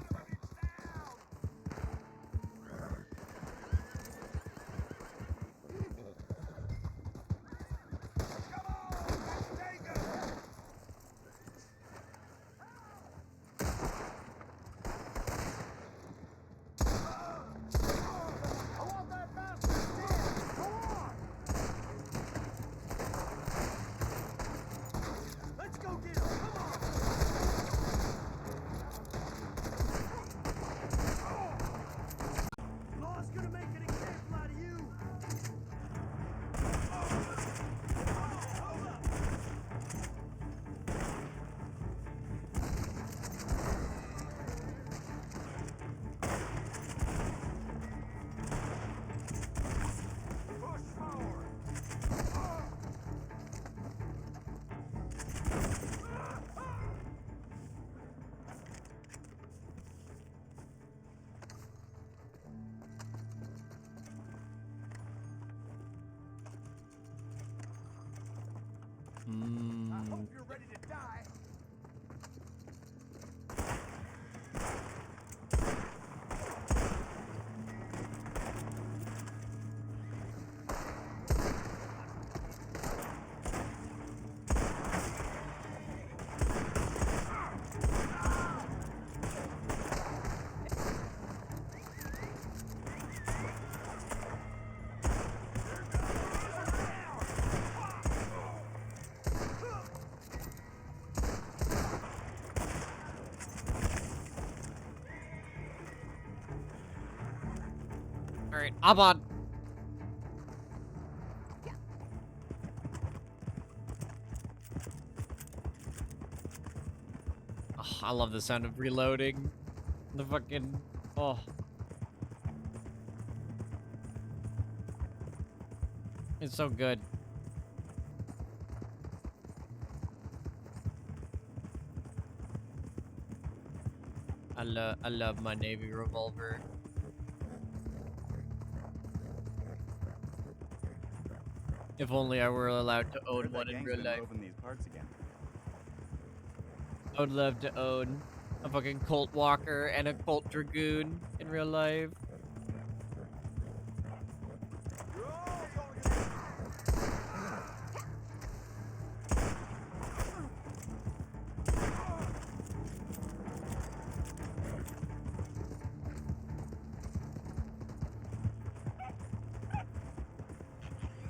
Alright, I'm on. Oh, I love the sound of reloading. The fucking... Oh. It's so good. I love my Navy revolver. If only I were allowed to own one in real life. These parts again. I would love to own a fucking Colt Walker and a Colt Dragoon in real life.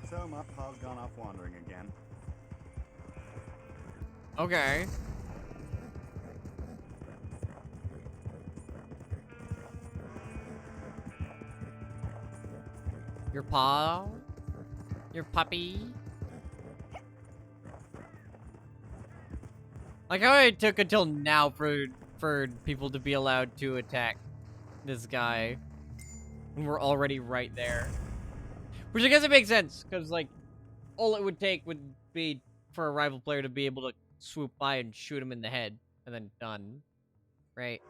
So my pa's gone off wandering again. Okay. Your paw? Your puppy? Like how it took until now for people to be allowed to attack this guy. And we're already right there. Which I guess it makes sense, because like all it would take would be for a rival player to be able to swoop by and shoot him in the head, and then done. Right?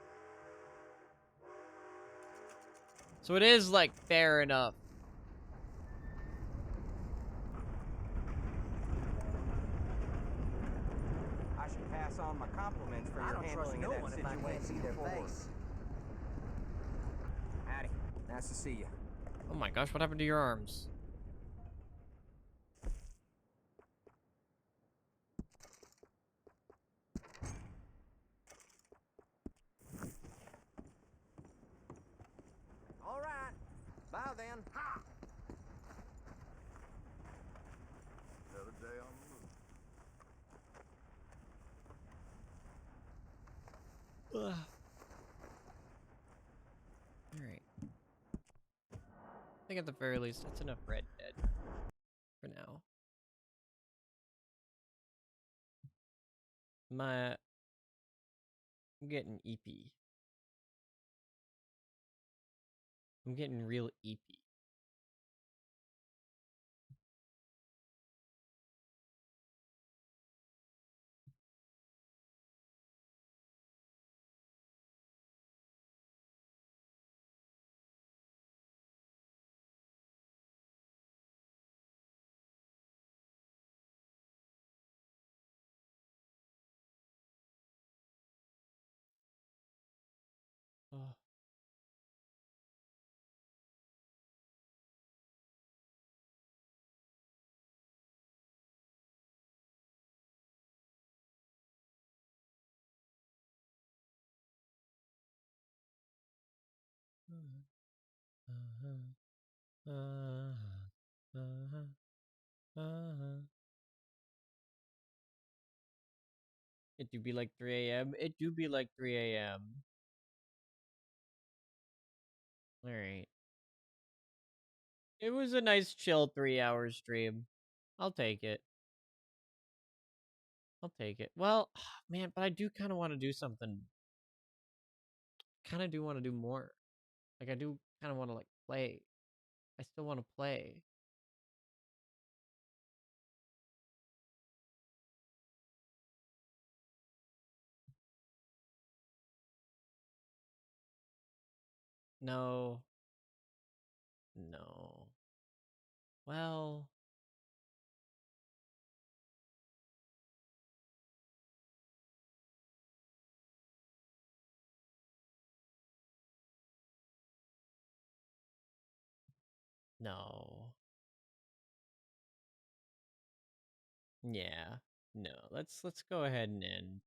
So it is like fair enough. I should pass on my compliments for your handling of that situation before. Howdy. Nice to see you. Oh my gosh, what happened to your arms? All right. Bye then. Another day on the move. Ugh. Alright. I think at the very least, that's enough Red Dead for now. I'm getting EP. I'm getting real EP. Oh. It do be like 3 a.m. It do be like 3 a.m. Alright. It was a nice chill 3-hour stream. I'll take it. I'll take it. Well, man, but I do kind of want to do something. Kind of do want to do more. Like, I do kind of want to, like, play. I still want to play. No. No. Well. No. Yeah. No. Let's go ahead and end.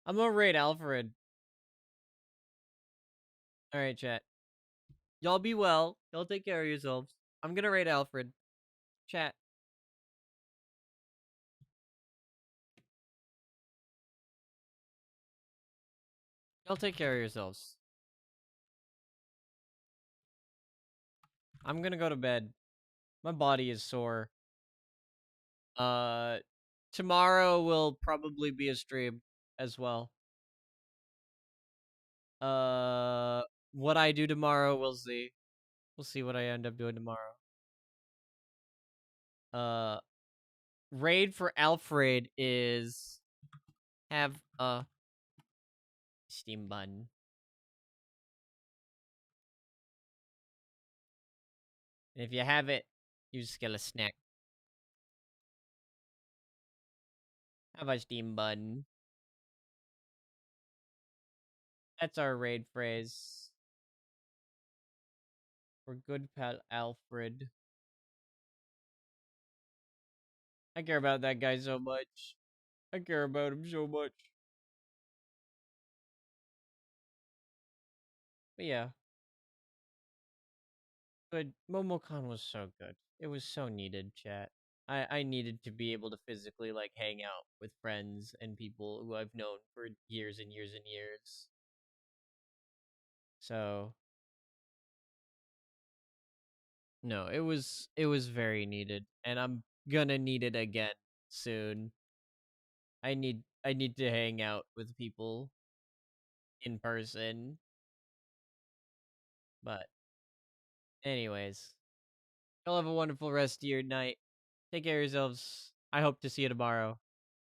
I'm gonna raid Alfred. Alright, chat. Y'all be well. Y'all take care of yourselves. I'm gonna raid Alfred. Chat. Y'all take care of yourselves. I'm gonna go to bed. My body is sore. Tomorrow will probably be a stream as well. What I do tomorrow, we'll see. We'll see what I end up doing tomorrow. Raid for Alfred is have a Steam button. And if you have it, you just get a snack. Have a Steam button. That's our raid phrase. For good pal Alfred. I care about that guy so much. I care about him so much. But yeah. But MomoCon was so good. It was so needed, chat. I needed to be able to physically, like, hang out with friends and people who I've known for years and years and years. So, no, it was very needed, and I'm gonna need it again soon. I need to hang out with people in person. But anyways, y'all have a wonderful rest of your night. Take care of yourselves. I hope to see you tomorrow.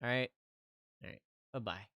All right? All right. Bye-bye.